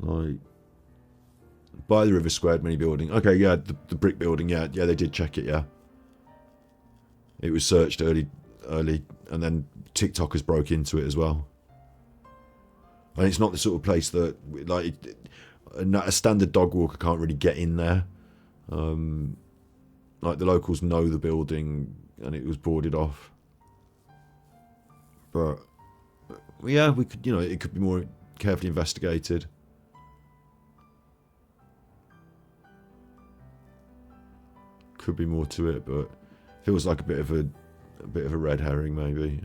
Like, by the River Squared Mini building. Okay, yeah, the brick building, yeah, they did check it, yeah. It was searched early, and then TikTokers broke into it as well. And it's not the sort of place that, like, a standard dog walker can't really get in there. Like, the locals know the building, and it was boarded off. But, yeah, we could, you know, it could be more carefully investigated. Could be more to it, but feels like a bit of a red herring, maybe.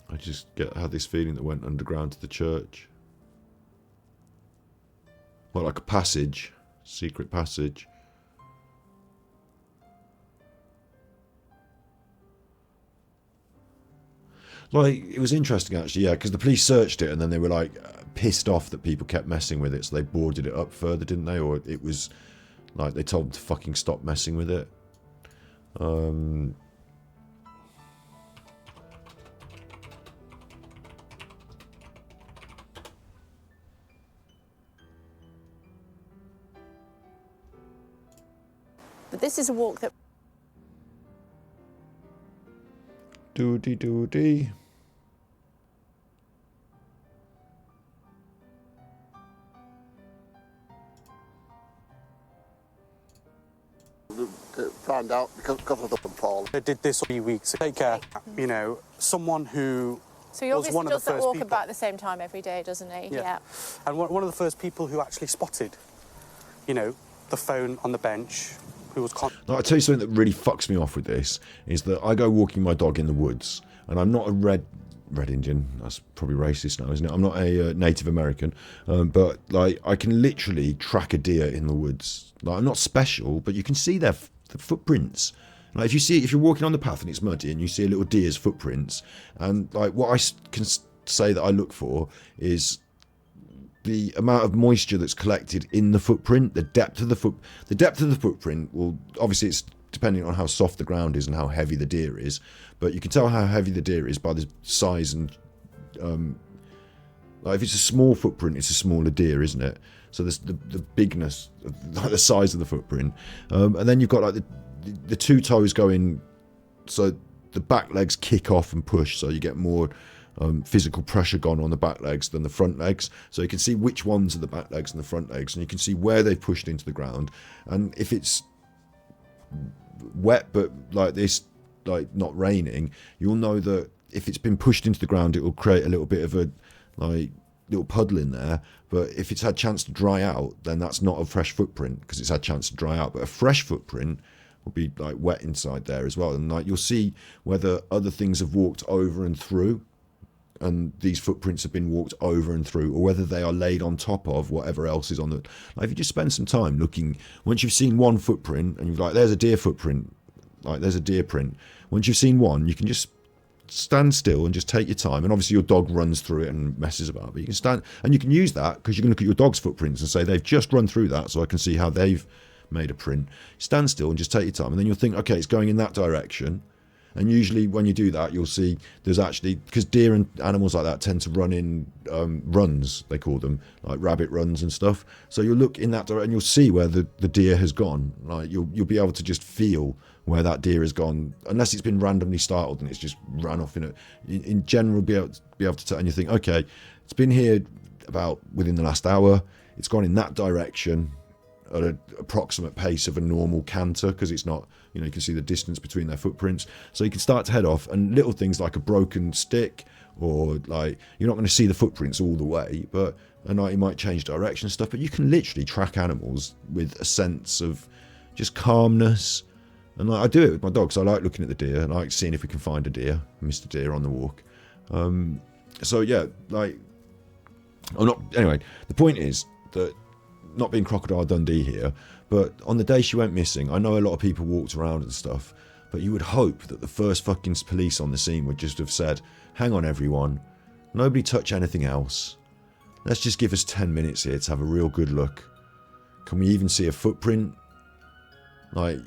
I just had this feeling that went underground to the church. Well, like a passage, secret passage. Like, it was interesting actually, yeah, because the police searched it and then they were like pissed off that people kept messing with it, so they boarded it up further, didn't they? Or it was like they told them to fucking stop messing with it. But this is a walk that... Doody doody. Found out because of the fall. They did this 3 weeks. Take care. You know, someone who... So he obviously does that walk about the same time every day, doesn't he? Yeah. And one of the first people who actually spotted, you know, the phone on the bench, who was... Now, I'll tell you something that really fucks me off with this, is that I go walking my dog in the woods, and I'm not a red Indian, that's probably racist now, isn't it? I'm not a Native American, but like I can literally track a deer in the woods. Like, I'm not special, but you can see the footprints. Like, if you're walking on the path and it's muddy and you see a little deer's footprints, and like what I can say that I look for is the amount of moisture that's collected in the footprint, the depth of the footprint. Well, obviously it's depending on how soft the ground is and how heavy the deer is, but you can tell how heavy the deer is by the size and like if it's a small footprint, it's a smaller deer, isn't it? So there's the bigness, like the size of the footprint, and then you've got like the two toes going, so the back legs kick off and push, so you get more physical pressure gone on the back legs than the front legs, so you can see which ones are the back legs and the front legs, and you can see where they've pushed into the ground. And if it's wet but like this, like not raining, you'll know that if it's been pushed into the ground, it will create a little bit of a like little puddle in there. But if it's had chance to dry out, then that's not a fresh footprint because it's had chance to dry out. But a fresh footprint will be like wet inside there as well, and like you'll see whether other things have walked over and through, and these footprints have been walked over and through, or whether they are laid on top of whatever else is on the... Like, if you just spend some time looking, once you've seen one footprint and you're like, there's a deer footprint, like there's a deer print, once you've seen one, you can just stand still and just take your time. And obviously your dog runs through it and messes about, but you can stand and you can use that because you can look at your dog's footprints and say, they've just run through that, so I can see how they've made a print. Stand still and just take your time, and then you'll think, okay, it's going in that direction. And usually when you do that, you'll see there's actually, because deer and animals like that tend to run in runs, they call them, like rabbit runs and stuff. So you'll look in that direction and you'll see where the deer has gone. Like you'll be able to just feel where that deer has gone, unless it's been randomly startled and it's just ran off in general, be able to tell. And you think, okay, it's been here about within the last hour. It's gone in that direction at an approximate pace of a normal canter, because it's not, you know, you can see the distance between their footprints, so you can start to head off. And little things like a broken stick, or like, you're not going to see the footprints all the way, but you might change direction and stuff, but you can literally track animals with a sense of just calmness. And like, I do it with my dogs. I like looking at the deer and I like seeing if we can find a deer, Mr. Deer on the walk. So yeah, like, anyway, the point is that, not being Crocodile Dundee here, but on the day she went missing, I know a lot of people walked around and stuff, but you would hope that the first fucking police on the scene would just have said, hang on everyone, nobody touch anything else. Let's just give us 10 minutes here to have a real good look. Can we even see a footprint? Like,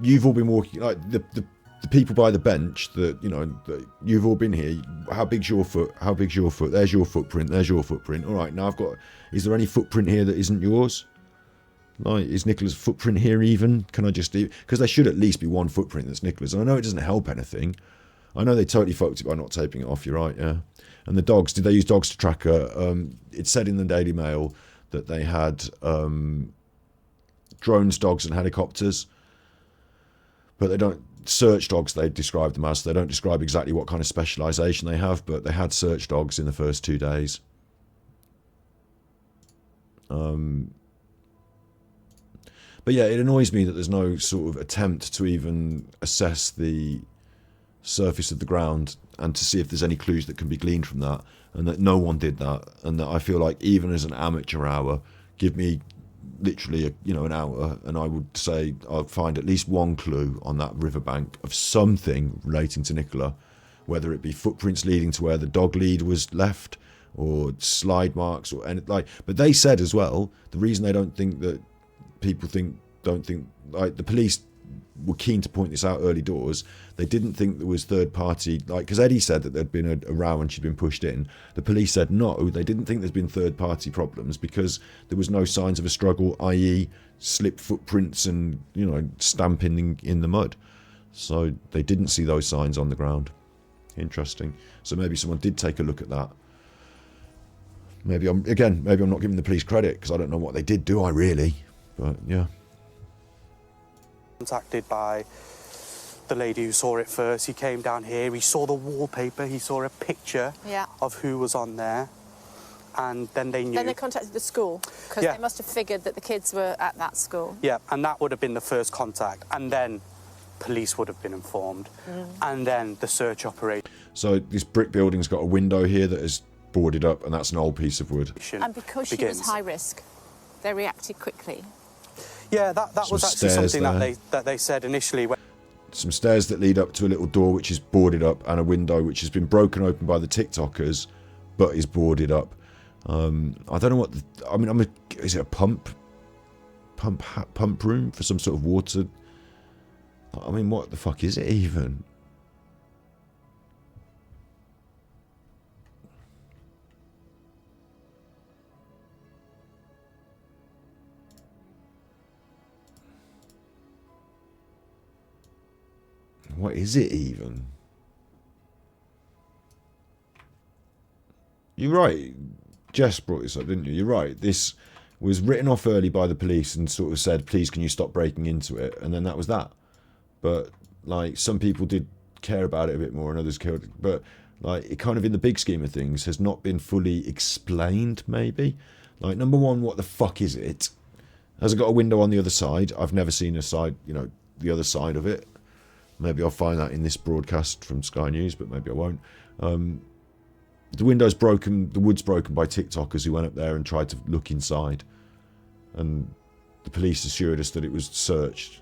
you've all been walking, like the people by the bench that, you know, that you've all been here. How big's your foot? How big's your foot? There's your footprint. There's your footprint. All right, now I've got, is there any footprint here that isn't yours? Like, is Nicola's footprint here even? Can I just do, because there should at least be one footprint that's Nicola's. And I know it doesn't help anything. I know they totally fucked it by not taping it off, you're right, yeah. And the dogs, did they use dogs to track her? It said in the Daily Mail that they had drones, dogs and helicopters. But they don't, search dogs they describe them as. They don't describe exactly what kind of specialisation they have, but they had search dogs in the first 2 days. But yeah, it annoys me that there's no sort of attempt to even assess the surface of the ground and to see if there's any clues that can be gleaned from that, and that no one did that, and that I feel like even as an amateur hour, give me literally an hour, and I would say I'll find at least one clue on that riverbank of something relating to Nicola, whether it be footprints leading to where the dog lead was left, or slide marks, or anything like. But they said as well, the reason they don't think that people don't think like the police were keen to point this out early doors. They didn't think there was third party, like, because Eddie said that there'd been a row and she'd been pushed in. The police said no, they didn't think there's been third party problems because there was no signs of a struggle, i.e. slip footprints and, you know, stamping in the mud. So they didn't see those signs on the ground. Interesting. So maybe someone did take a look at that. Maybe I'm not giving the police credit because I don't know what they did, do I really? But yeah. Contacted by the lady who saw it first. He came down here, he saw the wallpaper, he saw a picture of who was on there, and then they knew. Then they contacted the school, because they must have figured that the kids were at that school. Yeah, and that would have been the first contact, and then police would have been informed, and then the search operation. So this brick building's got a window here that is boarded up, and that's an old piece of wood. And because she was high risk, they reacted quickly. Yeah, that was actually something that they said initially. Some stairs that lead up to a little door which is boarded up, and a window which has been broken open by the TikTokers, but is boarded up. I don't know what. Is it a pump room for some sort of water? I mean, what the fuck is it even? What is it even? You're right. Jess brought this up, didn't you? You're right. This was written off early by the police and sort of said, please, can you stop breaking into it? And then that was that. But, like, some people did care about it a bit more and others cared. But, like, it kind of, in the big scheme of things, has not been fully explained, maybe. Like, number one, what the fuck is it? Has it got a window on the other side? I've never seen a side, the other side of it. Maybe I'll find that in this broadcast from Sky News, but maybe I won't. The window's broken, the wood's broken by TikTokers who went up there and tried to look inside. And the police assured us that it was searched,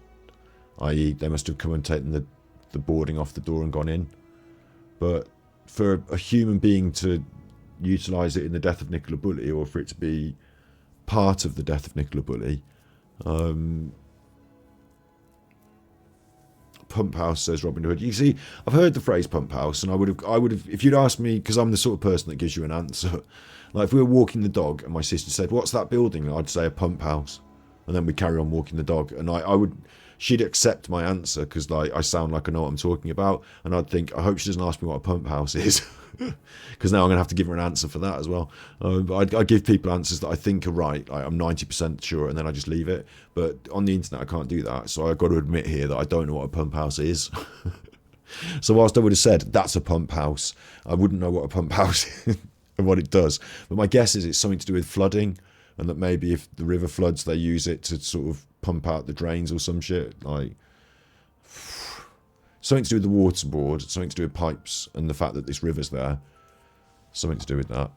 i.e. they must have come and taken the boarding off the door and gone in. But for a human being to utilise it in the death of Nicola Bulley, or for it to be part of the death of Nicola Bulley, pump house, says Robin Hood. You see, I've heard the phrase pump house, and I would have, if you'd asked me, because I'm the sort of person that gives you an answer. Like if we were walking the dog and my sister said, "What's that building?" I'd say a pump house, and then we'd carry on walking the dog, and she'd accept my answer because like I sound like I know what I'm talking about, and I'd think, I hope she doesn't ask me what a pump house is, because now I'm gonna have to give her an answer for that as well. But I give people answers that I think are right. Like, I'm 90% sure, and then I just leave it. But on the internet, I can't do that, so I've got to admit here that I don't know what a pump house is. So whilst I would have said that's a pump house, I wouldn't know what a pump house is and what it does. But my guess is it's something to do with flooding, and that maybe if the river floods, they use it to sort of pump out the drains or some shit. Like something to do with the water board, something to do with pipes, and the fact that this river's there. Something to do with that.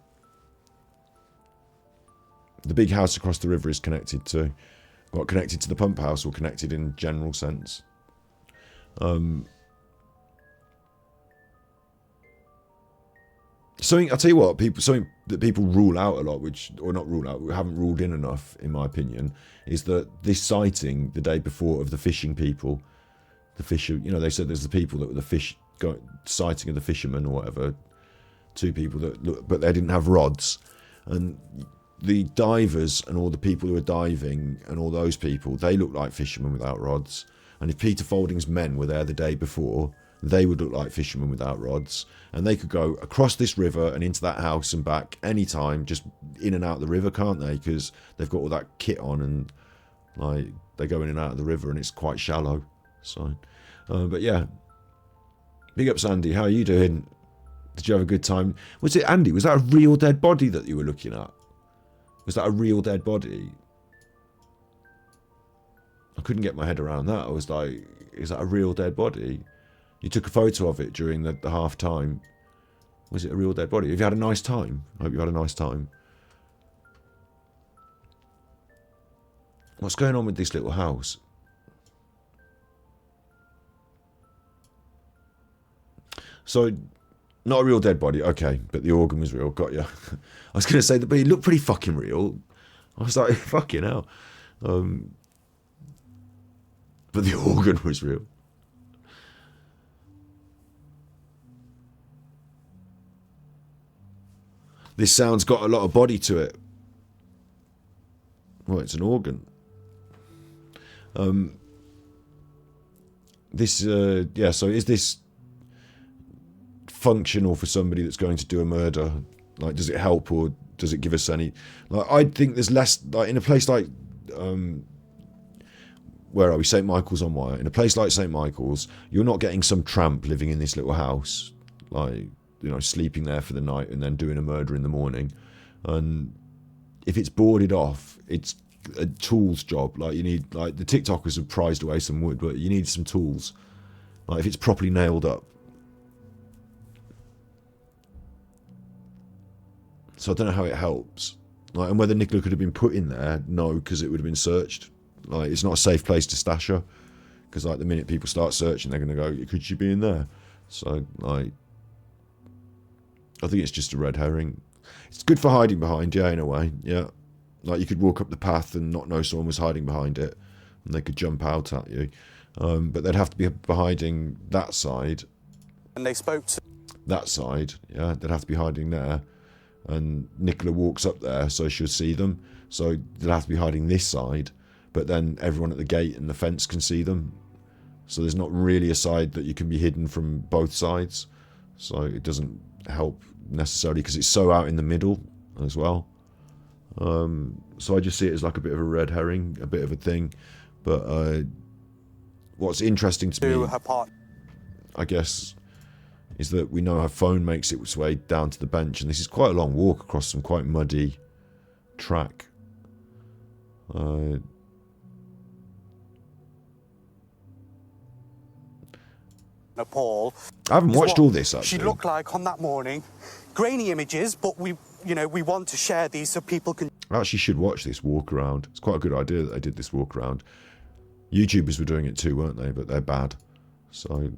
The big house across the river is connected to, what, connected to the pump house, or connected in general sense? Something, I'll tell you what, something that people rule out a lot, or not rule out, haven't ruled in enough, in my opinion, is that this sighting the day before of the fishing people the fisher. You know, they said there's the people that were the sighting of the fishermen or whatever. 2 people that look, but they didn't have rods, and the divers and all the people who were diving and all those people, they looked like fishermen without rods. And if Peter Folding's men were there the day before, they would look like fishermen without rods, and they could go across this river and into that house and back anytime, just in and out of the river, can't they? Because they've got all that kit on, and like they go in and out of the river, and it's quite shallow. So, but yeah, big up Sandy. How are you doing? Did you have a good time? Was it Andy? Was that a real dead body that you were looking at? Was that a real dead body? I couldn't get my head around that. I was like, is that a real dead body? You took a photo of it during the half time. Was it a real dead body? Have you had a nice time? I hope you had a nice time. What's going on with this little house? So, not a real dead body, okay, but the organ was real, got you. I was going to say that, but it looked pretty fucking real. I was like, fucking hell. But the organ was real. This sound's got a lot of body to it. Well, it's an organ. Yeah, so is this functional for somebody that's going to do a murder? Like, does it help, or does it give us any... Like, I think there's less... Like, in a place like... where are we? St. Michael's on Wire. In a place like St. Michael's, you're not getting some tramp living in this little house, like, you know, sleeping there for the night and then doing a murder in the morning. And if it's boarded off, it's a tools job. Like, you need... Like, the TikTokers have prized away some wood, but you need some tools. Like, if it's properly nailed up. So I don't know how it helps. Like, and whether Nicola could have been put in there, no, because it would have been searched. Like, it's not a safe place to stash her, because like the minute people start searching, they're going to go, could she be in there? So like, I think it's just a red herring. It's good for hiding behind, yeah, in a way, yeah. Like, you could walk up the path and not know someone was hiding behind it, and they could jump out at you. But they'd have to be hiding that side. And they spoke to that side, yeah. They'd have to be hiding there. And Nicola walks up there, so she'll see them. So they'll have to be hiding this side, but then everyone at the gate and the fence can see them. So there's not really a side that you can be hidden from both sides. So it doesn't help necessarily, because it's so out in the middle as well. So I just see it as like a bit of a red herring, a bit of a thing. But what's interesting to me, her part, I guess, is that we know her phone makes its way down to the bench, and this is quite a long walk across some quite muddy track. Paul. I haven't watched all this, actually. She looked like on that morning. Grainy images, but we want to share these so people can... I actually should watch this walk around. It's quite a good idea that they did this walk around. YouTubers were doing it too, weren't they? But they're bad. So...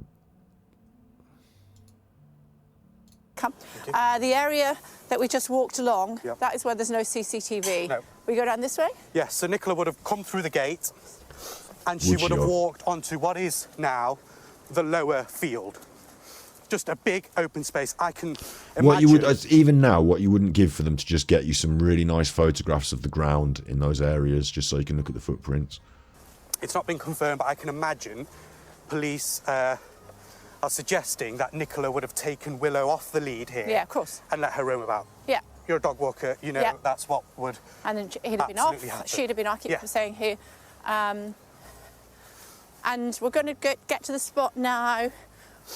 The area that we just walked along, yep, that is where there's no CCTV. No. We go down this way? Yes, so Nicola would have come through the gate, and she would have walked onto what is now the lower field. Just a big open space. I can imagine... What you would, even now, what you wouldn't give for them to just get you some really nice photographs of the ground in those areas, just so you can look at the footprints. It's not been confirmed, but I can imagine police... are suggesting that Nicola would have taken Willow off the lead here. Yeah, of course. And let her roam about. Yeah. You're a dog walker, you know, yeah, that's what would and then he'd have been off. Happen. She'd have been off, I keep saying here. And we're going to get to the spot now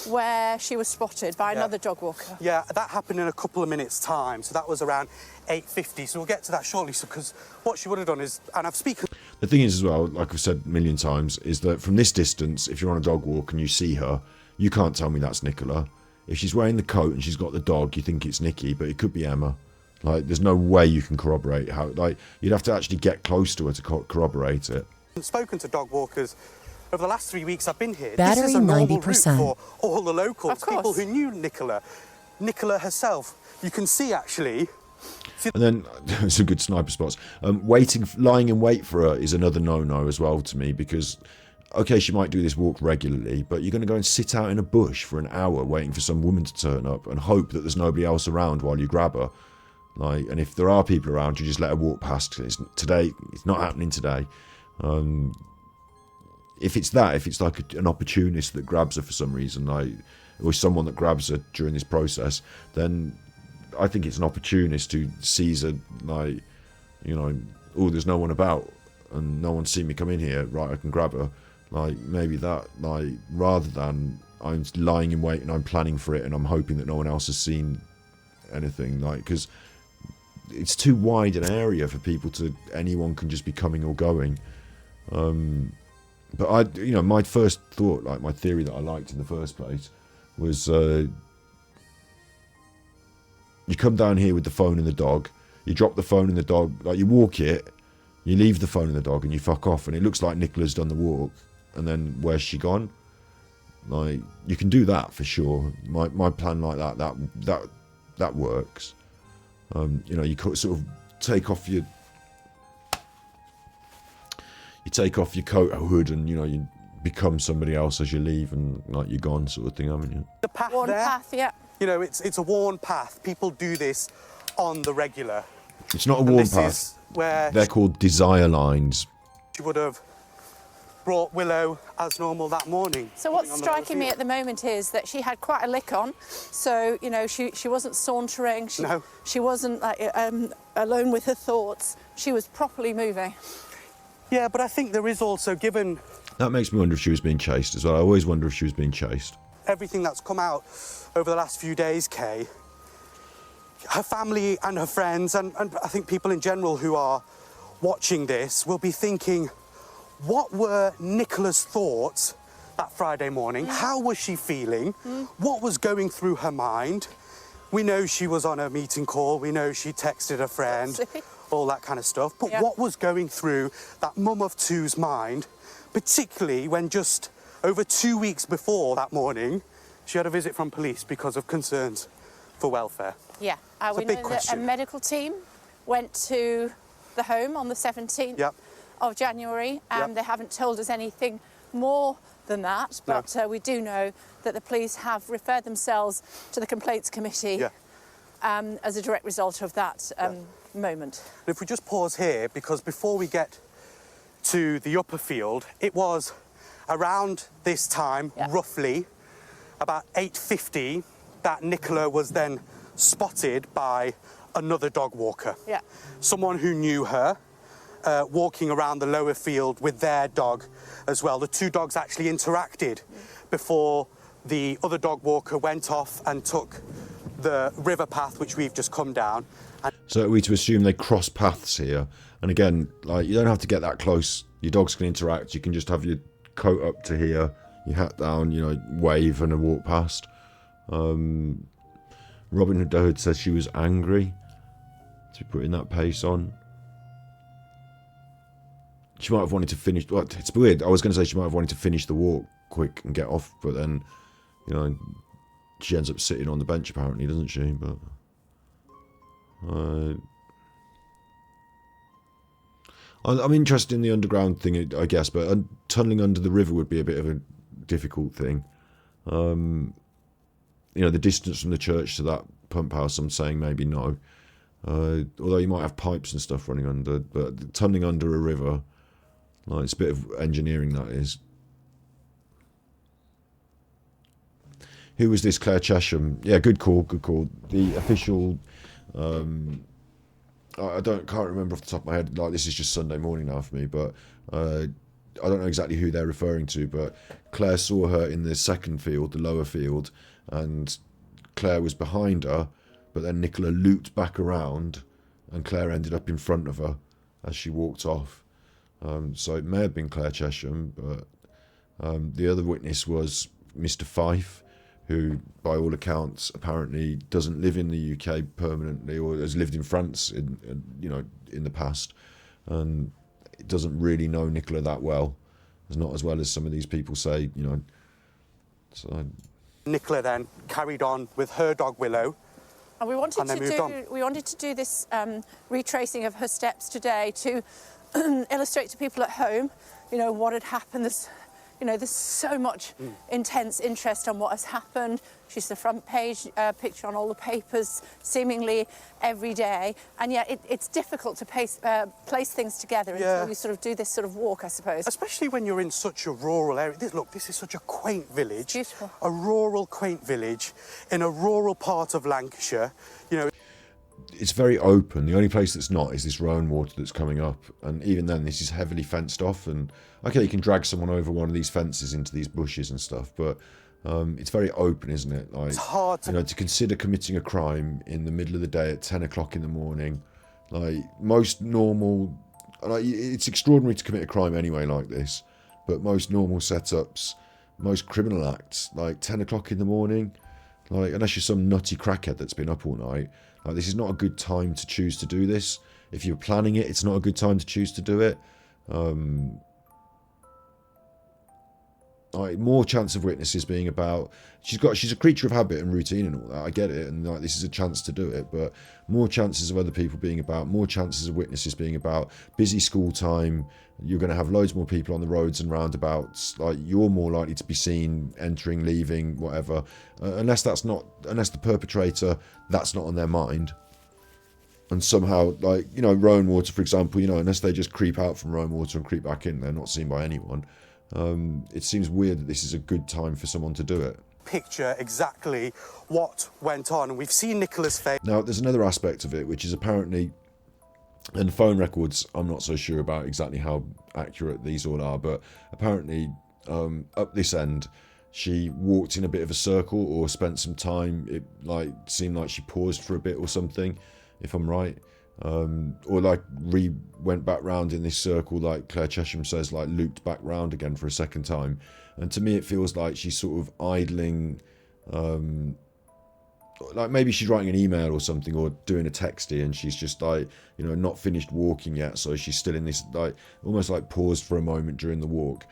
where she was spotted by another dog walker. Yeah, that happened in a couple of minutes' time. So that was around 8:50. So we'll get to that shortly. So, because what she would have done is, and I've spoken... The thing is as well, like I've said a million times, is that from this distance, if you're on a dog walk and you see her, you can't tell me that's Nicola. If she's wearing the coat and she's got the dog, you think it's Nikki, but it could be Emma. Like, there's no way you can corroborate how... Like, you'd have to actually get close to her to corroborate it. I've spoken to dog walkers over the last 3 weeks I've been here. Battery this is a normal 90%. route for all the locals, of course, people who knew Nicola. Nicola herself. You can see, actually... And then, some good sniper spots. Lying in wait for her is another no-no as well to me, because... okay, she might do this walk regularly, but you're going to go and sit out in a bush for an hour waiting for some woman to turn up and hope that there's nobody else around while you grab her. Like, and if there are people around, you just let her walk past. It's not happening today. If it's like an opportunist that grabs her for some reason, like, or someone that grabs her during this process, then I think it's an opportunist who sees her, like, you know, oh, there's no one about and no one's seen me come in here, right, I can grab her. Like, maybe that, like, rather than I'm lying in wait and I'm planning for it and I'm hoping that no one else has seen anything, like, because it's too wide an area for people to, anyone can just be coming or going. But my first thought, like my theory that I liked in the first place was you come down here with the phone and the dog, you drop the phone and the dog, like you walk it, you leave the phone and the dog and you fuck off, and it looks like Nicola's done the walk, and then where's she gone? Like, you can do that for sure. My plan like that works. You could sort of take off your coat or hood, and you become somebody else as you leave, and like you're gone, sort of thing, haven't you? The path worn there, path, yeah. It's a worn path. People do this on the regular. It's not a worn path. Where they're called desire lines. She would have brought Willow as normal that morning. So what's striking me at the moment is that she had quite a lick on. So, she wasn't sauntering. She wasn't like alone with her thoughts. She was properly moving. Yeah, but I think there is also, given... That makes me wonder if she was being chased as well. I always wonder if she was being chased. Everything that's come out over the last few days, Kay, her family and her friends, and I think people in general who are watching this will be thinking, what were Nicola's thoughts that Friday morning? How was she feeling? What was going through her mind? We know she was on a meeting call. We know she texted a friend, all that kind of stuff. But what was going through that mum of two's mind, particularly when just over 2 weeks before that morning, she had a visit from police because of concerns for welfare? Yeah, we know that a medical team went to the home on the 17th of January, and they haven't told us anything more than that, but we do know that the police have referred themselves to the complaints committee as a direct result of that moment. And if we just pause here, because before we get to the upper field, it was around this time, roughly, about 8:50, that Nicola was then spotted by another dog walker. Yeah. Someone who knew her, walking around the lower field with their dog as well. The two dogs actually interacted before the other dog walker went off and took the river path which we've just come down. So are we to assume they cross paths here? And again, like, you don't have to get that close. Your dogs can interact. You can just have your coat up to here, your hat down, wave and a walk past. Robin Hood says she was angry to be putting that pace on. She might have wanted to finish... Well, it's weird. I was going to say she might have wanted to finish the walk quick and get off, but then, she ends up sitting on the bench apparently, doesn't she? But I'm interested in the underground thing, I guess, but tunnelling under the river would be a bit of a difficult thing. The distance from the church to that pump house, I'm saying maybe no. Although you might have pipes and stuff running under, but tunnelling under a river, like, it's a bit of engineering, that is. Who was this? Claire Chesham. Yeah, good call. The official... can't remember off the top of my head. Like, this is just Sunday morning now for me, but I don't know exactly who they're referring to, but Claire saw her in the second field, the lower field, and Claire was behind her, but then Nicola looped back around and Claire ended up in front of her as she walked off. So it may have been Claire Chesham, but the other witness was Mr. Fife, who, by all accounts, apparently doesn't live in the UK permanently, or has lived in France in the past, and doesn't really know Nicola that well. It's not as well as some of these people say, So Nicola then carried on with her dog Willow. And we wanted to do this retracing of her steps today to illustrate to people at home, what had happened you know, there's so much intense interest on what has happened. She's the front page picture on all the papers, seemingly every day. And yet it's difficult to place things together until you sort of do this sort of walk, I suppose. Especially when you're in such a rural area. Look, this is such a quaint village. It's beautiful. A rural, quaint village in a rural part of Lancashire. You know, it's very open. The only place that's not is this Rowan water that's coming up, and even then this is heavily fenced off. And okay, you can drag someone over one of these fences into these bushes and stuff, but it's very open, isn't it? Like, it's hard to... You know, to consider committing a crime in the middle of the day at 10 o'clock in the morning, like most normal, like, it's extraordinary to commit a crime anyway like this, but most normal setups, most criminal acts, like 10 o'clock in the morning, like, unless you're some nutty crackhead that's been up all night, like, this is not a good time to choose to do this. If you're planning it, it's not a good time to choose to do it. Like, more chance of witnesses being about, she's a creature of habit and routine and all that, I get it, and like, this is a chance to do it, but more chances of other people being about, more chances of witnesses being about, busy school time, you're going to have loads more people on the roads and roundabouts, like, you're more likely to be seen entering, leaving, whatever, unless the perpetrator, that's not on their mind. And somehow, like, you know, Rowan water, for example, you know, unless they just creep out from Rowan water and creep back in, they're not seen by anyone. It seems weird that this is a good time for someone to do it. Picture exactly what went on, and we've seen Nicola's face. Now, there's another aspect of it, which is apparently, and the phone records, I'm not so sure about exactly how accurate these all are, but apparently up this end, she walked in a bit of a circle or spent some time. It like seemed like she paused for a bit or something, if I'm right. Or like went back round in this circle, like Claire Chesham says, like looped back round again for a second time. And to me it feels like she's sort of idling, like maybe she's writing an email or something, or doing a texty, and she's just like, you know, not finished walking yet, so she's still in this, like, almost like paused for a moment during the walk.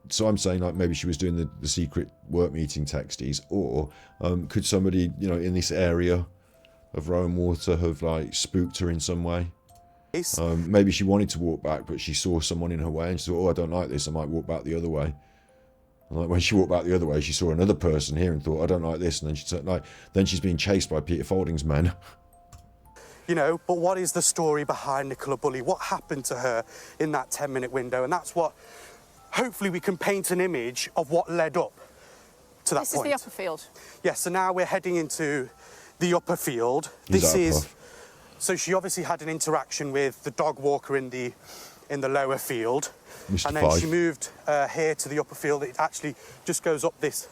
So I'm saying, like, maybe she was doing the secret work meeting texties, or could somebody, you know, in this area of Rowan water have like spooked her in some way? Maybe she wanted to walk back, but she saw someone in her way and she thought, oh, I don't like this, I might walk back the other way. And like, when she walked back the other way, she saw another person here and thought, I don't like this, and then she's being chased by Peter Falding's men. You know, but what is the story behind Nicola Bulley? What happened to her in that 10-minute window? And that's what, hopefully we can paint an image of what led up to that point. This is the upper field. Yes, so now we're heading into the upper field. So she obviously had an interaction with the dog walker in the lower field. Mr. And then she moved here to the upper field. It actually just goes up this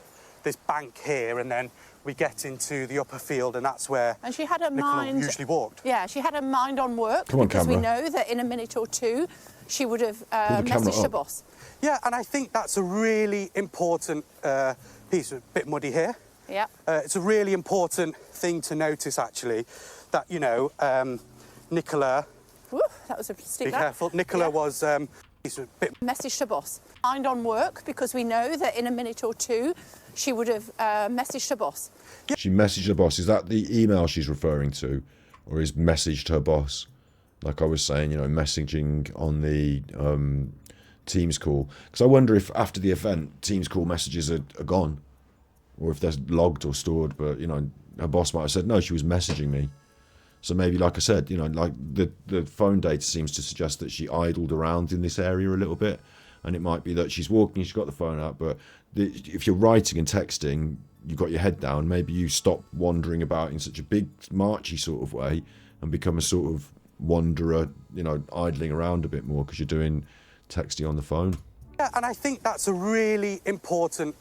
bank here, and then we get into the upper field, and that's where she had her Nicola mind usually walked. Yeah, she had her mind on work. Come on, because camera. we know that in a minute or two she would have messaged her boss. Yeah, and I think that's a really important piece. A bit muddy here. Yeah. It's a really important thing to notice, actually, that, you know, Nicola... Woo, that was a steep Be careful. Nicola was... messaged her boss. Mind on work, because we know that in a minute or two she would have messaged her boss. Yeah. She messaged her boss. Is that the email she's referring to? Or is messaged her boss? Like I was saying, you know, messaging on the Teams call. Because I wonder if after the event, Teams call messages are gone. Or if they're logged or stored, but, you know, her boss might have said, no, she was messaging me. So maybe, like I said, you know, like the phone data seems to suggest that she idled around in this area a little bit. And it might be that she's walking, she's got the phone out, but if you're writing and texting, you've got your head down, maybe you stop wandering about in such a big, marchy sort of way and become a sort of wanderer, you know, idling around a bit more because you're doing texting on the phone. Yeah, and I think that's a really important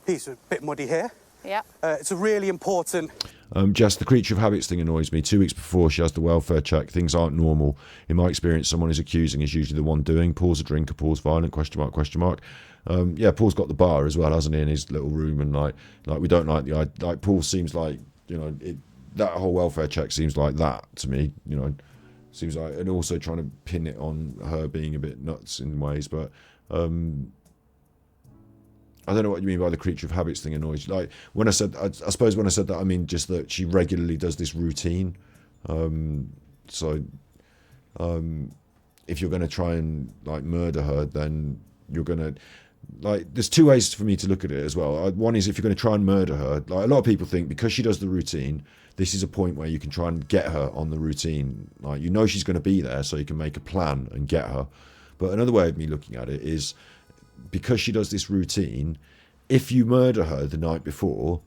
piece. A bit muddy here. Yeah. It's a really important... Just the creature of habits thing annoys me. 2 weeks before she has the welfare check, things aren't normal. In my experience, someone who's accusing is usually the one doing. Paul's a drinker, Paul's violent, question mark, question mark. Yeah, Paul's got the bar as well, hasn't he, in his little room, and like we don't like Paul seems like, you know, that whole welfare check seems like that to me, you know. Seems like, and also trying to pin it on her being a bit nuts in ways, but I don't know what you mean by the creature of habits thing annoys you. Like, when I said, I suppose when I said that, I mean just that she regularly does this routine. So if you're going to try and like murder her, then you're going to, like, there's two ways for me to look at it as well. One is if you're going to try and murder her. Like, a lot of people think because she does the routine, this is a point where you can try and get her on the routine. Like, you know she's going to be there, so you can make a plan and get her. But another way of me looking at it is because she does this routine, if you murder her the night before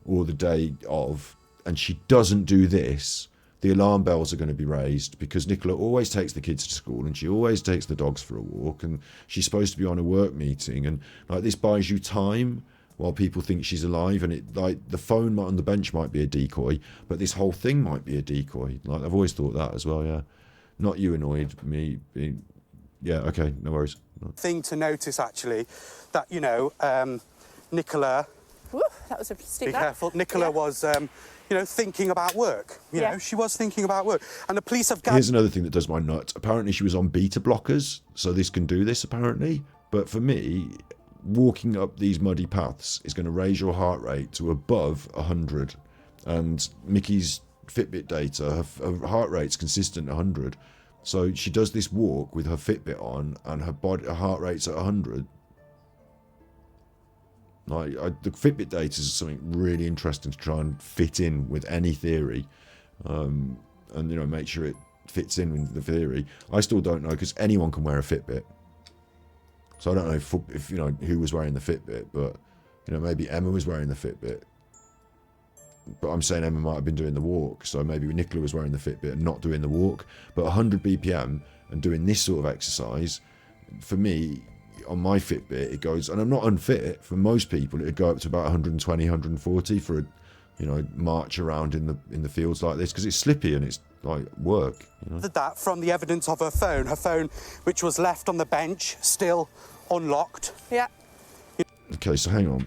or the day of, and she doesn't do this, the alarm bells are going to be raised because Nicola always takes the kids to school and she always takes the dogs for a walk and she's supposed to be on a work meeting, and like this buys you time while people think she's alive, and it, like, the phone on the bench might be a decoy, but this whole thing might be a decoy. Like, I've always thought that as well. Yeah, not you annoyed, me being, yeah, okay, no worries. Thing to notice actually, that, you know, Nicola, Woo, that was a steep be careful, Nicola was you know, thinking about work. You know, she was thinking about work. And the police have gathered... Here's another thing that does my nuts. Apparently she was on beta blockers, so this can do this, apparently. But for me, walking up these muddy paths is going to raise your heart rate to above 100. And Mickey's Fitbit data, her heart rate's consistent 100. So she does this walk with her Fitbit on, and her heart rate's at 100. Like, the Fitbit data is something really interesting to try and fit in with any theory, and, you know, make sure it fits in with the theory. I still don't know, because anyone can wear a Fitbit. So I don't know if you know who was wearing the Fitbit, but, you know, maybe Emma was wearing the Fitbit. But I'm saying Emma might have been doing the walk, so maybe Nicola was wearing the Fitbit and not doing the walk. But 100 BPM and doing this sort of exercise, for me, on my Fitbit, it goes, and I'm not unfit, for most people it'd go up to about 120, 140 for a, you know, march around in the fields like this, because it's slippy and it's like work, you know. That from the evidence of her phone which was left on the bench, still unlocked. Yeah. Okay, so hang on.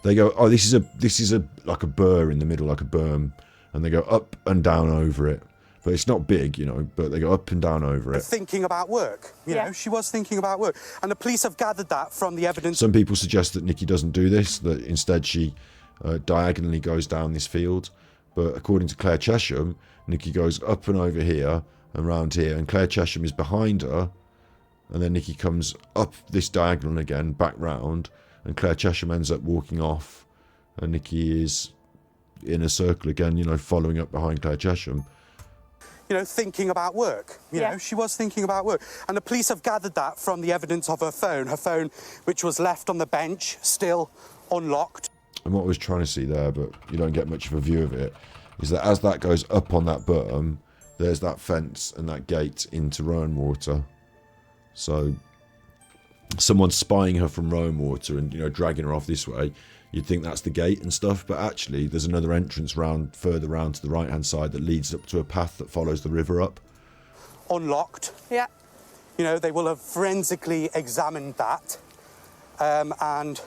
They go, oh, this is a like a burr in the middle, like a berm, and they go up and down over it. But it's not big, you know, but they go up and down over it. Thinking about work, you know, she was thinking about work. And the police have gathered that from the evidence. Some people suggest that Nikki doesn't do this, that instead she diagonally goes down this field. But according to Claire Chesham, Nikki goes up and over here and round here, and Claire Chesham is behind her, and then Nikki comes up this diagonal again, back round, and Claire Chesham ends up walking off, and Nikki is in a circle again, you know, following up behind Claire Chesham. You know, thinking about work. You know, she was thinking about work. And the police have gathered that from the evidence of her phone which was left on the bench, still unlocked. And what I was trying to see there, but you don't get much of a view of it, is that as that goes up on that berm, there's that fence and that gate into Rowan Water. So someone's spying her from Rowan Water and, you know, dragging her off this way. You'd think that's the gate and stuff, but actually there's another entrance further round to the right-hand side that leads up to a path that follows the river up. Unlocked. Yeah. You know, they will have forensically examined that, and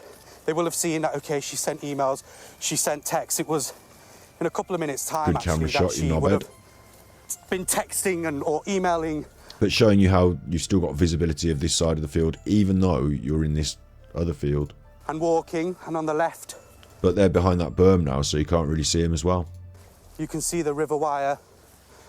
they will have seen that, okay, she sent emails, she sent texts. It was in a couple of minutes' time, good camera actually, shot, that she would have been texting or emailing. But showing you how you've still got visibility of this side of the field, even though you're in this other field. And walking, and on the left. But they're behind that berm now, so you can't really see them as well. You can see the river wire.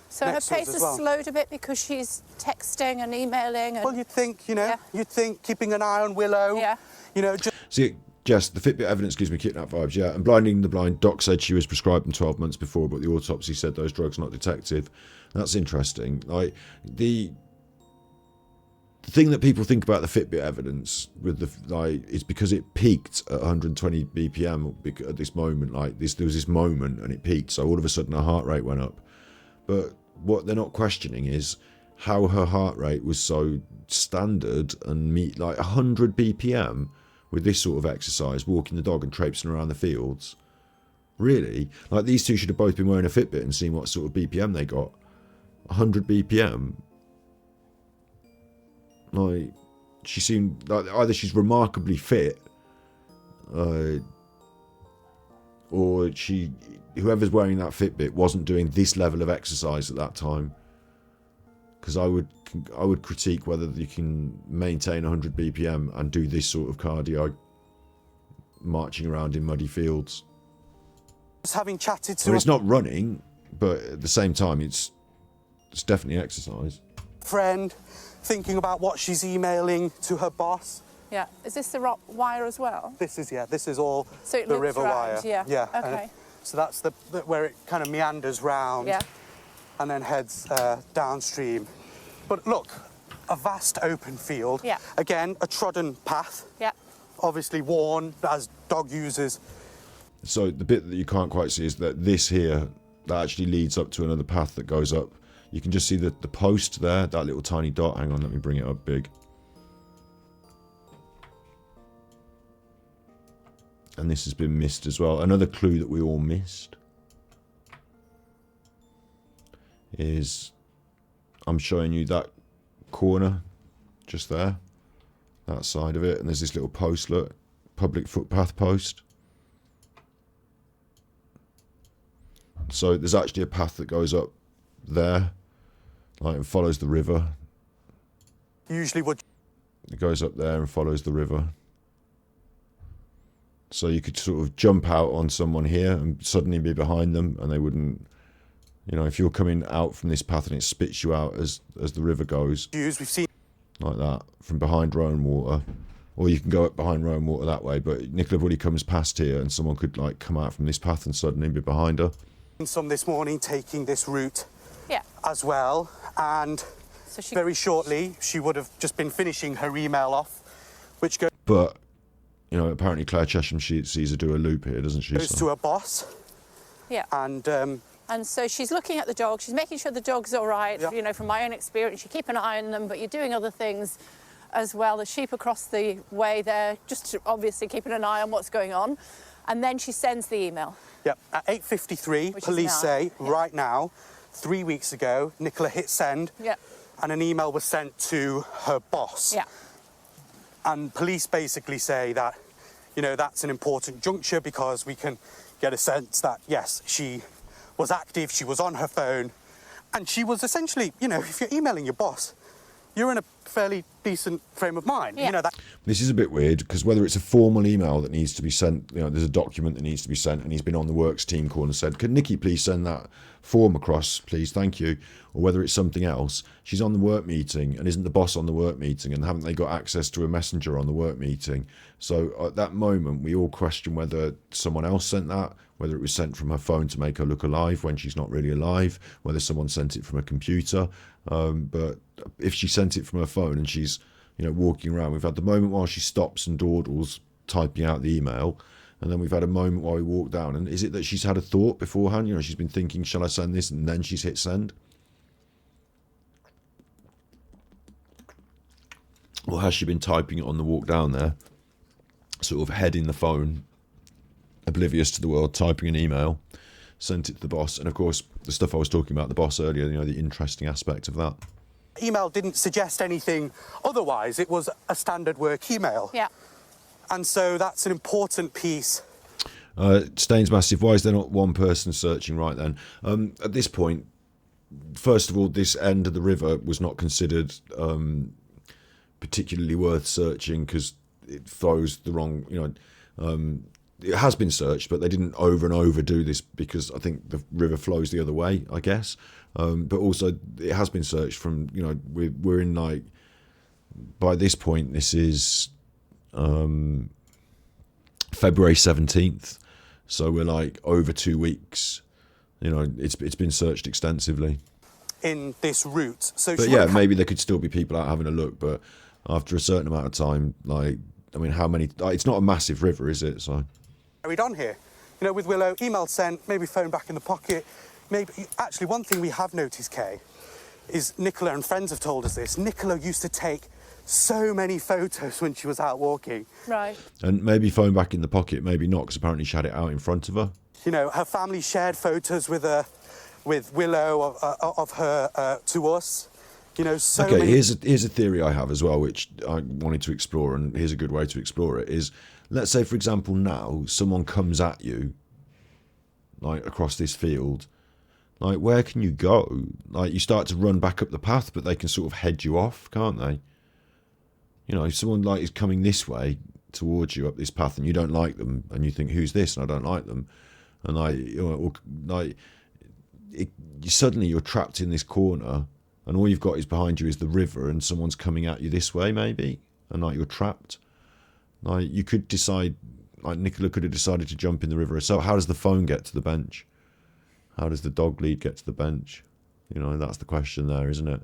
So her pace has slowed a bit because she's texting and emailing. And... Well, you'd think, you know, you'd think keeping an eye on Willow. Yeah. You know, just... See, Jess, the Fitbit evidence gives me kidnap vibes, yeah. And blinding the blind, Doc said she was prescribed them 12 months before, but the autopsy said those drugs not detective. That's interesting. Like, the thing that people think about the Fitbit evidence with the is because it peaked at 120 BPM at this moment. Like there was this moment and it peaked, so all of a sudden her heart rate went up. But what they're not questioning is how her heart rate was so standard and like 100 BPM with this sort of exercise, walking the dog and traipsing around the fields. Really, like these two should have both been wearing a Fitbit and seen what sort of BPM they got. 100 BPM. Like, she seemed like either she's remarkably fit, or whoever's wearing that Fitbit wasn't doing this level of exercise at that time. Because I would critique whether you can maintain 100 BPM and do this sort of cardio, marching around in muddy fields. Having chatted to, well, it's not running, but at the same time, it's definitely exercise. Friend thinking about what she's emailing to her boss. Yeah. Is this the rock wire as well? This is all so it the loops river round, wire. Yeah. Yeah. Okay. So that's the where it kind of meanders round. Yeah. And then heads downstream. But look, a vast open field. Yeah. Again, a trodden path. Yeah. Obviously worn as dog users. So the bit that you can't quite see is that this here, that actually leads up to another path that goes up. You can just see the post there, that little tiny dot. Hang on, let me bring it up big. And this has been missed as well. Another clue that we all missed is I'm showing you that corner just there, that side of it, and there's this little post, look, public footpath post. So there's actually a path that goes up there, like, and follows the river. Usually would. It goes up there and follows the river. So you could sort of jump out on someone here and suddenly be behind them, and they wouldn't. You know, if you're coming out from this path and it spits you out as the river goes, We've seen like that, from behind Rowan Water, or you can go up behind Rowan Water that way. But Nicola Bulley comes past here, and someone could like come out from this path and suddenly be behind her. some this morning taking this route. Yeah. As well, and So very shortly she would have just been finishing her email off, which goes. But you know, apparently Claire Chesham sees her do a loop here, doesn't she? Goes to her boss. Yeah. And so she's looking at the dog. She's making sure the dog's all right. Yeah. You know, from my own experience, you keep an eye on them, but you're doing other things as well. The sheep across the way there, just obviously keeping an eye on what's going on. And then she sends the email. Yep. At 8:53, police say right now, 3 weeks ago, Nicola hit send. Yeah. And an email was sent to her boss. Yeah. And police basically say that, you know, that's an important juncture because we can get a sense that, yes, she was active, she was on her phone, and she was essentially, you know, if you're emailing your boss, you're in a fairly decent frame of mind. Yeah. You know, that. This is a bit weird because whether it's a formal email that needs to be sent, you know, there's a document that needs to be sent, and he's been on the works team call and said, "Can Nikki please send that form across, please, thank you," or whether it's something else. She's on the work meeting, and isn't the boss on the work meeting, and haven't they got access to a messenger on the work meeting? So at that moment, we all question whether someone else sent that, whether it was sent from her phone to make her look alive when she's not really alive, whether someone sent it from a computer. But if she sent it from her phone and she's, you know, walking around, we've had the moment while she stops and dawdles typing out the email, and then we've had a moment while we walk down. And is it that she's had a thought beforehand? You know, she's been thinking, shall I send this? And then she's hit send. Or has she been typing it on the walk down there, sort of head in the phone, oblivious to the world, typing an email, sent it to the boss? And of course, the stuff I was talking about the boss earlier, you know, the interesting aspect of that. Email didn't suggest anything otherwise. It was a standard work email. Yeah. And so that's an important piece. Staines massive. Why is there not one person searching right then? At this point, first of all, this end of the river was not considered particularly worth searching because it throws the wrong, you know, it has been searched, but they didn't over and over do this because I think the river flows the other way, I guess. But also it has been searched from, you know, we're in, like, by this point, this is February 17th. So we're like over 2 weeks, you know, it's been searched extensively. In this route. So but yeah, maybe there could still be people out having a look, but after a certain amount of time, like, I mean, how many, it's not a massive river, is it? So carried on here, you know, with Willow, email sent, maybe phone back in the pocket, maybe. Actually, one thing we have noticed, Kay, is Nicola, and friends have told us this, Nicola used to take so many photos when she was out walking. Right. And maybe phone back in the pocket, maybe not, because apparently she had it out in front of her. You know, her family shared photos with Willow of her to us. You know, so okay, many. here's a theory I have as well, which I wanted to explore, and here's a good way to explore it, is, let's say, for example, now someone comes at you, like, across this field, like, where can you go? Like, you start to run back up the path, but they can sort of head you off, can't they? You know, if someone, like, is coming this way towards you up this path, and you don't like them, and you think, who's this? And I don't like them. And, like, you know, or, like, suddenly you're trapped in this corner, and all you've got is behind you is the river, and someone's coming at you this way maybe, and like you're trapped. Like you could decide, like Nicola could have decided to jump in the river. So how does the phone get to the bench? How does the dog lead get to the bench? You know, that's the question there, isn't it?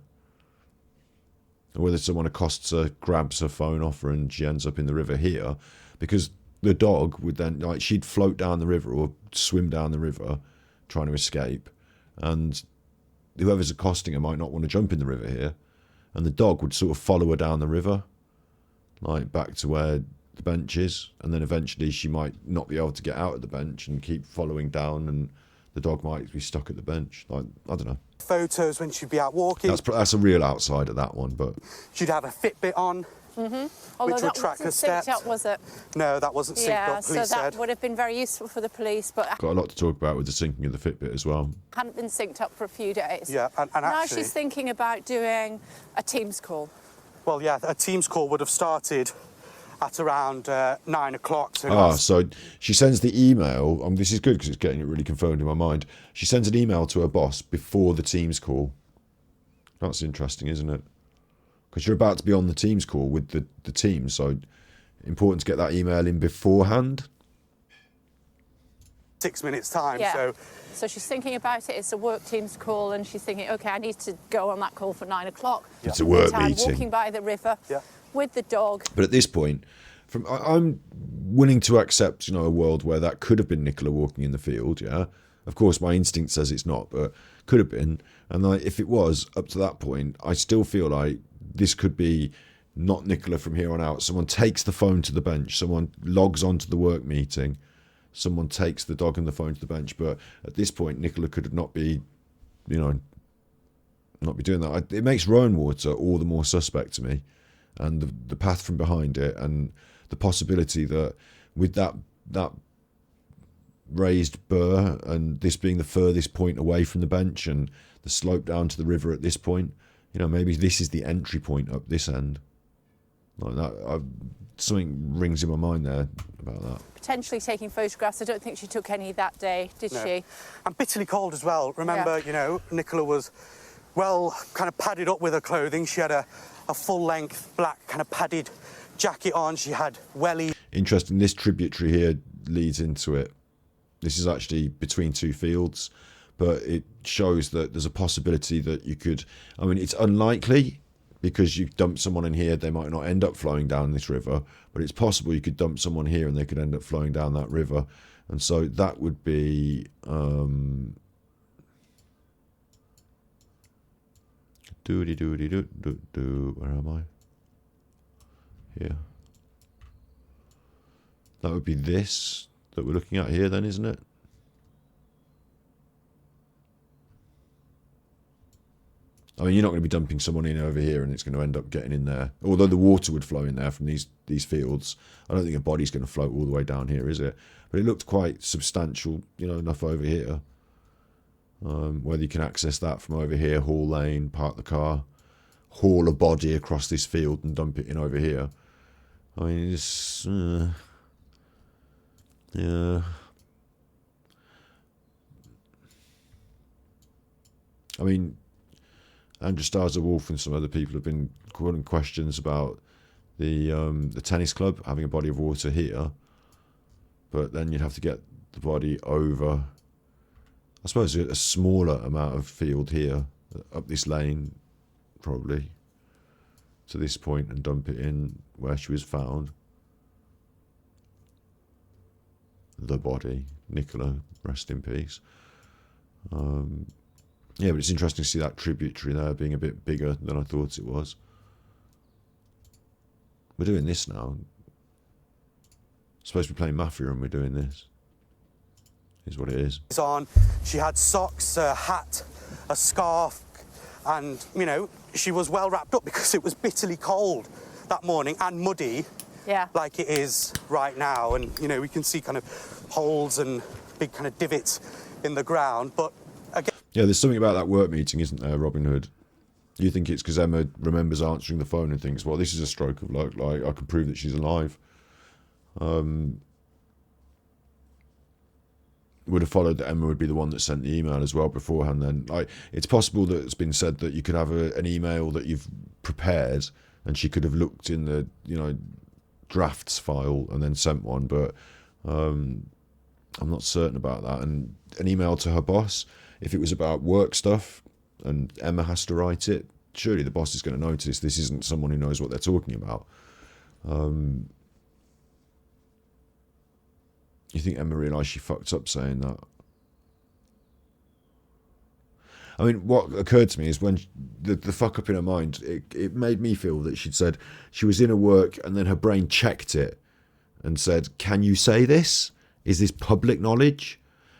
Or whether someone accosts her, grabs her phone off her, and she ends up in the river here, because the dog would then, like, she'd float down the river or swim down the river trying to escape, and whoever's accosting her might not want to jump in the river here, and the dog would sort of follow her down the river, like back to where the bench is, and then eventually she might not be able to get out of the bench and keep following down, and the dog might be stuck at the bench. Like, I don't know. Photos when she'd be out walking. That's a real outsider, that one, but... She'd have a Fitbit on, Although which would track her that steps. wasn't synced up, was it? No, that wasn't synced up, so police that said. would have been very useful for the police, but Got a lot to talk about with the syncing of the Fitbit as well. hadn't been synced up for a few days. Yeah, and now actually... she's thinking about doing a Teams call. Well, yeah, a Teams call would have started at around 9 o'clock. So So she sends the email. This is good because it's getting it really confirmed in my mind. She sends an email to her boss before the Teams call. That's interesting, isn't it? Because you're about to be on the Teams call with the team, so important to get that email in beforehand. 6 minutes' time, Yeah. So she's thinking about it. It's a work Teams call, and she's thinking, OK, I need to go on that call for 9 o'clock. It's a work meeting. Walking by the river with the dog. But at this point, I'm willing to accept, a world where that could have been Nicola walking in the field, yeah? Of course, my instinct says it's not, but could have been. And if it was, up to that point, I still feel like this could be not Nicola from here on out. Someone takes the phone to the bench. Someone logs onto the work meeting. Someone takes the dog and the phone to the bench. But at this point, Nicola could not be, not be doing that. It makes Rowanwater all the more suspect to me. And the path from behind it, and the possibility that with that raised burr, and this being the furthest point away from the bench, and the slope down to the river at this point, maybe this is the entry point up this end. Like that, something rings in my mind there about that. Potentially taking photographs. I don't think she took any that day, did she? And bitterly cold as well. Remember, Nicola was well kind of padded up with her clothing. She had a full-length black kind of padded jacket on. She had wellies. Interesting, this tributary here leads into it. This is actually between two fields, but it shows that there's a possibility that you could... it's unlikely, because you dump someone in here, they might not end up flowing down this river, but it's possible you could dump someone here and they could end up flowing down that river. And so that would be... Where am I? Here. That would be this that we're looking at here then, isn't it? You're not going to be dumping someone in over here and it's going to end up getting in there. Although the water would flow in there from these fields. I don't think a body's going to float all the way down here, is it? But it looked quite substantial, enough over here. Whether you can access that from over here, haul lane, park the car, haul a body across this field and dump it in over here. It's... yeah. Andrew Stars-Wolf and some other people have been calling questions about the tennis club having a body of water here, but then you'd have to get the body over, I suppose, a smaller amount of field here, up this lane, probably, to this point, and dump it in where she was found. The body, Nicola, rest in peace. Yeah, but it's interesting to see that tributary there being a bit bigger than I thought it was. We're doing this now. Supposed to be playing Mafia and we're doing this. Is what it is. She had socks, a hat, a scarf, and, she was well wrapped up because it was bitterly cold that morning and muddy. Yeah. Like it is right now. And, we can see kind of holes and big kind of divots in the ground. But again... Yeah, there's something about that work meeting, isn't there, Robin Hood? You think it's because Emma remembers answering the phone and thinks, well, this is a stroke of luck. Like, I can prove that she's alive. would have followed that Emma would be the one that sent the email as well beforehand. Then, like, it's possible that it's been said that you could have an email that you've prepared, and she could have looked in the drafts file and then sent one, but I'm not certain about that. And an email to her boss, if it was about work stuff and Emma has to write it, surely the boss is going to notice this isn't someone who knows what they're talking about. You think Emma realised she fucked up saying that? I mean, what occurred to me is when the fuck up in her mind, it made me feel that she'd said she was in her work and then her brain checked it and said, "Can you say this? Is this public knowledge?"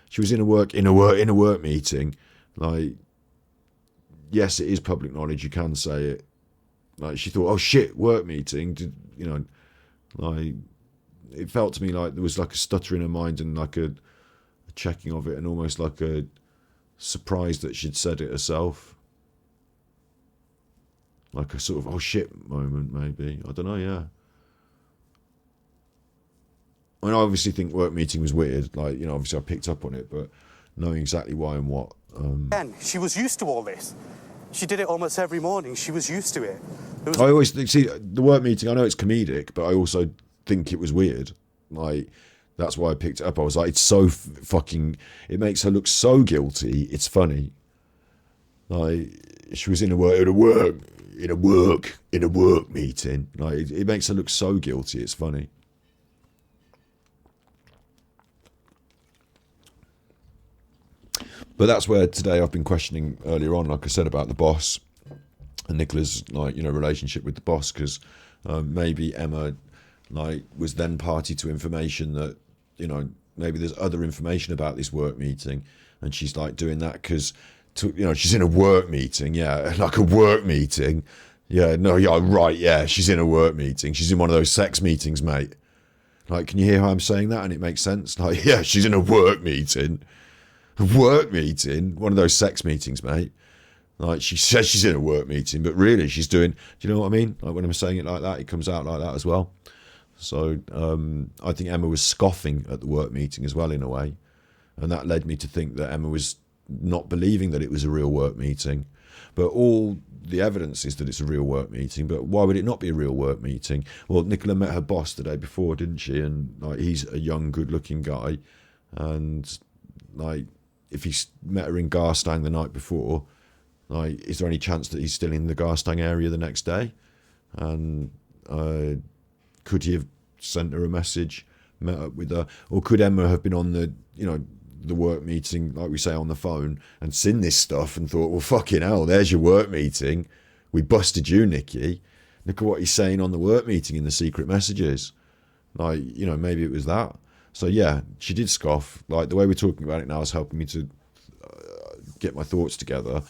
She was in a work meeting. Like, yes, it is public knowledge. You can say it. Like, she thought, "Oh shit, work meeting." Like, it felt to me like there was like a stutter in her mind and like a checking of it, and almost like a surprise that she'd said it herself. Like a sort of "oh shit" moment, maybe. I don't know. Yeah. I mean, I obviously think work meeting was weird. Like, obviously I picked up on it, but knowing exactly why and what. And she was used to all this. She did it almost every morning. She was used to it. I always think, see, the work meeting, I know it's comedic, but I also think it was weird. Like, that's why I picked it up. I was like, it's so fucking, it makes her look so guilty. It's funny. Like, she was in a work meeting. Like, it makes her look so guilty. It's funny. But that's where today I've been questioning earlier on, like I said, about the boss and Nicola's, relationship with the boss, because maybe Emma, was then party to information that, maybe there's other information about this work meeting, and she's doing that because, she's in a work meeting, yeah, like a work meeting, yeah, no, yeah, right, yeah, she's in a work meeting, she's in one of those sex meetings, mate. Like, can you hear how I'm saying that? And it makes sense. Like, yeah, she's in a work meeting. Work meeting, one of those sex meetings, mate. Like, she says she's in a work meeting, but really she's doing, do you know what I mean? Like, when I'm saying it like that, it comes out like that as well. So I think Emma was scoffing at the work meeting as well, in a way, and that led me to think that Emma was not believing that it was a real work meeting. But all the evidence is that it's a real work meeting. But why would it not be a real work meeting? Well, Nicola met her boss the day before, didn't she? And he's a young, good-looking guy, and if he met her in Garstang the night before, is there any chance that he's still in the Garstang area the next day? And could he have sent her a message, met up with her, or could Emma have been on the work meeting, like we say, on the phone, and seen this stuff and thought, well, fucking hell, there's your work meeting. We busted you, Nikki. Look at what he's saying on the work meeting in the secret messages. Maybe it was that. So yeah, she did scoff. Like, the way we're talking about it now is helping me to get my thoughts together.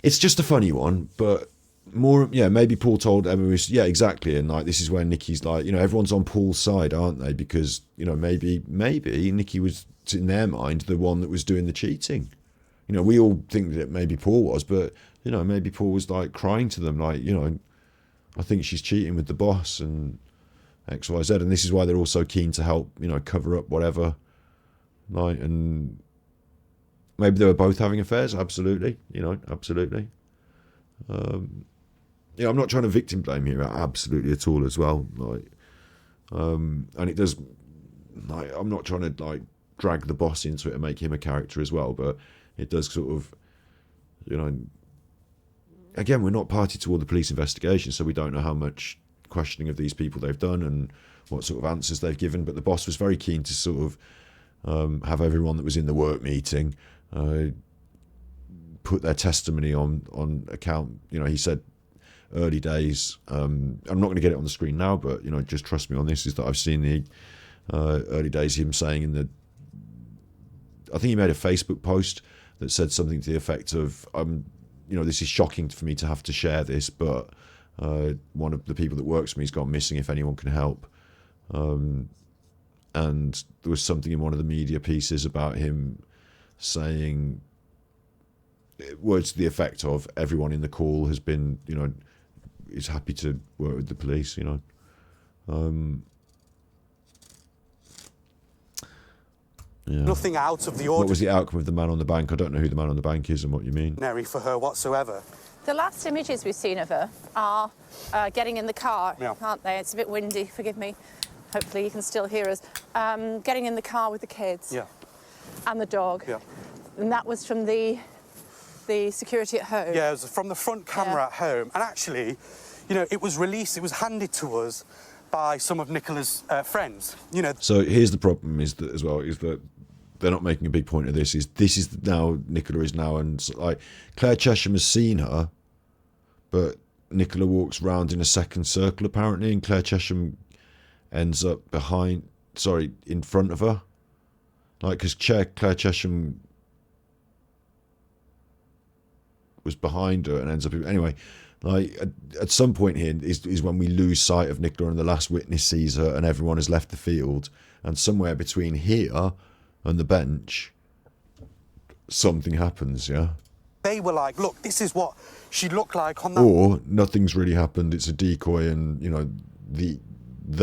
It's just a funny one, but more, yeah, maybe Paul told Emma, yeah, exactly. And this is where Nikki's everyone's on Paul's side, aren't they? Because, maybe Nikki was, in their mind, the one that was doing the cheating. We all think that maybe Paul was, but, maybe Paul was crying to them, I think she's cheating with the boss and X, Y, Z, and this is why they're all so keen to help, cover up whatever. And maybe they were both having affairs. Absolutely, absolutely. I'm not trying to victim blame here, absolutely at all, as well. And it does. I'm not trying to drag the boss into it and make him a character as well, but it does sort of, Again, we're not party to all the police investigations, so we don't know how much questioning of these people they've done and what sort of answers they've given, but the boss was very keen to sort of have everyone that was in the work meeting put their testimony on account. He said early days, I'm not going to get it on the screen now, but just trust me on this, is that I've seen the early days, him saying I think he made a Facebook post that said something to the effect of, this is shocking for me to have to share this, but one of the people that works for me has gone missing, if anyone can help. And there was something in one of the media pieces about him saying words to the effect of, everyone in the call has been, is happy to work with the police, Nothing out of the ordinary. What was the outcome of the man on the bank? I don't know who the man on the bank is and what you mean. For her whatsoever. The last images we've seen of her are getting in the car, aren't they? It's a bit windy, forgive me. Hopefully you can still hear us. Getting in the car with the kids and the dog. Yeah. And that was from the security at home. Yeah, it was from the front camera at home. And actually, you know, it was released, it was handed to us by some of Nicola's friends, you know. So here's the problem is that they're not making a big point of this. This is now, Nicola is now, and like Claire Chesham has seen her, but Nicola walks round in a second circle apparently, and Claire Chesham ends up in front of her. Like, because Claire Chesham was behind her and ends up... Anyway, like, at some point here is when we lose sight of Nicola and the last witness sees her and everyone has left the field. And somewhere between here and the bench, something happens, yeah? They were like, look, this is what she looked like on that... Or nothing's really happened, it's a decoy and, you know, the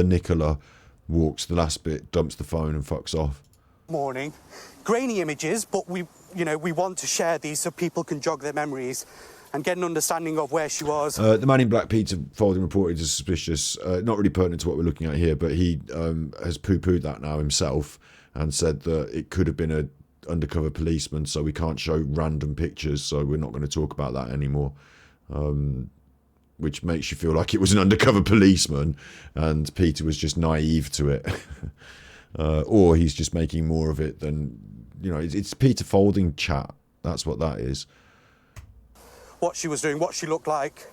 Nicola walks the last bit, dumps the phone and fucks off. Morning. Grainy images, but we want to share these so people can jog their memories and get an understanding of where she was. The man in black, Peter Folding, reported as suspicious. Not really pertinent to what we're looking at here, but he has poo-pooed that now himself and said that it could have been an undercover policeman, so we can't show random pictures, so we're not going to talk about that anymore. Which makes you feel like it was an undercover policeman and Peter was just naive to it. Or he's just making more of it than, you know, it's Peter Folding chat. That's what that is. What she was doing, what she looked like.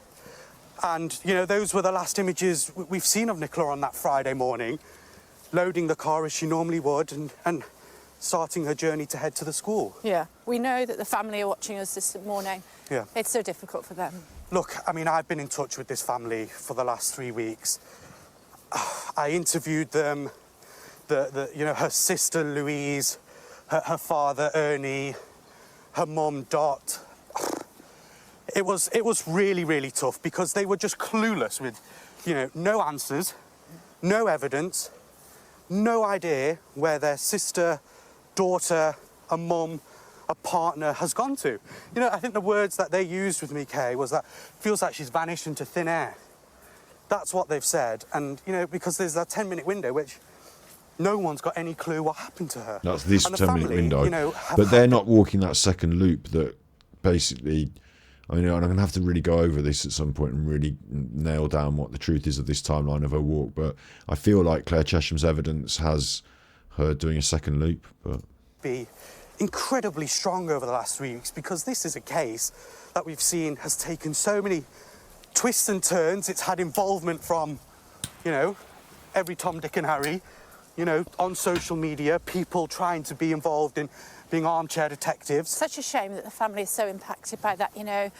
And, you know, those were the last images we've seen of Nicola on that Friday morning, loading the car as she normally would and starting her journey to head to the school. Yeah. We know that the family are watching us this morning. Yeah. It's so difficult for them. Look, I mean, I've been in touch with this family for the last 3 weeks. I interviewed them, you know, her sister Louise, her father Ernie, her mum Dot. It was really, really tough because they were just clueless with, you know, no answers, no evidence, no idea where their sister, daughter, a mum, a partner has gone to. You know, I think the words that they used with me, Kay, was that feels like she's vanished into thin air. That's what they've said. And, you know, because there's that 10-minute window, which no one's got any clue what happened to her. That's this 10-minute window. You know, but they're not walking that second loop that basically... I mean, I'm going to have to really go over this at some point and really nail down what the truth is of this timeline of her walk. But I feel like Claire Chesham's evidence has her doing a second loop. But be incredibly strong over the last 3 weeks because this is a case that we've seen has taken so many twists and turns. It's had involvement from, you know, every Tom, Dick and Harry, you know, on social media, people trying to be involved in being armchair detectives. Such a shame that the family is so impacted by that, you know.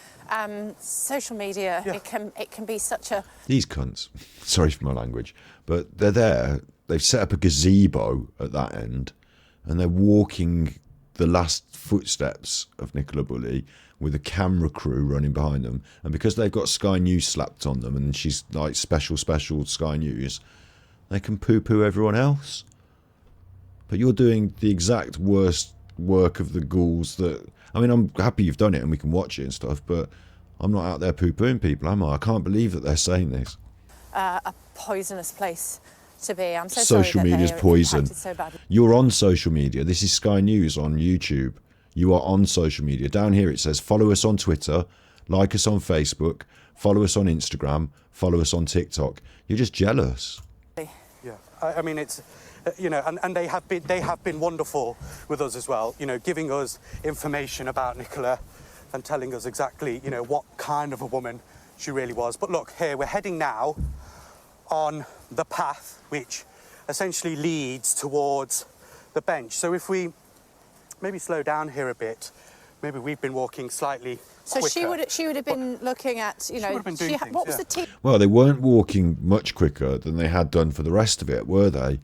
Social media, it can be such a... These cunts, sorry for my language, but they're there, they've set up a gazebo at that end, and they're walking the last footsteps of Nicola Bulley with a camera crew running behind them, and because they've got Sky News slapped on them, and she's like special Sky News, they can poo-poo everyone else. But you're doing the exact worst work of the ghouls that... I mean, I'm happy you've done it and we can watch it and stuff, but I'm not out there poo-pooing people, am I? I can't believe that they're saying this. A poisonous place to be. I'm so social sorry that media's they are poison. impacted so badly. You're on social media. This is Sky News on YouTube. You are on social media. Down here it says follow us on Twitter, like us on Facebook, follow us on Instagram, follow us on TikTok. You're just jealous. Yeah, I mean, it's... you know, and they have been wonderful with us as well, you know, giving us information about Nicola and telling us exactly, you know, what kind of a woman she really was. But look, here, we're heading now on the path which essentially leads towards the bench. So if we maybe slow down here a bit, maybe we've been walking slightly quicker. So she would have been looking at, you know, she would have been doing things, what was the tip? Well, they weren't walking much quicker than they had done for the rest of it, were they?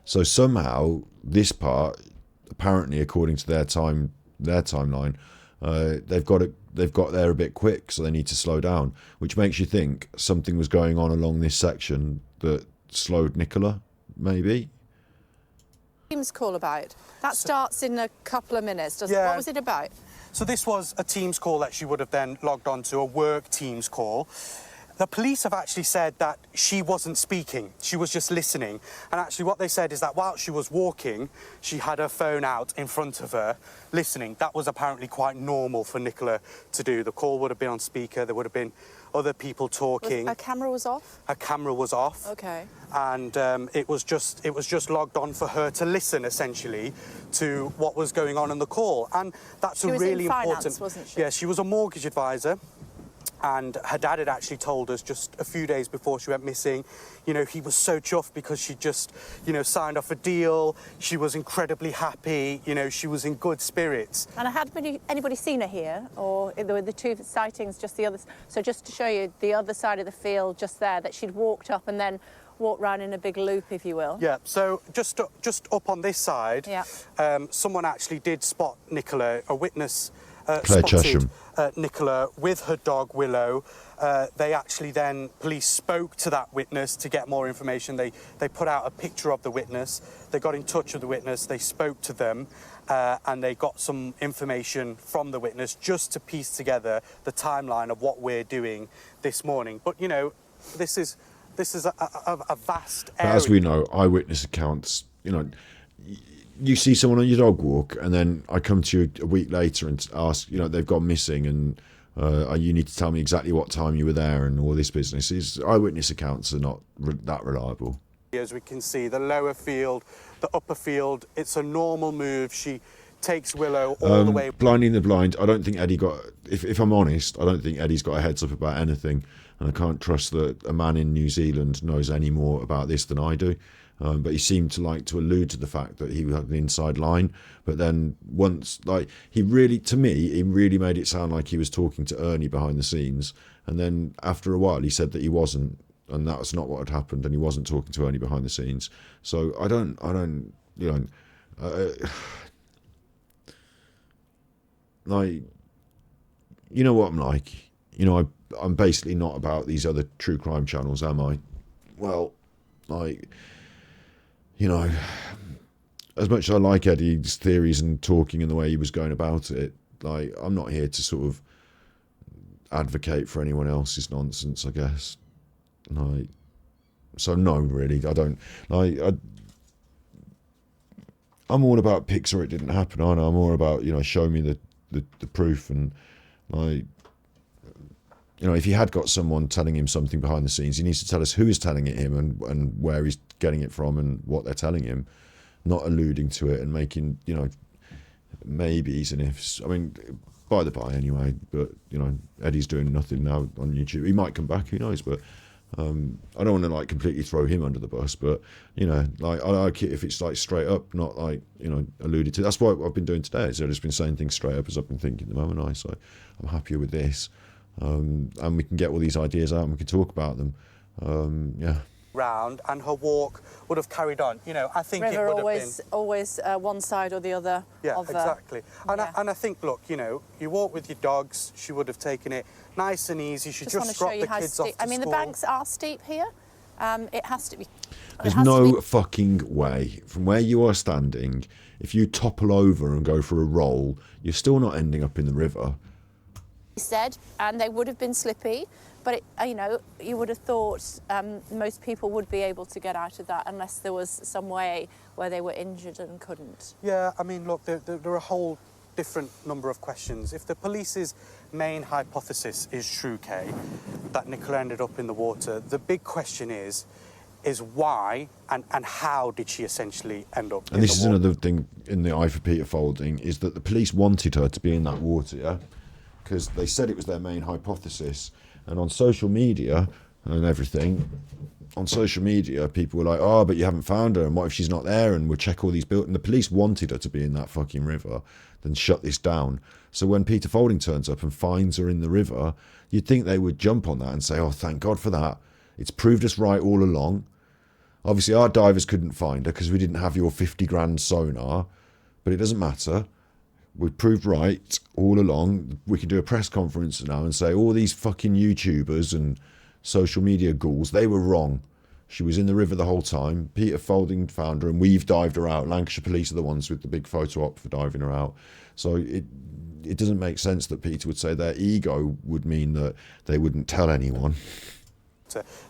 So somehow this part, apparently according to their timeline, they've got there a bit quick, so they need to slow down, which makes you think something was going on along this section that slowed Nicola, maybe. Teams call about? That starts in a couple of minutes, doesn't it? What was it about? So this was a Teams call that she would have then logged on to, a work Teams call. The police have actually said that she wasn't speaking, she was just listening. And actually what they said is that while she was walking, she had her phone out in front of her, listening. That was apparently quite normal for Nicola to do. The call would have been on speaker, there would have been other people talking. Her camera was off? Her camera was off. Okay. And it was just logged on for her to listen, essentially, to what was going on in the call. And that's a really important... She was in finance, wasn't she? Yeah, she was a mortgage advisor. And her dad had actually told us just a few days before she went missing, you know, he was so chuffed because she just, you know, signed off a deal. She was incredibly happy, you know, she was in good spirits. And had anybody seen her here? Or were the two sightings just the other... So just to show you the other side of the field just there, that she'd walked up and then walked round in a big loop, if you will. Yeah, so just up on this side, someone actually did spot Nicola, a witness... spotted Nicola with her dog Willow. They actually then, police spoke to that witness to get more information. They put out a picture of the witness. They got in touch with the witness. They spoke to them and they got some information from the witness just to piece together the timeline of what we're doing this morning. But, you know, this is a vast area. But as we know, eyewitness accounts, you know, you see someone on your dog walk and then I come to you a week later and ask, you know, they've gone missing and you need to tell me exactly what time you were there and all this business. Eyewitness accounts are not that reliable. As we can see, the lower field, the upper field, it's a normal move. She takes Willow all the way. Blinding the blind, I don't think Eddie got, if I'm honest, I don't think Eddie's got a heads up about anything. And I can't trust that a man in New Zealand knows any more about this than I do. But he seemed to like to allude to the fact that he had an inside line. But then once, like, he really made it sound like he was talking to Ernie behind the scenes. And then after a while, he said that he wasn't, and that was not what had happened, and he wasn't talking to Ernie behind the scenes. So I don't, you know, like, you know what I'm like. You know, I'm basically not about these other true crime channels, am I? Well, like, you know, as much as I like Eddie's theories and talking and the way he was going about it, like, I'm not here to sort of advocate for anyone else's nonsense, I guess. Like, so no, really, I don't. Like, I'm all about pics or it didn't happen, aren't I? I'm all about, you know, show me the proof and, like, you know, if he had got someone telling him something behind the scenes, he needs to tell us who is telling it him and where he's getting it from and what they're telling him, not alluding to it and making, you know, maybes and ifs. I mean, by the by anyway, but, you know, Eddie's doing nothing now on YouTube. He might come back, who knows, but I don't want to, like, completely throw him under the bus, but, you know, like, I like it if it's, like, straight up, not, like, you know, alluded to. That's what I've been doing today, is I've just been saying things straight up as I've been thinking at the moment, so I'm happier with this. And we can get all these ideas out and we can talk about them. Yeah. Round and her walk would have carried on. You know, I think River it would have been always one side or the other. Yeah, of exactly. And I think, look, you know, you walk with your dogs. She would have taken it nice and easy. She just dropped the kids off to I mean, school. the banks are steep here. It has to be. There's no fucking way from where you are standing. If you topple over and go for a roll, you're still not ending up in the river. Said, and they would have been slippy, but it, you know, you would have thought most people would be able to get out of that unless there was some way where they were injured and couldn't. Yeah, I mean, look, there are a whole different number of questions. If the police's main hypothesis is true, Kay, that Nicola ended up in the water, the big question is why and how did she essentially end up in the water? And this is another thing in the I for Peter folding, is that the police wanted her to be in that water, yeah? Because they said it was their main hypothesis. And on social media and everything, on social media, people were like, oh, but you haven't found her, and what if she's not there, and we'll check all these buildings. And the police wanted her to be in that fucking river, then shut this down. So when Peter Folding turns up and finds her in the river, you'd think they would jump on that and say, oh, thank God for that. It's proved us right all along. Obviously, our divers couldn't find her because we didn't have your 50 grand sonar, but it doesn't matter. We've proved right all along. We can do a press conference now and say all these fucking YouTubers and social media ghouls, they were wrong. She was in the river the whole time. Peter Folding found her, and we've dived her out. Lancashire Police are the ones with the big photo op for diving her out. So it doesn't make sense that Peter would say their ego would mean that they wouldn't tell anyone.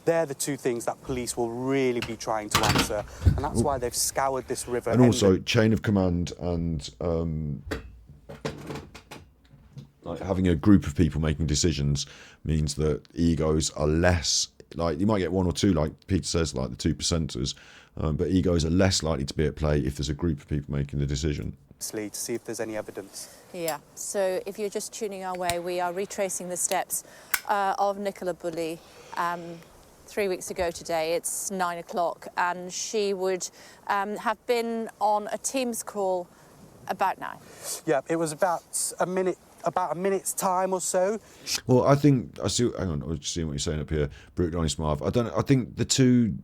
They're the two things that police will really be trying to answer, and that's why they've scoured this river. And also, chain of command and like having a group of people making decisions means that egos are less. Like, you might get one or two, like Peter says, like the 2%ers, but egos are less likely to be at play if there's a group of people making the decision. To see if there's any evidence. Yeah, so if you're just tuning our way, we are retracing the steps of Nicola Bulley 3 weeks ago today. It's 9 o'clock, and she would have been on a Teams call about now. Yeah, it was about a minute's time or so. Well, I think I see. Hang on, I'm just seeing what you're saying up here. Brutally honest, Marv. I think the two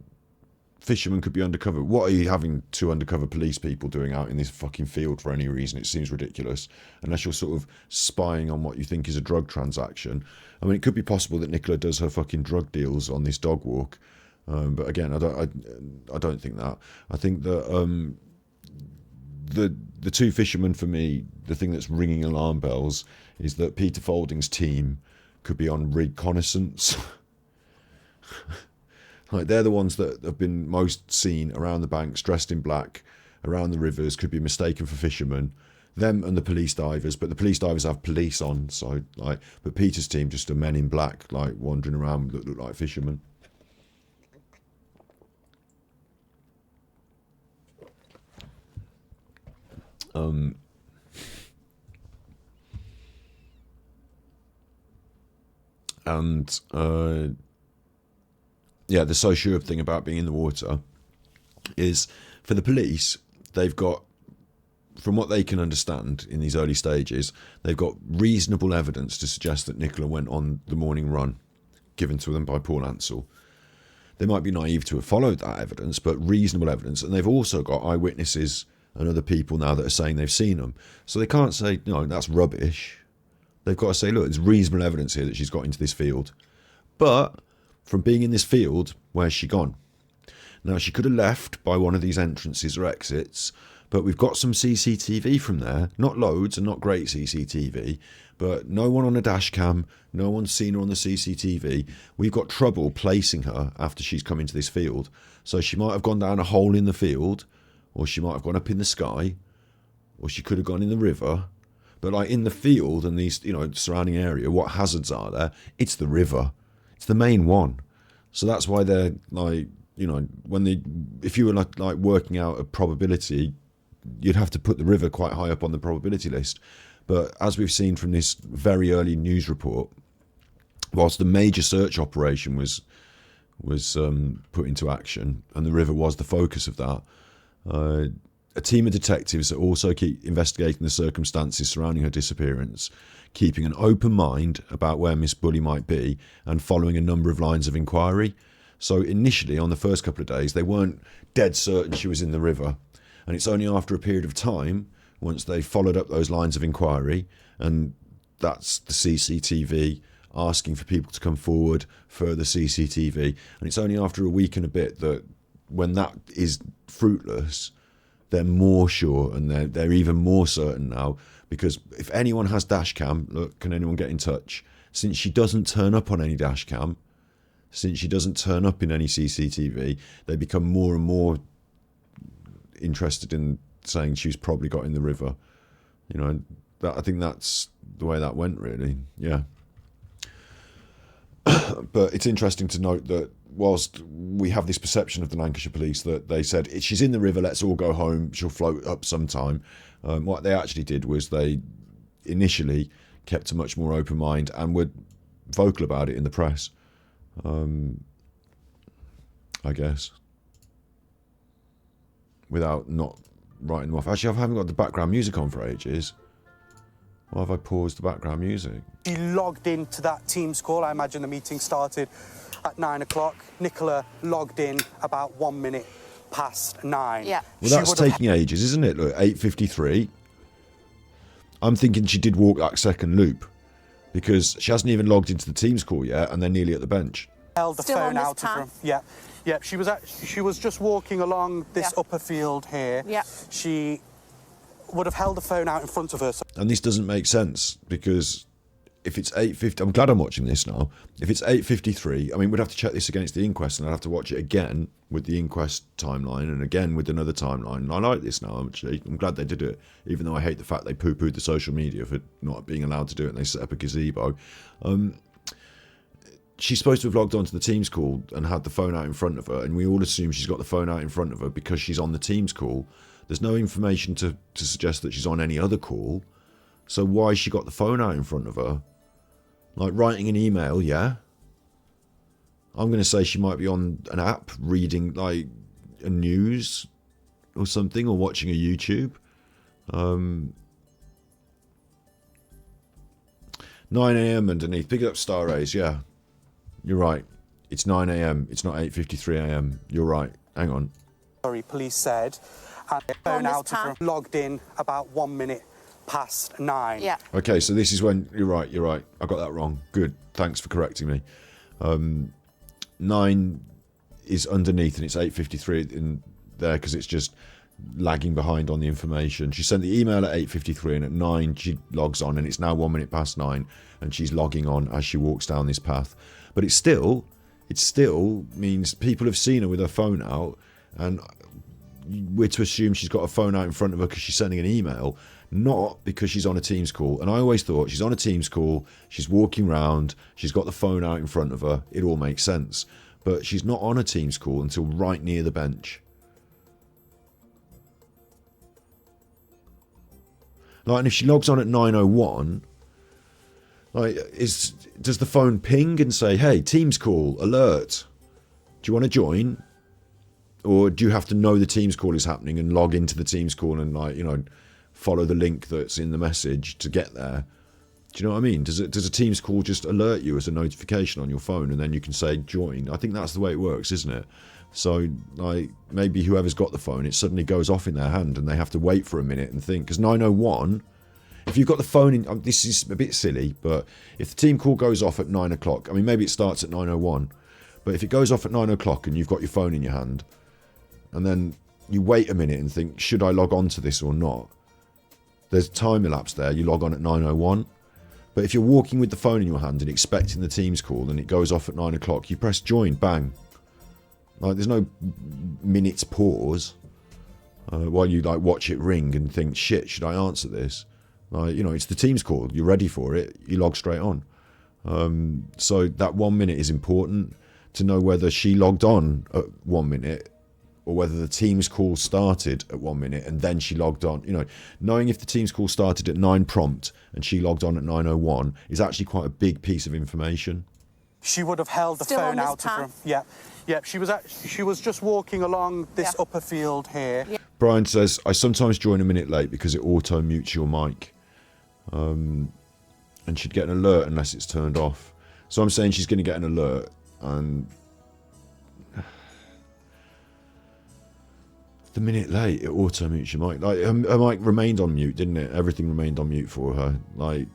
fishermen could be undercover. What are you having two undercover police people doing out in this fucking field for any reason? It seems ridiculous, unless you're sort of spying on what you think is a drug transaction. I mean, it could be possible that Nicola does her fucking drug deals on this dog walk, but again, I don't think that. I think that the two fishermen, for me, the thing that's ringing alarm bells is that Peter Folding's team could be on reconnaissance. Like, they're the ones that have been most seen around the banks, dressed in black, around the rivers, could be mistaken for fishermen. Them and the police divers, but the police divers have police on, so like. But Peter's team just are men in black, like wandering around that look like fishermen. Yeah, the so sure thing about being in the water is, for the police, they've got, from what they can understand in these early stages, they've got reasonable evidence to suggest that Nicola went on the morning run given to them by Paul Ansell. They might be naive to have followed that evidence, but reasonable evidence. And they've also got eyewitnesses and other people now that are saying they've seen them. So they can't say, no, that's rubbish. They've got to say, look, there's reasonable evidence here that she's got into this field. But from being in this field, where's she gone? Now, she could have left by one of these entrances or exits, but we've got some CCTV from there. Not loads and not great CCTV, but no one on a dash cam, no one's seen her on the CCTV. We've got trouble placing her after she's come into this field. So she might have gone down a hole in the field, or she might have gone up in the sky, or she could have gone in the river. But like in the field and these, surrounding area, what hazards are there? It's the river. It's the main one. So that's why they're like, if you were like working out a probability, you'd have to put the river quite high up on the probability list. But as we've seen from this very early news report, whilst the major search operation was put into action and the river was the focus of that, a team of detectives that also keep investigating the circumstances surrounding her disappearance, keeping an open mind about where Miss Bulley might be, and following a number of lines of inquiry. So initially, on the first couple of days, they weren't dead certain she was in the river. And it's only after a period of time, once they followed up those lines of inquiry, and that's the CCTV, asking for people to come forward, further CCTV, and it's only after a week and a bit that when that is fruitless, they're more sure, and they're even more certain now, because if anyone has dash cam, look, can anyone get in touch? Since she doesn't turn up on any dash cam, since she doesn't turn up in any CCTV, they become more and more interested in saying she's probably got in the river. I think that's the way that went, really. Yeah. But it's interesting to note that whilst we have this perception of the Lancashire Police that they said, she's in the river, let's all go home, she'll float up sometime, what they actually did was they initially kept a much more open mind and were vocal about it in the press, I guess, without not writing them off. Actually, I haven't got the background music on for ages. Why have I paused the background music? She logged into that Teams call. I imagine the meeting started at 9 o'clock. Nicola logged in about 1 minute past 9. Yeah. Well, that's taking ages, isn't it? Look, 8:53. I'm thinking she did walk that second loop, because she hasn't even logged into the Teams call yet, and they're nearly at the bench. held the Still phone on this out of her. path? Yeah. She was just walking along this upper field here. Yeah. She would have held the phone out in front of her. And this doesn't make sense, because if it's 8:50, I'm glad I'm watching this now. If it's 8:53, I mean, we'd have to check this against the inquest, and I'd have to watch it again with the inquest timeline and again with another timeline. And I like this now, actually. I'm glad they did it, even though I hate the fact they poo-pooed the social media for not being allowed to do it, and they set up a gazebo. She's supposed to have logged onto the Teams call and had the phone out in front of her, and we all assume she's got the phone out in front of her because she's on the Teams call. There's no information to suggest that she's on any other call. So why has she got the phone out in front of her? Like writing an email, yeah? I'm going to say she might be on an app reading like a news or something, or watching a YouTube. 9 a.m. underneath. Pick up Star Rays, yeah. You're right. It's 9 a.m. It's not 8:53 a.m. You're right. Hang on. Sorry, police said. And the phone out of her, logged in about 1 minute past 9. Yeah. Okay, so this is when... You're right. I got that wrong. Good. Thanks for correcting me. 9 is underneath, and it's 8:53 in there because it's just lagging behind on the information. She sent the email at 8:53, and at 9 she logs on, and it's now 1 minute past 9, and she's logging on as she walks down this path. But it still means people have seen her with her phone out, and we're to assume she's got a phone out in front of her because she's sending an email, not because she's on a Teams call. And I always thought, she's on a Teams call, she's walking around, she's got the phone out in front of her, it all makes sense. But she's not on a Teams call until right near the bench. Like, and if she logs on at 9:01, like, does the phone ping and say, hey, Teams call, alert, do you want to join? Or do you have to know the Teams call is happening and log into the Teams call and, like, you know, follow the link that's in the message to get there? Do you know what I mean? Does a Teams call just alert you as a notification on your phone, and then you can say join? I think that's the way it works, isn't it? So, like, maybe whoever's got the phone, it suddenly goes off in their hand and they have to wait for a minute and think. Because 9:01, if you've got the phone in... this is a bit silly, but if the team call goes off at 9 o'clock, I mean, maybe it starts at 9:01, but if it goes off at 9 o'clock and you've got your phone in your hand, and then you wait a minute and think, should I log on to this or not? There's time elapse there. You log on at 9:01. But if you're walking with the phone in your hand and expecting the Teams call and it goes off at 9 o'clock, you press join, bang. Like, there's no minutes pause while you, like, watch it ring and think, shit, should I answer this? Like, you know, it's the Teams call. You're ready for it. You log straight on. So that 1 minute is important to know whether she logged on at 1 minute, or whether the Teams call started at 1 minute and then she logged on. You know, knowing if the Teams call started at 9 prompt and she logged on at 9:01 is actually quite a big piece of information. She would have held the phone out of her. Yeah. She was just walking along this upper field here. Yeah. Brian says, I sometimes join a minute late because it auto mutes your mic. And she'd get an alert unless it's turned off. So I'm saying she's going to get an alert, and the minute late, it auto mutes your mic. Like, her mic remained on mute, didn't it? Everything remained on mute for her. Like,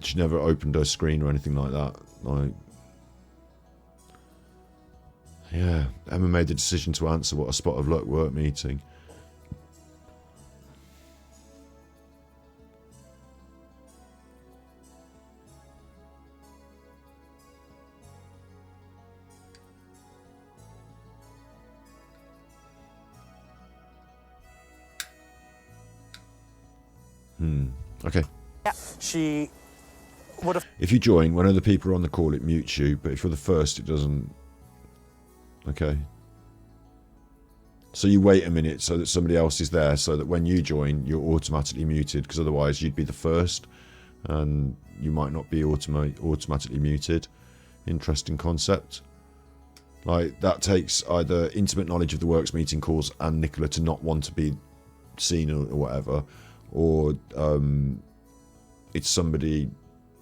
she never opened her screen or anything like that. Like, yeah, Emma made the decision to answer. What a spot of luck, work meeting. Okay. Yeah. She would have... If you join, when other people are on the call, it mutes you, but if you're the first, it doesn't. Okay. So you wait a minute so that somebody else is there, so that when you join, you're automatically muted, because otherwise you'd be the first, and you might not be automatically muted. Interesting concept. Like, that takes either intimate knowledge of the works meeting calls and Nicola to not want to be seen or whatever, or it's somebody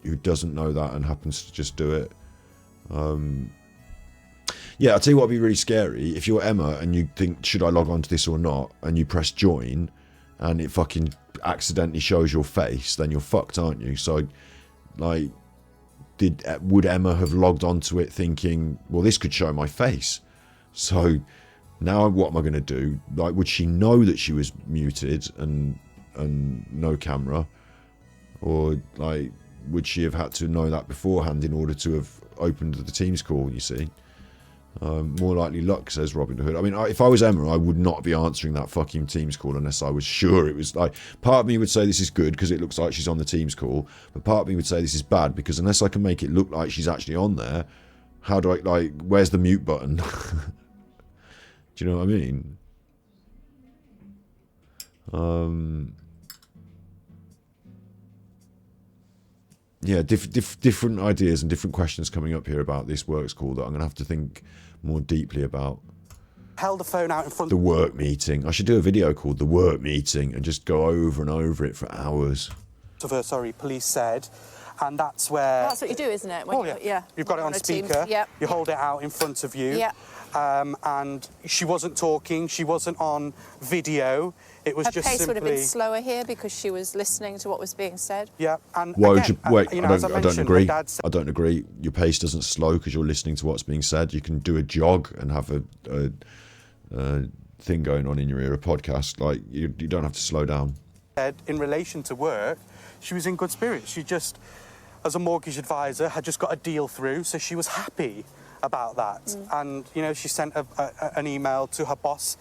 who doesn't know that and happens to just do it. Yeah, I'll tell you what would be really scary. If you're Emma and you think, should I log on to this or not, and you press join and it fucking accidentally shows your face, then you're fucked, aren't you? So, like, would Emma have logged onto it thinking, well, this could show my face, so now what am I going to do? Like, would she know that she was muted and no camera, or like would she have had to know that beforehand in order to have opened the Teams call? You see, more likely luck, says Robin Hood. I mean, if I was Emma, I would not be answering that fucking Teams call unless I was sure it was like. Part of me would say this is good because it looks like she's on the Teams call, but part of me would say this is bad because unless I can make it look like she's actually on there, how do I, like, where's the mute button? Do you know what I mean? Yeah, different ideas and different questions coming up here about this works call that I'm going to have to think more deeply about. Held the phone out in front. The work meeting. I should do a video called The Work Meeting and just go over and over it for hours. Of her, sorry, police said. And that's where... Well, that's what you do, isn't it? When yeah. You've got it on speaker. Yep. You hold it out in front of you. Yeah. And she wasn't talking. She wasn't on video. It was her just pace simply... would have been slower here because she was listening to what was being said. Yeah. And why again, would you... Wait, you know, I don't agree. I don't agree. Your pace doesn't slow because you're listening to what's being said. You can do a jog and have a thing going on in your ear, a podcast. Like, you don't have to slow down. In relation to work, she was in good spirits. She just, as a mortgage advisor, had just got a deal through, so she was happy about that. And, you know, she sent an email to her boss.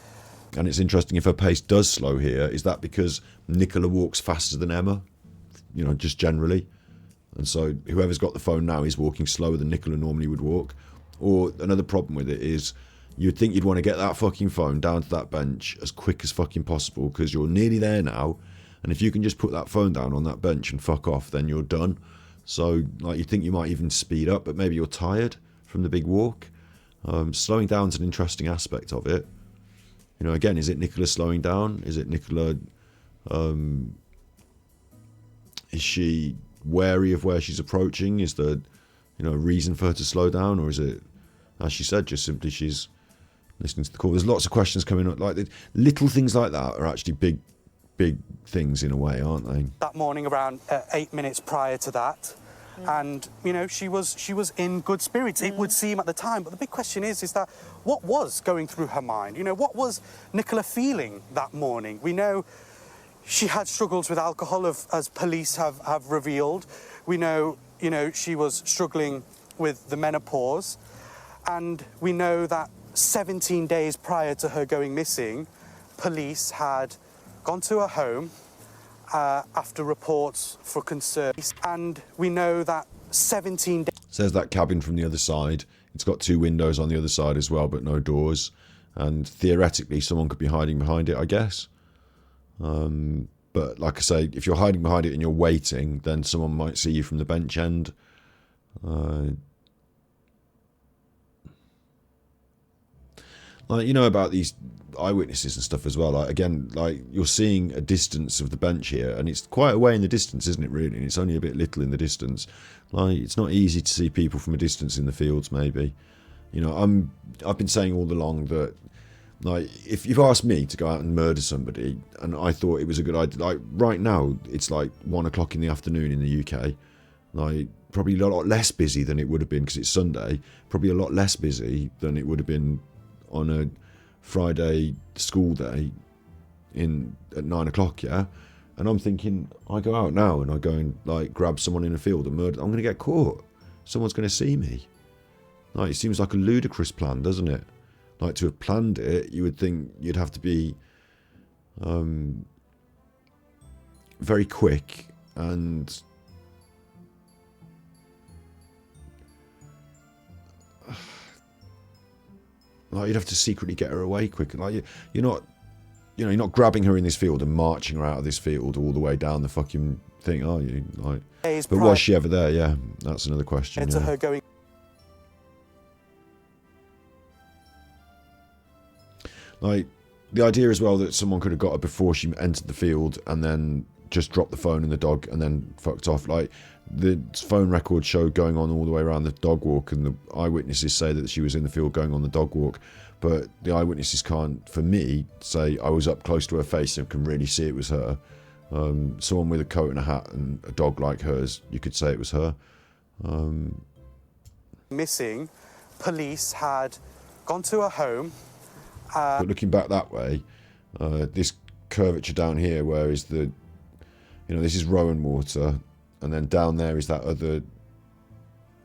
And it's interesting, if her pace does slow here, is that because Nicola walks faster than Emma? You know, just generally. And so whoever's got the phone now is walking slower than Nicola normally would walk. Or another problem with it is you'd think you'd want to get that fucking phone down to that bench as quick as fucking possible because you're nearly there now. And if you can just put that phone down on that bench and fuck off, then you're done. So, like, you think you might even speed up, but maybe you're tired from the big walk. Slowing down is an interesting aspect of it. You know, again, is it Nicola slowing down? Is it Nicola... is she wary of where she's approaching? Is there, you know, a reason for her to slow down? Or is it, as she said, just simply she's listening to the call? There's lots of questions coming up. Like, little things like that are actually big things in a way, aren't they? That morning, around 8 minutes prior to that, and you know, she was in good spirits. It would seem at the time, but the big question is that what was going through her mind? You know, what was Nicola feeling that morning? We know she had struggles with alcohol, as police have revealed. We know, you know, she was struggling with the menopause, and we know that 17 days prior to her going missing, police had gone to her home after reports for concern, and we know that 17 days... Says that cabin from the other side. It's got 2 windows on the other side as well, but no doors. And theoretically, someone could be hiding behind it, I guess. But like I say, if you're hiding behind it and you're waiting, then someone might see you from the bench end. Like, you know about these eyewitnesses and stuff as well. Like, again, like, you're seeing a distance of the bench here, and it's quite a way in the distance, isn't it, really? And it's only a bit little in the distance. Like, it's not easy to see people from a distance in the fields, maybe. You know, I've been saying all along that, like, if you've asked me to go out and murder somebody, and I thought it was a good idea, like, right now, it's like 1 o'clock in the afternoon in the UK. Like, probably a lot less busy than it would have been because it's Sunday. Probably a lot less busy than it would have been on a Friday school day at 9 o'clock, yeah? And I'm thinking, I go out now and I go and, like, grab someone in a field and murder. I'm going to get caught. Someone's going to see me. Like, it seems like a ludicrous plan, doesn't it? Like, to have planned it, you would think you'd have to be very quick and like, you'd have to secretly get her away quick. Like, you're not grabbing her in this field and marching her out of this field all the way down the fucking thing, are you? Like, but was she ever there? Yeah, that's another question. Into her going. Like, the idea as well that someone could have got her before she entered the field and then just dropped the phone and the dog and then fucked off. Like, the phone records show going on all the way around the dog walk, and the eyewitnesses say that she was in the field going on the dog walk, but the eyewitnesses can't, for me, say I was up close to her face and can really see it was her. Someone with a coat and a hat and a dog like hers, you could say it was her. Missing, police had gone to a home. But looking back that way, this curvature down here, where is the, this is Rowan Water, and then down there is that other.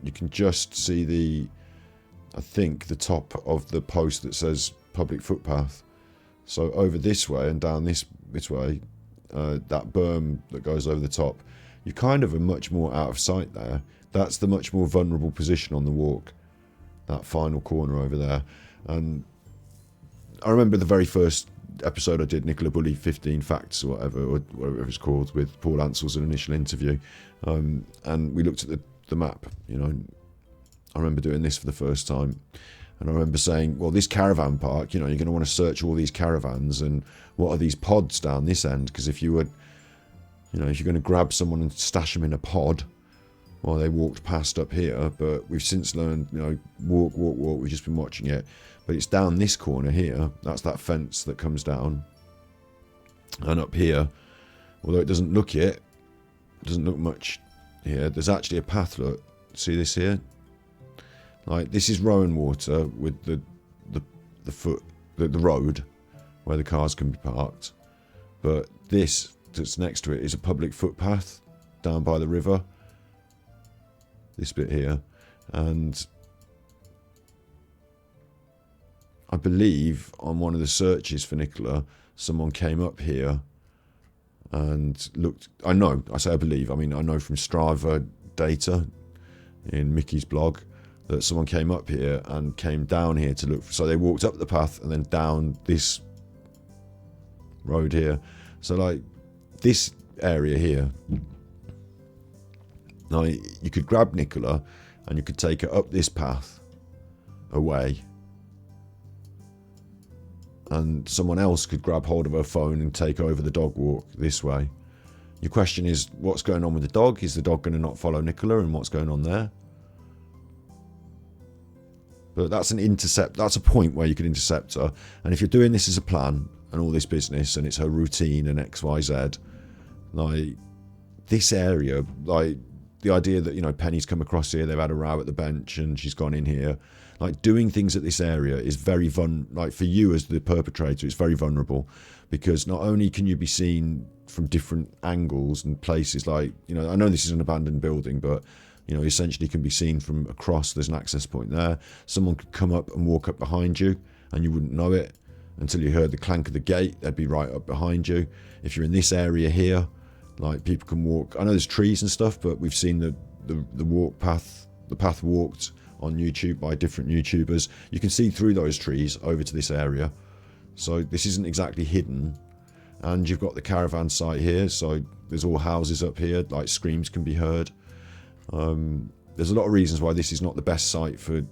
You can just see I think the top of the post that says public footpath. So over this way and down this way, that berm that goes over the top, you kind of are much more out of sight there. That's the much more vulnerable position on the walk, that final corner over there. And I remember the very first episode I did, Nicola Bulley 15 Facts or whatever it was called, with Paul Ansell's an initial interview, and we looked at the map. I remember doing this for the first time, and I remember saying, well, this caravan park, you're going to want to search all these caravans, and what are these pods down this end? Because if you would, if you're going to grab someone and stash them in a pod while they walked past up here, but we've since learned, walk, we've just been watching it, but it's down this corner here. That's that fence that comes down, and up here, although it doesn't look much here, there's actually a path. Look, see this here? Like, this is Rowan Water with the road where the cars can be parked, but this that's next to it is a public footpath down by the river, this bit here. And I believe on one of the searches for Nicola, someone came up here and looked. I say I believe, I know from Strava data in Mickey's blog that someone came up here and came down here to look. So they walked up the path and then down this road here. So like this area here, now you could grab Nicola and you could take her up this path away, and someone else could grab hold of her phone and take over the dog walk this way. Your question is, what's going on with the dog? Is the dog going to not follow Nicola, and what's going on there? But that's an intercept. That's a point where you could intercept her. And if you're doing this as a plan and all this business, and it's her routine and X, Y, Z, like this area, like the idea that, Penny's come across here, they've had a row at the bench and she's gone in here. Like, doing things at this area is very like for you as the perpetrator, it's very vulnerable, because not only can you be seen from different angles and places, like, I know this is an abandoned building, but essentially can be seen from across. There's an access point there. Someone could come up and walk up behind you and you wouldn't know it until you heard the clank of the gate. They'd be right up behind you. If you're in this area here, like, people can walk. I know there's trees and stuff, but we've seen the walk path, the path walked on YouTube by different YouTubers. You can see through those trees over to this area. So this isn't exactly hidden. And you've got the caravan site here. So there's all houses up here, like screams can be heard. There's a lot of reasons why this is not the best site for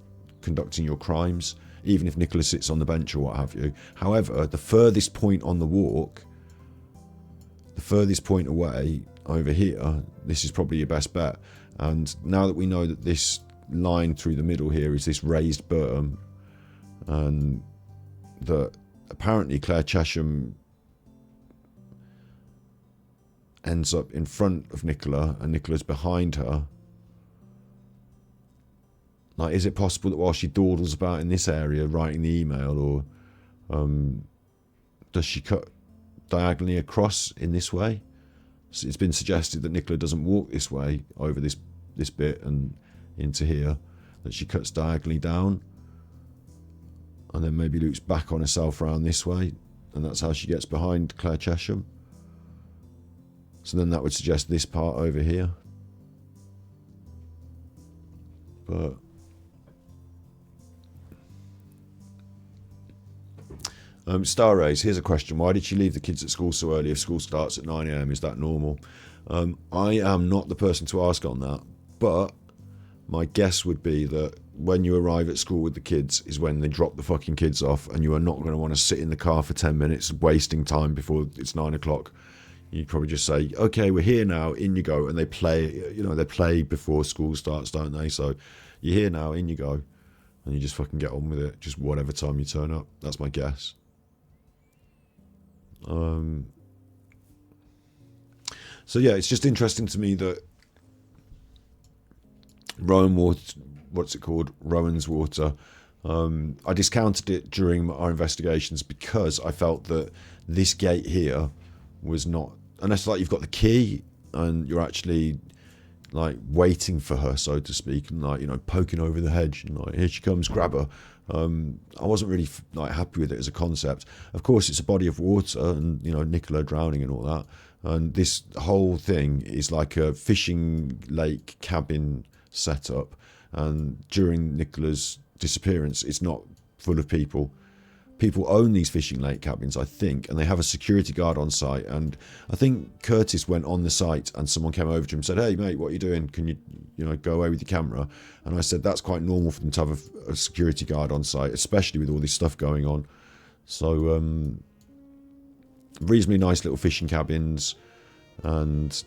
conducting your crimes, even if Nicola sits on the bench or what have you. However, the furthest point on the walk, the furthest point away over here, this is probably your best bet. And now that we know that this line through the middle here is this raised berm, and that apparently Claire Chesham ends up in front of Nicola and Nicola's behind her. Like, is it possible that while she dawdles about in this area writing the email, or does she cut diagonally across in this way? So it's been suggested that Nicola doesn't walk this way over this bit and into here, that she cuts diagonally down and then maybe loops back on herself around this way, and that's how she gets behind Claire Chesham. So then that would suggest this part over here. But Star Rays, here's a question. Why did she leave the kids at school so early if school starts at 9 a.m? Is that normal? I am not the person to ask on that, but my guess would be that when you arrive at school with the kids is when they drop the fucking kids off, and you are not going to want to sit in the car for 10 minutes wasting time before it's 9 o'clock. You'd probably just say, okay, we're here now, in you go. And they play, they play before school starts, don't they? So you're here now, in you go. And you just fucking get on with it, just whatever time you turn up. That's my guess. So yeah, it's just interesting to me that Rowan water, what's it called? Rowan's water. I discounted it during our investigations because I felt that this gate here was not, unless like you've got the key and you're actually like waiting for her, so to speak, and like, you know, poking over the hedge and like, here she comes, grab her. I wasn't really like happy with it as a concept. Of course, it's a body of water, and you know, Nicola drowning and all that. And this whole thing is like a fishing lake cabin setup. And during Nicola's disappearance, it's not full of people. People own these fishing lake cabins, I think, and they have a security guard on site. And I think Curtis went on the site and someone came over to him and said, "Hey mate, what are you doing? Can you go away with your camera?" And I said that's quite normal for them to have a security guard on site, especially with all this stuff going on. So reasonably nice little fishing cabins. And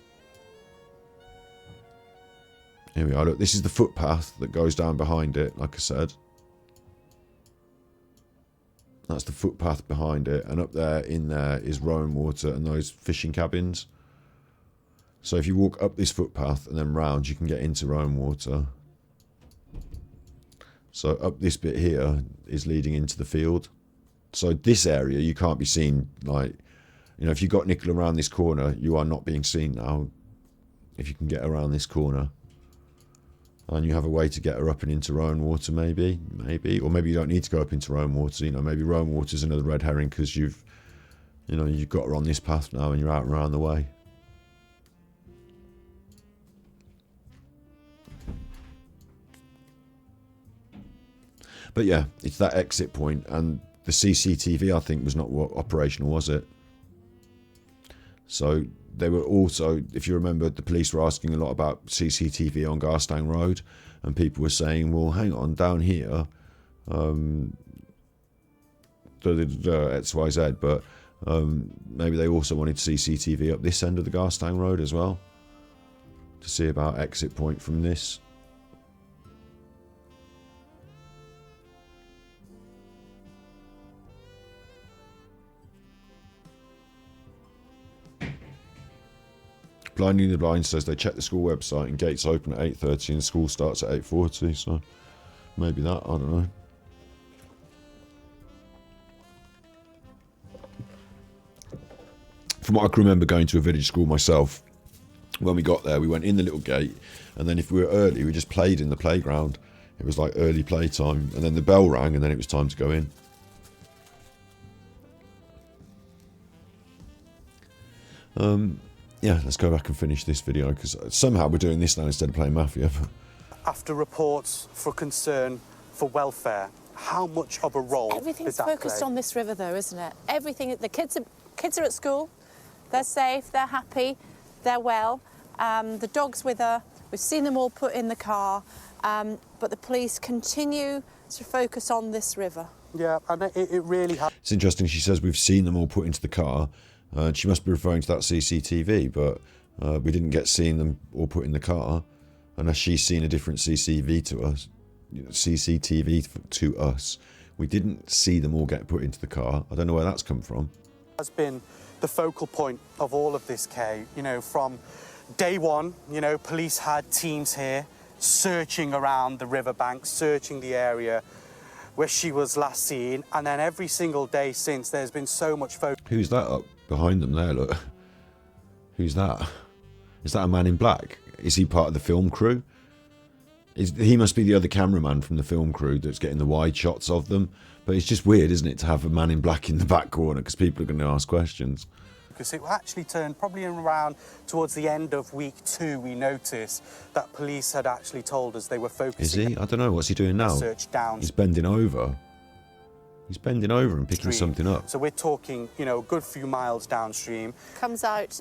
here we are. Look, this is the footpath that goes down behind it, like I said. That's the footpath behind it, and up there, in there, is Rowan water and those fishing cabins. So if you walk up this footpath and then round, you can get into Rowan water. So up this bit here is leading into the field. So this area, you can't be seen, like, you know, if you got Nicola around this corner, you are not being seen now. If you can get around this corner. And you have a way to get her up and into Rowan water, maybe. Or maybe you don't need to go up into Rowan water. You know, maybe Rowan water's another red herring because you've got her on this path now and you're out and around the way. But yeah, it's that exit point, and the CCTV, I think, was not operational, was it? So they were also, if you remember, the police were asking a lot about CCTV on Garstang Road, and people were saying, well, hang on, down here, XYZ, but maybe they also wanted CCTV up this end of the Garstang Road as well, to see about exit point from this. Blinding the Blind says they check the school website and gates open at 8:30 and school starts at 8:40, so maybe that, I don't know. From what I can remember going to a village school myself, when we got there, we went in the little gate, and then if we were early, we just played in the playground. It was like early playtime, and then the bell rang, and then it was time to go in. Yeah, let's go back and finish this video, because somehow we're doing this now instead of playing Mafia. After reports for concern for welfare, how much of a role Everything's is that focused play? on this river, though, isn't it? Everything. The kids are at school. They're safe. They're happy. They're well. The dog's with her. We've seen them all put in the car. But the police continue to focus on this river. Yeah, and it really has. It's interesting. She says we've seen them all put into the car. She must be referring to that CCTV, but we didn't get seeing them all put in the car, unless she's seen a different CCTV to us. We didn't see them all get put into the car. I don't know where that's come from. Has been the focal point of all of this, Kay. You know, from day one, you know, police had teams here searching around the riverbank, searching the area where she was last seen, and then every single day since, there's been so much focus. Who's that up behind them there? Look, who's that? Is that a man in black? Is he part of the film crew? He must be the other cameraman from the film crew that's getting the wide shots of them. But it's just weird, isn't it, to have a man in black in the back corner, because people are going to ask questions. Because it actually turned probably around towards the end of week 2, we noticed that police had actually told us they were focusing. Is he? I don't know. What's he doing now? Search down. He's bending over. He's bending over and picking something up. So we're talking, you know, a good few miles downstream. Comes out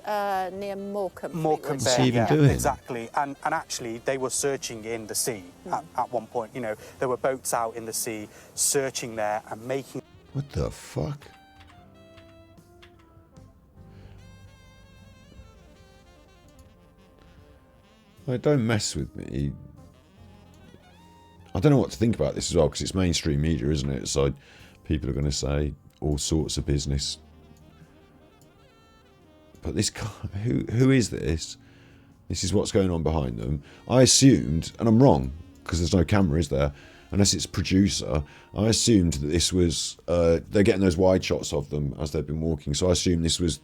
near Morecambe. Morecambe What's he even doing? Exactly. And actually, they were searching in the sea at one point. You know, there were boats out in the sea searching there and making... What the fuck? Like, don't mess with me. I don't know what to think about this as well, because it's mainstream media, isn't it? So people are going to say all sorts of business. But this guy, who is this? This is what's going on behind them. I assumed, and I'm wrong, because there's no camera, is there? Unless it's producer. I assumed that this was, they're getting those wide shots of them as they've been walking. So I assumed this was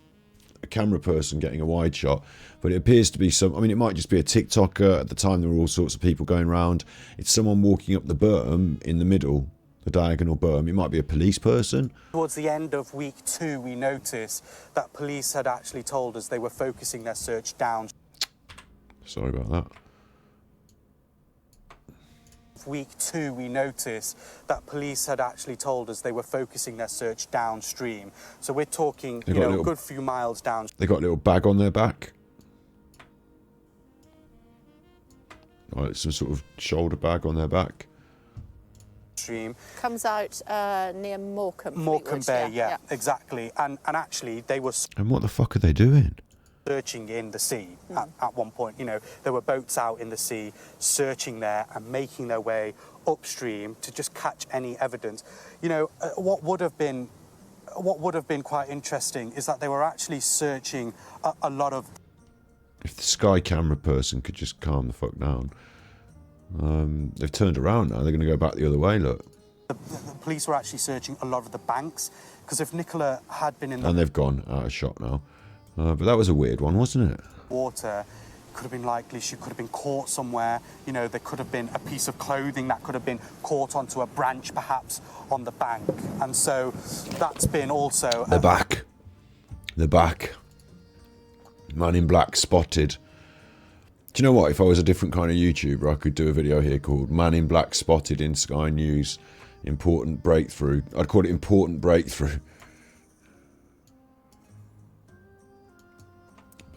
a camera person getting a wide shot. But it appears to be some, I mean, it might just be a TikToker. At the time, there were all sorts of people going around. It's someone walking up the berm in the middle, the diagonal berm. It might be a police person. Towards the end of week 2, we noticed that police had actually told us they were focusing their search down. Sorry about that. Week 2, we noticed that police had actually told us they were focusing their search downstream. So we're talking, you know, a good few miles down. They got a little bag on their back. Like some sort of shoulder bag on their back. Comes out near Morecambe. Morecambe Bay, yeah, exactly. And actually, they were... And what the fuck are they doing? Searching in the sea at one point. You know, there were boats out in the sea searching there and making their way upstream to just catch any evidence. You know, what would have been quite interesting is that they were actually searching a lot of... If the Sky camera person could just calm the fuck down. They've turned around now. They're going to go back the other way, look. The police were actually searching a lot of the banks, because if Nicola had been in the... And they've gone out of shot now. But that was a weird one, wasn't it? Water, could have been likely she could have been caught somewhere. You know, there could have been a piece of clothing that could have been caught onto a branch, perhaps, on the bank. And so that's been also... They're back. They're back. Man in Black spotted. Do you know what? If I was a different kind of YouTuber, I could do a video here called Man in Black spotted in Sky News. Important breakthrough. I'd call it important breakthrough.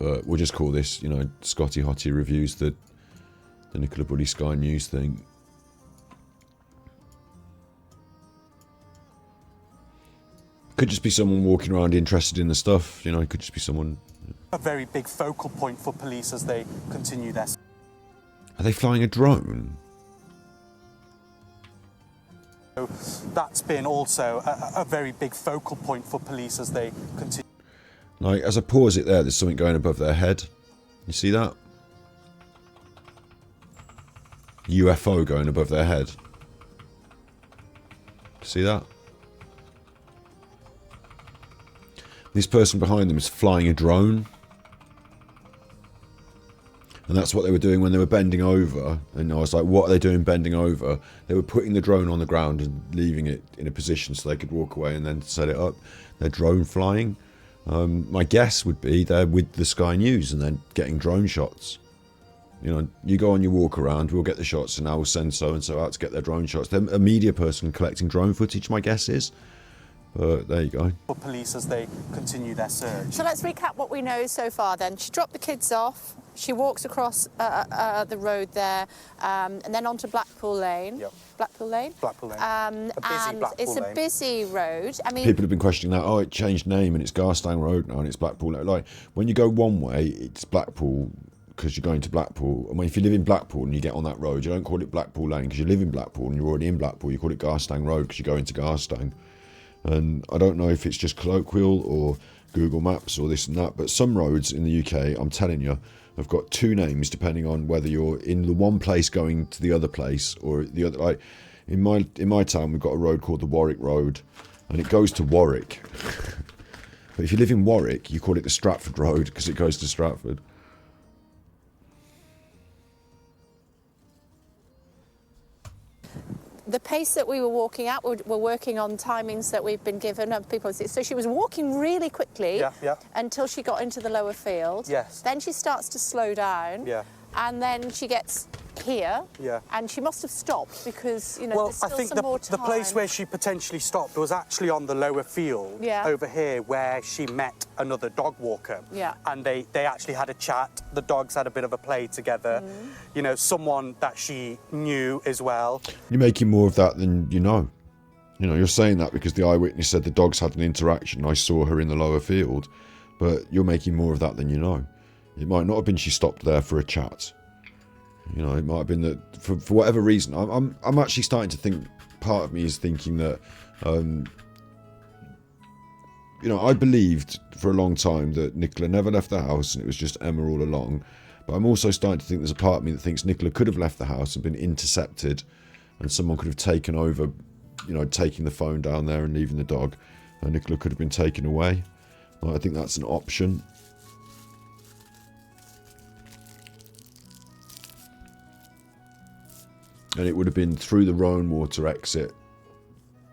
But we'll just call this, you know, Scotty Hottie reviews the Nicola Bulley Sky News thing. Could just be someone walking around interested in the stuff, you know, it could just be someone... A very big focal point for police as they continue their... Are they flying a drone? So that's been also a very big focal point for police as they continue... Like, as I pause it there, there's something going above their head. You see that? UFO going above their head. See that? This person behind them is flying a drone. And that's what they were doing when they were bending over. And I was like, what are they doing bending over? They were putting the drone on the ground and leaving it in a position so they could walk away and then set it up. They're drone flying. My guess would be they're with the Sky News and then getting drone shots. You know, you go on your walk around, we'll get the shots, and I will send so-and-so out to get their drone shots. They're a media person collecting drone footage, my guess is. But there you go. For police as they continue their search. So let's recap what we know so far then. She dropped the kids off. She walks across the road there and then onto Blackpool Lane. Yep. Blackpool Lane? Blackpool Lane. And it's a busy road. I mean, people have been questioning that. Oh, it changed name and it's Garstang Road now and it's Blackpool. Like, when you go one way, it's Blackpool because you're going to Blackpool. And if you live in Blackpool and you get on that road, you don't call it Blackpool Lane because you live in Blackpool and you're already in Blackpool. You call it Garstang Road because you go into Garstang. And I don't know if it's just colloquial or Google Maps or this and that, but some roads in the UK, I'm telling you, have got two names depending on whether you're in the one place going to the other place or the other. Like in my town, we've got a road called the Warwick Road, and it goes to Warwick. But if you live in Warwick, you call it the Stratford Road because it goes to Stratford. the pace that we were walking at, we're working on timings that we've been given of people. So she was walking really quickly until she got into the lower field. Yes. Then she starts to slow down. Yeah. And then she gets here. Yeah. And she must have stopped because, you know, well, there's still I think some more time. the place where she potentially stopped was actually on the lower field over here where she met another dog walker. Yeah. And they actually had a chat. The dogs had a bit of a play together. Mm. You know, someone that she knew as well. You're making more of that than you know. You know, you're saying that because the eyewitness said the dogs had an interaction. I saw her in the lower field. But you're making more of that than you know. It might not have been she stopped there for a chat. You know, it might have been that for whatever reason. I'm actually starting to think. Part of me is thinking that, you know, I believed for a long time that Nicola never left the house and it was just Emma all along. But I'm also starting to think there's a part of me that thinks Nicola could have left the house and been intercepted, and someone could have taken over, taking the phone down there and leaving the dog, and Nicola could have been taken away. I think that's an option. And it would have been through the Rowan Water exit.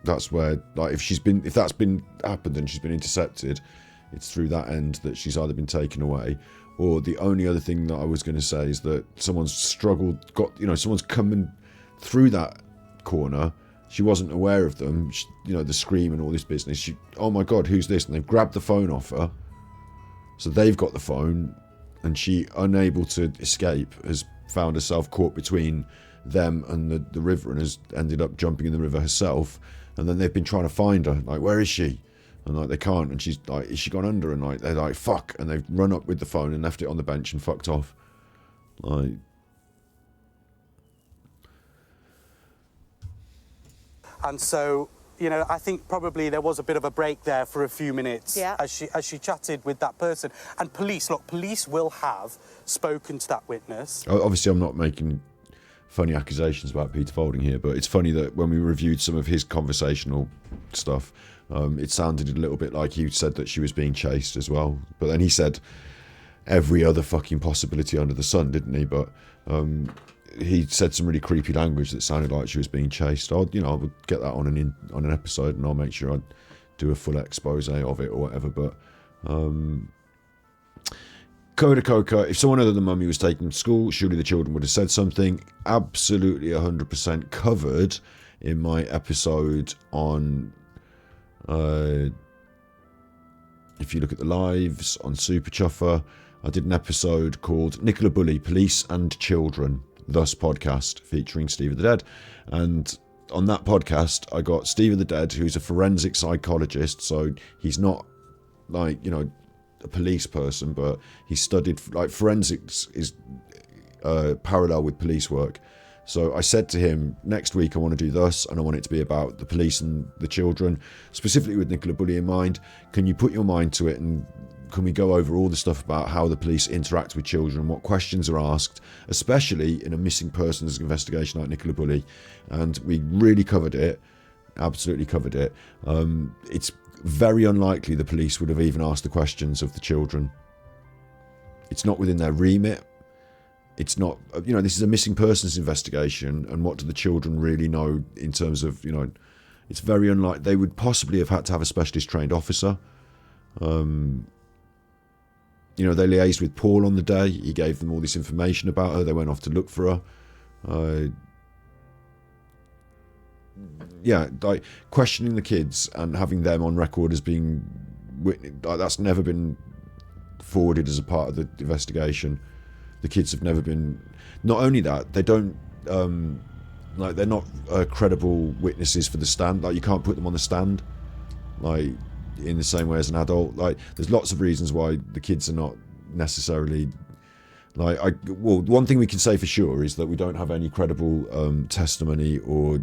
That's where, if that's happened and she's been intercepted, it's through that end that she's either been taken away, or the only other thing that I was going to say is that someone's someone's coming through that corner. She wasn't aware of them, the scream and all this business. Oh my God, who's this? And they've grabbed the phone off her. So they've got the phone, and she, unable to escape, has found herself caught between them and the river, and has ended up jumping in the river herself. And then they've been trying to find her, where is she? And they can't, and she's like, is she gone under? And they're like, fuck, and they've run up with the phone and left it on the bench and fucked off. And so, I think probably there was a bit of a break there for a few minutes as she chatted with that person. And police will have spoken to that witness. Obviously, I'm not making funny accusations about Peter Folding here, but it's funny that when we reviewed some of his conversational stuff, it sounded a little bit like he said that she was being chased as well. But then he said every other fucking possibility under the sun, didn't he? But he said some really creepy language that sounded like she was being chased. I would get that on an episode, and I'll make sure I do a full expose of it or whatever. But Coda Coca, if someone other than Mummy was taken to school, surely the children would have said something. Absolutely 100% covered in my episode on, if you look at the lives on Super Chuffer, I did an episode called Nicola Bulley, Police and Children, Thus Podcast, featuring Steve of the Dead. And on that podcast, I got Steve of the Dead, who's a forensic psychologist, so he's not a police person, but he studied forensics is parallel with police work. So I said to him, next week I want to do this, and I want it to be about the police and the children, specifically with Nicola Bulley in mind. Can you put your mind to it, and can we go over all the stuff about how the police interact with children, what questions are asked, especially in a missing persons investigation like Nicola Bulley? And we really covered it, absolutely covered it. It's very unlikely the police would have even asked the questions of the children. It's not within their remit. It's not, this is a missing persons investigation, and what do the children really know in terms of, it's very unlikely. They would possibly have had to have a specialist trained officer. They liaised with Paul on the day. He gave them all this information about her. They went off to look for her. Questioning the kids and having them on record as being that's never been forwarded as a part of the investigation. The kids have never been. Not only that, they don't they're not credible witnesses for the stand. You can't put them on the stand in the same way as an adult. There's lots of reasons why the kids are not necessarily one thing we can say for sure is that we don't have any credible testimony or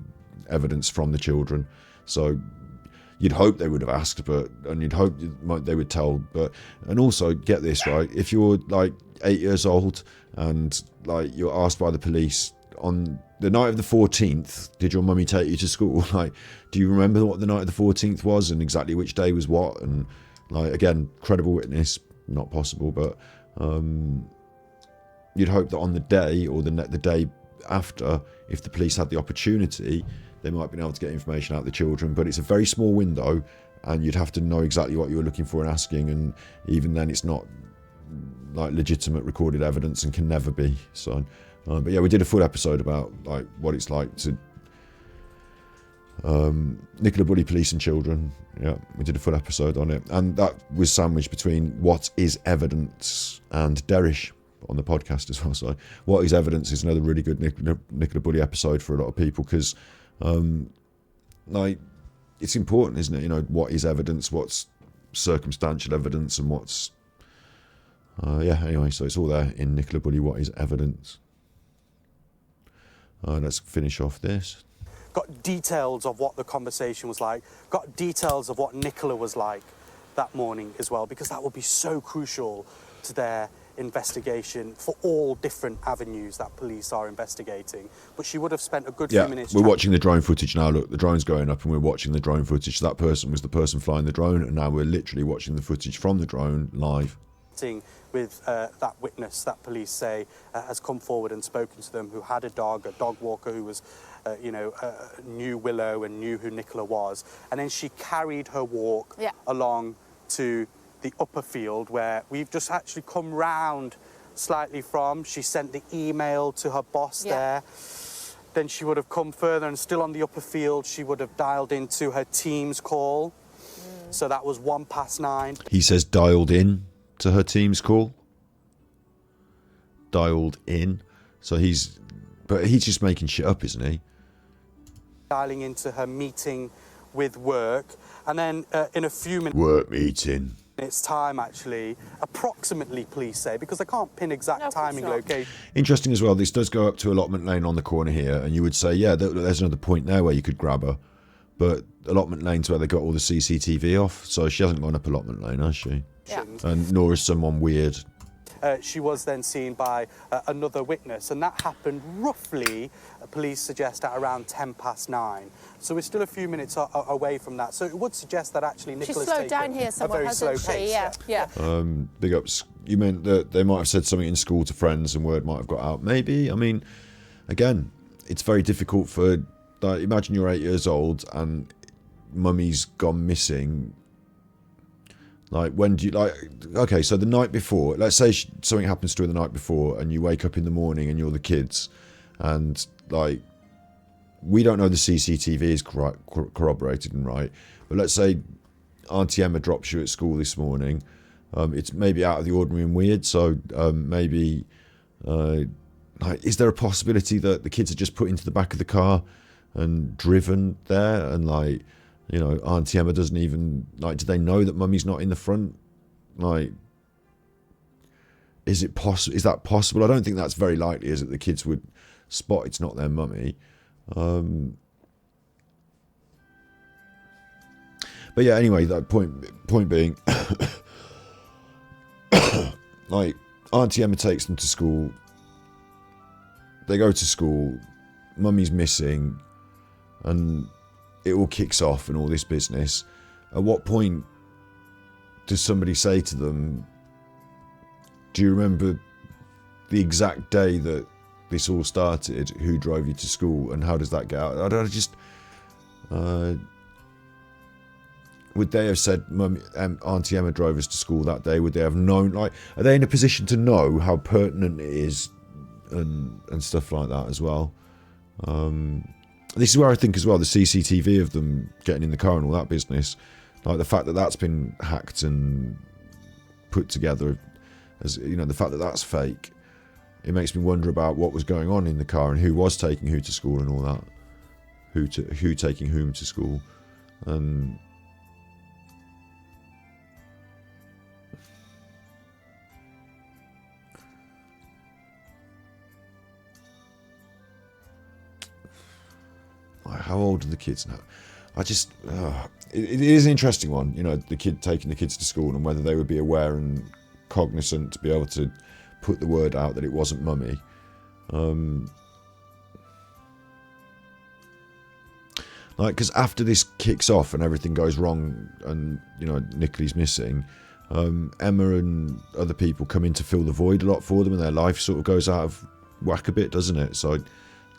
evidence from the children. So you'd hope they would have asked, and you'd hope they would tell. And also, get this right: if you're 8 years old and you're asked by the police on the night of the 14th, did your mummy take you to school? Do you remember what the night of the 14th was and exactly which day was what? And again, credible witness, not possible. But you'd hope that on the day or the day after, if the police had the opportunity, they might have been able to get information out of the children. But it's a very small window, and you'd have to know exactly what you were looking for and asking. And even then, it's not legitimate recorded evidence and can never be. So, but yeah, we did a full episode about what it's like to Nicola Bulley, Police and Children. Yeah, we did a full episode on it, and that was sandwiched between What is Evidence and Derish on the podcast as well. So What is Evidence is another really good Nicola Bulley episode for a lot of people, because it's important, isn't it? What is evidence, what's circumstantial evidence, and what's anyway, so it's all there in Nicola Bulley, What is Evidence. Let's finish off this. Got details of what the conversation was like, got details of what Nicola was like that morning as well, because that will be so crucial to their investigation for all different avenues that police are investigating. But she would have spent a good few minutes... We're watching the drone footage now. Look, the drone's going up and we're watching the drone footage. That person was the person flying the drone, and now we're literally watching the footage from the drone live. With that witness that police say has come forward and spoken to them, who had a dog walker who was, knew Willow and knew who Nicola was. And then she carried her walk along to the upper field where we've just actually come round slightly from. She sent the email to her boss there. Then she would have come further, and still on the upper field, she would have dialed into her Teams call. So that was 9:01. He says dialed in to her Teams call. Dialed in. So he's just making shit up, isn't he? Dialing into her meeting with work, and then in a few minutes... Work meeting. It's time, actually, approximately, police say, because I can't pin exact timing, location. Interesting as well, this does go up to allotment lane on the corner here, and you would say, yeah, there's another point there where you could grab her. But allotment lane's where they got all the CCTV off, so she hasn't gone up allotment lane, has she? Yeah. And nor is someone weird. She was then seen by another witness, and that happened roughly, police suggest, at around 9:10. So we're still a few minutes away from that. So it would suggest that actually Nicola's slowed down here somewhat, hasn't she? Yeah. Big ups. You meant that they might have said something in school to friends and word might have got out? Maybe. I mean, again, it's very difficult for... Like, imagine you're 8 years old and mummy's gone missing. Like, when do you, like, okay, so the night before, let's say something happens to her the night before and you wake up in the morning and you're the kids and, like, we don't know the CCTV is corroborated and right, but let's say Auntie Emma drops you at school this morning. It's maybe out of the ordinary and weird, so maybe, like, is there a possibility that the kids are just put into the back of the car and driven there and, like, you know, Auntie Emma doesn't even, like, do they know that mummy's not in the front? Like, is that possible? I don't think that's very likely, is it? The kids would spot it's not their mummy. But yeah, anyway, that point being, like, Auntie Emma takes them to school. They go to school. Mummy's missing, and it all kicks off and all this business. At what point does somebody say to them, do you remember the exact day that this all started? Who drove you to school and how does that get out? I just... would they have said, Auntie Emma drove us to school that day? Would they have known? Like, are they in a position to know how pertinent it is and stuff like that as well? This is where I think as well the CCTV of them getting in the car and all that business, like the fact that that's been hacked and put together, as you know, the fact that that's fake, it makes me wonder about what was going on in the car and who was taking who to school and all that, who taking whom to school, and how old are the kids now? I just... it is an interesting one, you know, the kid taking the kids to school and whether they would be aware and cognizant to be able to put the word out that it wasn't mummy. Like, because after this kicks off and everything goes wrong and, you know, Nicola's missing, Emma and other people come in to fill the void a lot for them and their life sort of goes out of whack a bit, doesn't it? So...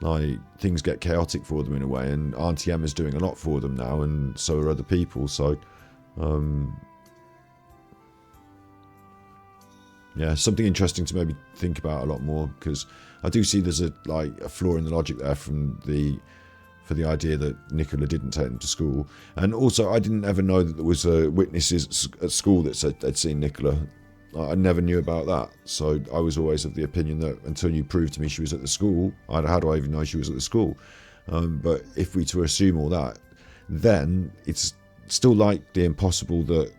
like, things get chaotic for them in a way, and Auntie Emma's doing a lot for them now, and so are other people, so, yeah, something interesting to maybe think about a lot more, because I do see there's a flaw in the logic there for the idea that Nicola didn't take them to school, and also I didn't ever know that there was witnesses at school that said they'd seen Nicola. I never knew about that, so I was always of the opinion that until you proved to me she was at the school, how do I even know she was at the school? But if we to assume all that, then it's still likely impossible that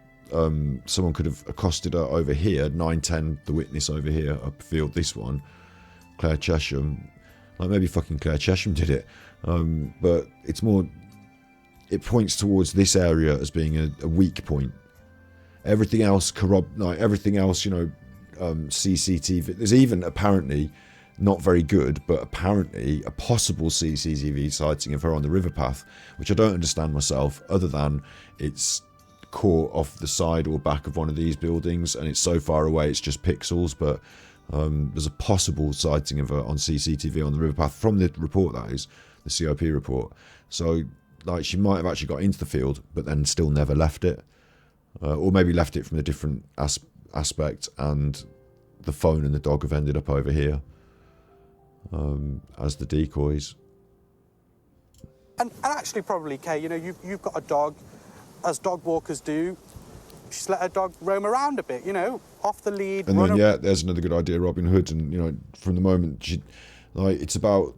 someone could have accosted her over here, 9:10, the witness over here, upfield this one, Claire Chesham. Like, maybe fucking Claire Chesham did it, but it's more, it points towards this area as being a weak point. Everything else, you know, CCTV. There's even apparently, not very good, but apparently a possible CCTV sighting of her on the river path, which I don't understand myself, other than it's caught off the side or back of one of these buildings and it's so far away it's just pixels. But there's a possible sighting of her on CCTV on the river path from the report, that is, the COP report. So, like, she might have actually got into the field, but then still never left it. Or maybe left it from a different aspect, and the phone and the dog have ended up over here as the decoys. And actually, probably, Kay, you know, you've got a dog, as dog walkers do. Just let her dog roam around a bit, you know, off the lead. And then, yeah, there's another good idea, Robin Hood. And, you know, from the moment it's about,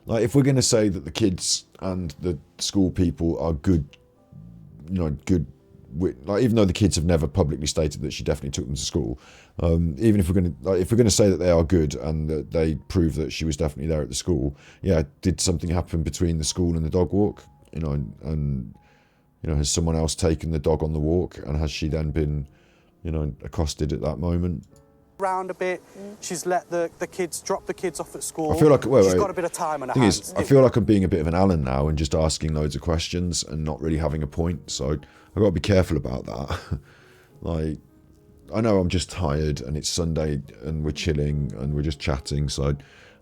like, if we're going to say that the kids and the school people are good, you know, good, like, even though the kids have never publicly stated that she definitely took them to school, even if we're going to say that they are good and that they prove that she was definitely there at the school, yeah, did something happen between the school and the dog walk, you know, and you know, has someone else taken the dog on the walk, and has she then been, you know, accosted at that moment? Around a bit, she's let the kids drop the kids off at school. I feel like she's got a bit of time on her hands. I feel like I'm being a bit of an Alan now and just asking loads of questions and not really having a point. So I've got to be careful about that. Like, I know I'm just tired and it's Sunday and we're chilling and we're just chatting. So,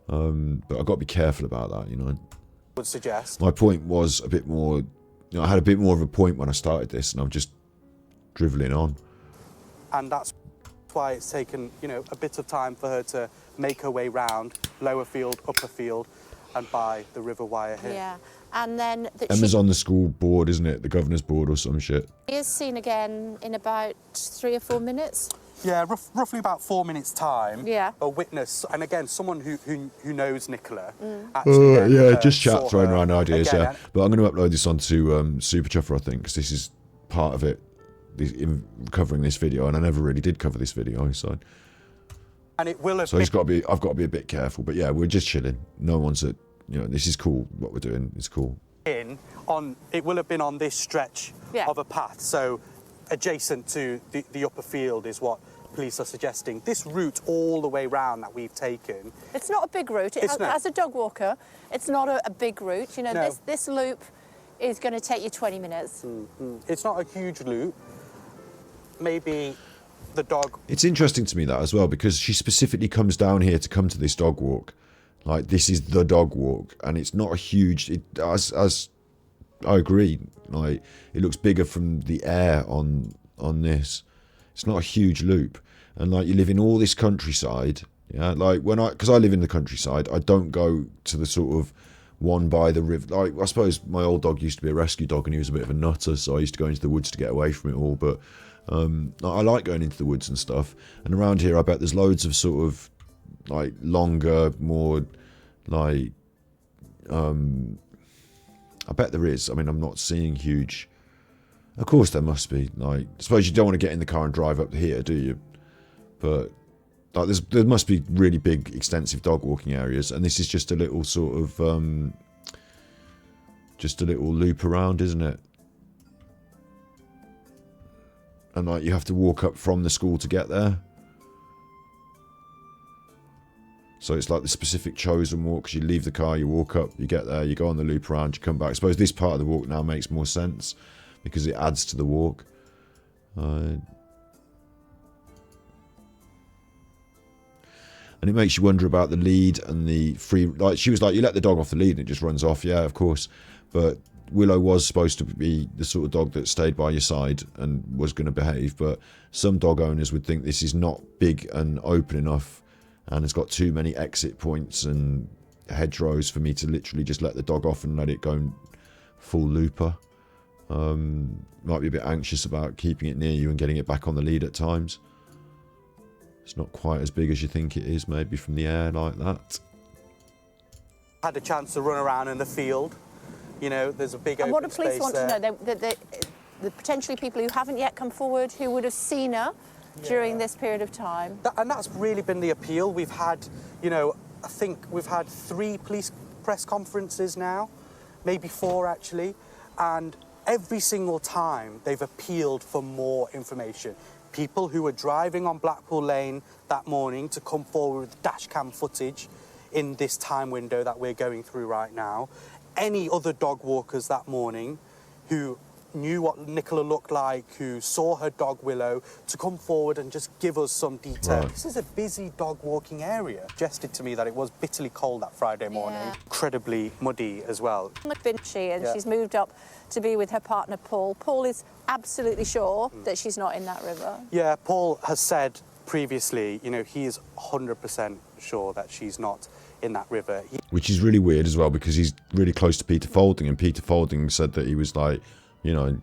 but I've got to be careful about that, you know. Would suggest. My point was a bit more. You know, I had a bit more of a point when I started this, and I'm just drivelling on. And that's why it's taken, you know, a bit of time for her to make her way round lower field, upper field, and by the river wire here. Yeah, and then Emma's on the school board, isn't it? The governor's board or some shit. She is seen again in about 3 or 4 minutes. Yeah, roughly about 4 minutes' time. Yeah. A witness, and again, someone who knows Nicola. Actually, yeah, just chat, throwing around ideas, again, yeah. But I'm going to upload this onto Super Chuffer, I think, because this is part of it, in covering this video, and I never really did cover this video, so. And it will have. So I've got to be a bit careful, but yeah, we're just chilling. No one's at, you know, this is cool. What we're doing is cool. It will have been on this stretch of a path, so adjacent to the upper field is what police are suggesting. This route all the way round that we've taken. It's not a big route. As a dog walker, it's not a big route. You know, no. this loop is going to take you 20 minutes. It's not a huge loop. Maybe the dog. It's interesting to me that as well, because she specifically comes down here to come to this dog walk. Like, this is the dog walk, and it's not a huge. As I agree. Like, it looks bigger from the air on this. It's not a huge loop, and like, you live in all this countryside. Yeah, like because I live in the countryside, I don't go to the sort of one by the river. Like, I suppose my old dog used to be a rescue dog, and he was a bit of a nutter, so I used to go into the woods to get away from it all. But I like going into the woods and stuff. And around here, I bet there's loads of sort of like longer, more like I bet there is. I mean, I'm not seeing huge. Of course there must be. Like, I suppose you don't want to get in the car and drive up here, do you? But like, there must be really big, extensive dog walking areas, and this is just a little sort of just a little loop around, isn't it? And like, you have to walk up from the school to get there. So it's like the specific chosen walk, because you leave the car, you walk up, you get there, you go on the loop around, you come back. I suppose this part of the walk now makes more sense because it adds to the walk. And it makes you wonder about the lead and the free. Like, she was like, you let the dog off the lead and it just runs off. Yeah, of course. But Willow was supposed to be the sort of dog that stayed by your side and was going to behave. But some dog owners would think this is not big and open enough, and it's got too many exit points and hedgerows for me to literally just let the dog off and let it go full looper. Might be a bit anxious about keeping it near you and getting it back on the lead at times. It's not quite as big as you think it is, maybe from the air like that. Had a chance to run around in the field. You know, there's a big open space there. And what do police want to know? The potentially people who haven't yet come forward, who would have seen her during this period of time. And that's really been the appeal. We've had, you know, I think we've had 3 police press conferences now, maybe 4 actually, and every single time they've appealed for more information. People who were driving on Blackpool Lane that morning to come forward with dash cam footage in this time window that we're going through right now. Any other dog walkers that morning who knew what Nicola looked like, who saw her dog Willow, to come forward and just give us some detail. Right. This is a busy dog walking area. Suggested to me that it was bitterly cold that Friday morning, incredibly muddy as well. She's moved up to be with her partner Paul. Paul is absolutely sure that she's not in that river. Yeah, Paul has said previously, you know, he is 100% sure that she's not in that river. Which is really weird as well, because he's really close to Peter Folding, and Peter Folding said that he was like, you know,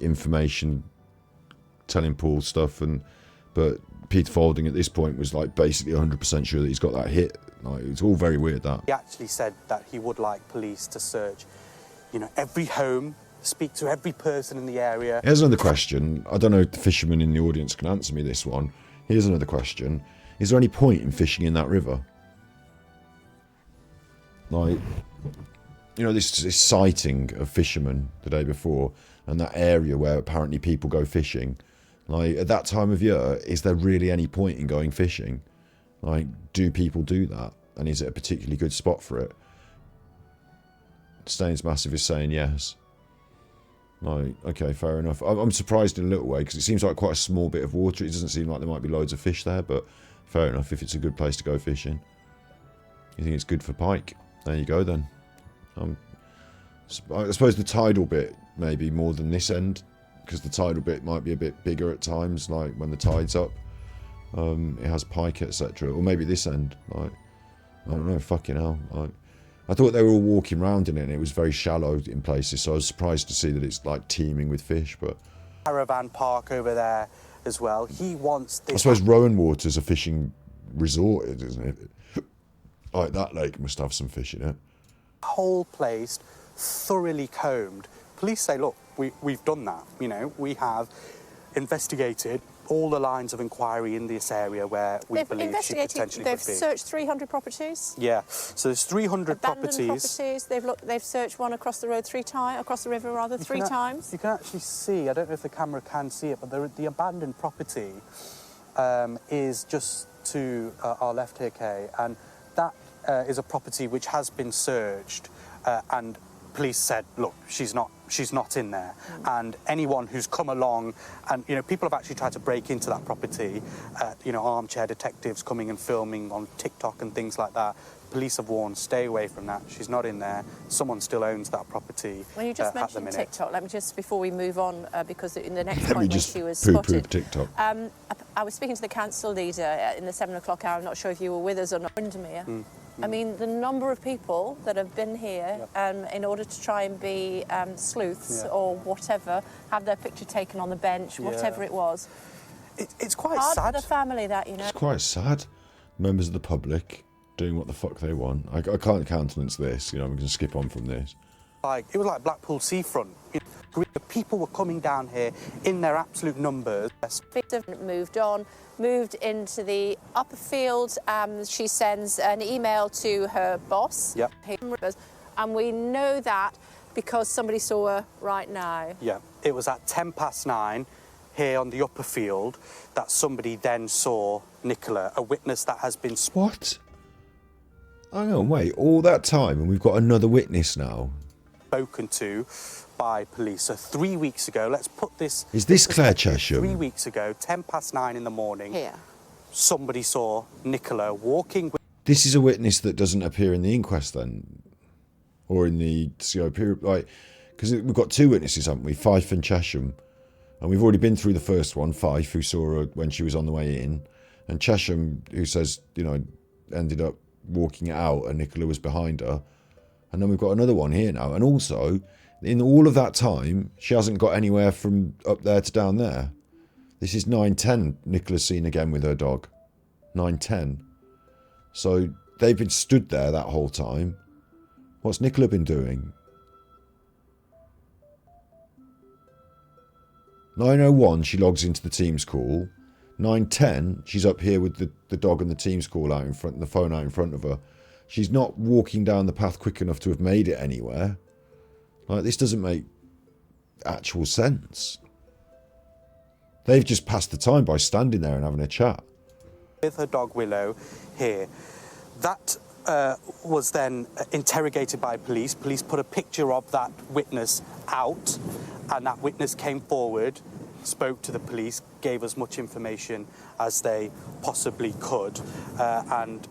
information telling Paul stuff, but Peter Folding at this point was like basically 100% sure that he's got that hit. Like, it's all very weird, that. He actually said that he would like police to search, you know, every home, speak to every person in the area. Here's another question. I don't know if the fishermen in the audience can answer me this one. Here's another question. Is there any point in fishing in that river? Like, you know, this sighting of fishermen the day before, and that area where apparently people go fishing. Like, at that time of year, is there really any point in going fishing? Like, do people do that? And is it a particularly good spot for it? Staines Massive is saying yes. Like, okay, fair enough. I'm surprised in a little way, because it seems like quite a small bit of water. It doesn't seem like there might be loads of fish there, but fair enough if it's a good place to go fishing. You think it's good for pike? There you go then. I suppose the tidal bit maybe more than this end, because the tidal bit might be a bit bigger at times, like when the tide's up. It has pike, etc. Or maybe this end. Like, I don't know. Fucking hell. I thought they were all walking around in it, and it was very shallow in places. So I was surprised to see that it's like teeming with fish. But caravan park over there as well. He wants this. I suppose Rowan Water's a fishing resort, isn't it? Like, that lake must have some fish in it. Whole place thoroughly combed. Police say, look, we've done that. You know, we have investigated all the lines of inquiry in this area where we believe she potentially could be. They've searched 300 properties. Yeah, so there's 300 abandoned properties. They've searched one across the road three times. You can actually see, I don't know if the camera can see it, but the abandoned property is just to our left here, Kay, and that is a property which has been searched, and police said, look, she's not in there. And anyone who's come along, and, you know, people have actually tried to break into that property, you know, armchair detectives coming and filming on TikTok and things like that. Police have warned, stay away from that. She's not in there. Someone still owns that property. When you just mentioned TikTok, let me just, before we move on, because in the next point when she was spotted, TikTok. I was speaking to the council leader in the 7 o'clock hour. I'm not sure if you were with us or not. I mean, the number of people that have been here in order to try and be sleuths or whatever, have their picture taken on the bench, whatever it was. It's quite hard sad. for the family, that, you know. It's quite sad. Members of the public doing what the fuck they want. I can't countenance this, you know, we can skip on from this. Like, it was like Blackpool seafront. You know, people were coming down here in their absolute numbers. Moved on, moved into the upper field. She sends an email to her boss. Yep. And we know that because somebody saw her right now. Yeah, it was at 9:10 here on the upper field that somebody then saw Nicola, a witness that has been... What? Hang on, wait, all that time and we've got another witness now? Spoken to by police. So 3 weeks ago, let's put this... Is this Claire Chesham? 3 weeks ago, 9:10 in the morning, somebody saw Nicola walking... This is a witness that doesn't appear in the inquest then? Or in the COP? Like, because we've got two witnesses, haven't we? Fife and Chesham. And we've already been through the first one, Fife, who saw her when she was on the way in. And Chesham, who says, you know, ended up walking out and Nicola was behind her. And then we've got another one here now. And also, in all of that time, she hasn't got anywhere from up there to down there. This is 9:10, Nicola's seen again with her dog. 9:10. So they've been stood there that whole time. What's Nicola been doing? 9:01, she logs into the Teams call. 9:10, she's up here with the dog and the Teams call out in front, the phone out in front of her. She's not walking down the path quick enough to have made it anywhere. Like, this doesn't make actual sense. They've just passed the time by standing there and having a chat. With her dog Willow here. That was then interrogated by police. Police put a picture of that witness out, and that witness came forward, spoke to the police, gave as much information as they possibly could, and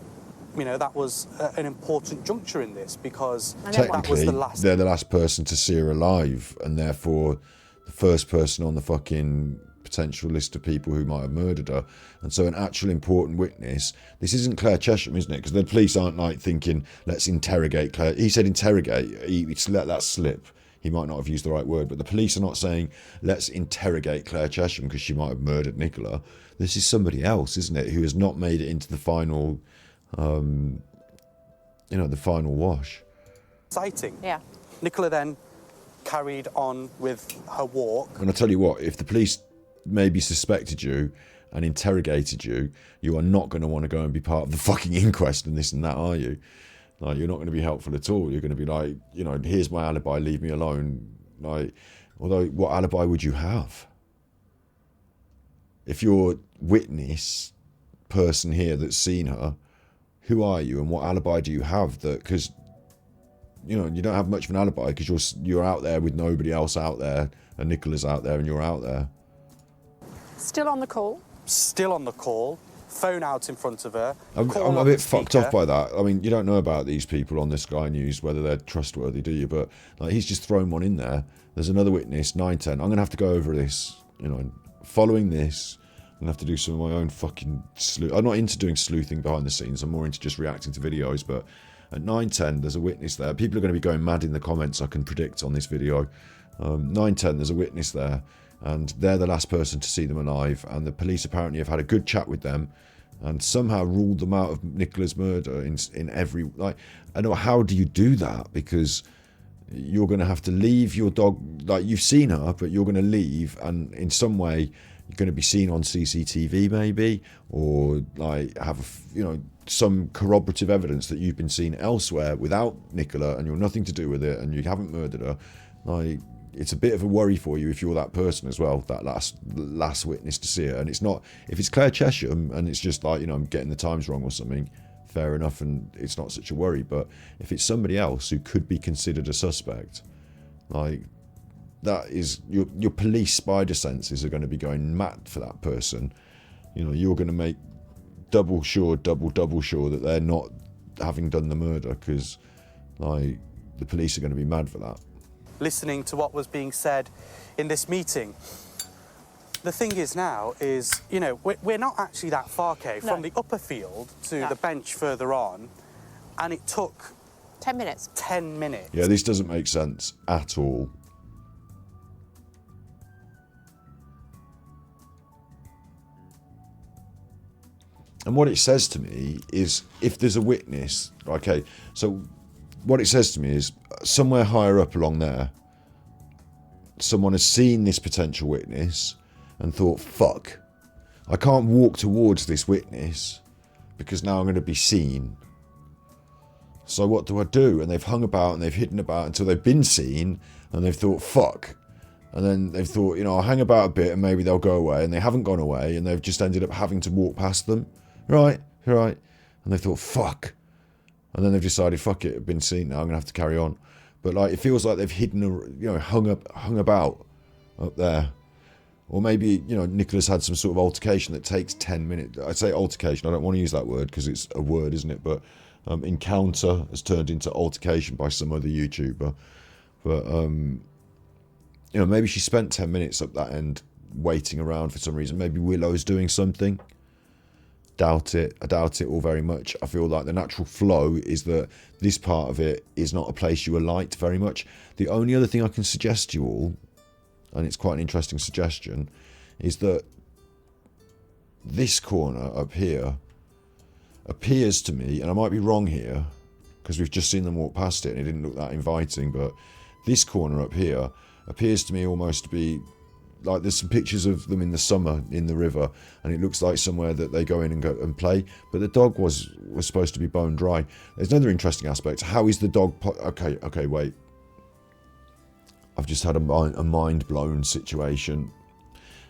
you know, that was an important juncture in this, because that was the last... they're the last person to see her alive, and therefore the first person on the fucking potential list of people who might have murdered her. And so an actual important witness, this isn't Claire Chesham, isn't it? Because the police aren't like thinking, let's interrogate Claire. He said interrogate, he let that slip. He might not have used the right word, but the police are not saying, let's interrogate Claire Chesham because she might have murdered Nicola. This is somebody else, isn't it, who has not made it into the final, the final wash. Exciting. Yeah. Nicola then carried on with her walk. And I tell you what, if the police maybe suspected you and interrogated you, you are not going to want to go and be part of the fucking inquest and this and that, are you? Like, you're not going to be helpful at all. You're going to be like, you know, here's my alibi, leave me alone. Like, although, what alibi would you have? If you're witness person here that's seen her, who are you and what alibi do you have? That, because, you know, you don't have much of an alibi because you're out there with nobody else out there, and Nicola's out there and you're out there. Still on the call? Still on the call. Phone out in front of her. I'm a bit fucked off by that. I mean, you don't know about these people on the Sky News, whether they're trustworthy, do you? But like, he's just thrown one in there. There's another witness, 910. I'm going to have to go over this, you know, following this. I'm going to have to do some of my own fucking sleuth. I'm not into doing sleuthing behind the scenes. I'm more into just reacting to videos. But at 910, there's a witness there. People are going to be going mad in the comments, I can predict, on this video. 910, there's a witness there. And they're the last person to see them alive, and the police apparently have had a good chat with them and somehow ruled them out of Nicola's murder in every, like, I know, how do you do that? Because you're going to have to leave your dog, like, you've seen her, but you're going to leave, and in some way you're going to be seen on CCTV maybe, or like have, you know, some corroborative evidence that you've been seen elsewhere without Nicola and you're nothing to do with it and you haven't murdered her. Like, it's a bit of a worry for you if you're that person as well, that last witness to see it. And it's not, if it's Claire Chesham and it's just like, you know, I'm getting the times wrong or something, fair enough, and it's not such a worry. But if it's somebody else who could be considered a suspect, like, that is, your police spider senses are going to be going mad for that person. You know, you're going to make double sure that they're not having done the murder, because like, the police are going to be mad for that. Listening to what was being said in this meeting. The thing is now is, you know, we're not actually that far, Kay, from the upper field to the bench further on, and it took 10 minutes. 10 minutes. Yeah, this doesn't make sense at all. And what it says to me is, if there's a witness, okay, so what it says to me is, somewhere higher up along there, someone has seen this potential witness and thought, fuck, I can't walk towards this witness because now I'm going to be seen. So what do I do? And they've hung about and they've hidden about until they've been seen, and they've thought, fuck. And then they've thought, you know, I'll hang about a bit and maybe they'll go away, and they haven't gone away, and they've just ended up having to walk past them. Right. And they thought, fuck. And then they've decided, fuck it, I've been seen now, I'm going to have to carry on. But like, it feels like they've hidden, you know, hung about up there. Or maybe, you know, Nicola's had some sort of altercation that takes 10 minutes. I say altercation, I don't want to use that word because it's a word, isn't it? But encounter has turned into altercation by some other YouTuber. But, you know, maybe she spent 10 minutes up that end waiting around for some reason. Maybe Willow's doing something. Doubt it. I doubt it all very much. I feel like the natural flow is that this part of it is not a place you alight very much. The only other thing I can suggest to you all, and it's quite an interesting suggestion, is that this corner up here appears to me, and I might be wrong here because we've just seen them walk past it and it didn't look that inviting, but this corner up here appears to me almost to be like, there's some pictures of them in the summer in the river, and it looks like somewhere that they go in and go and play. But the dog was supposed to be bone dry. There's another interesting aspect. How is the dog? Okay, wait. I've just had a mind-blown situation.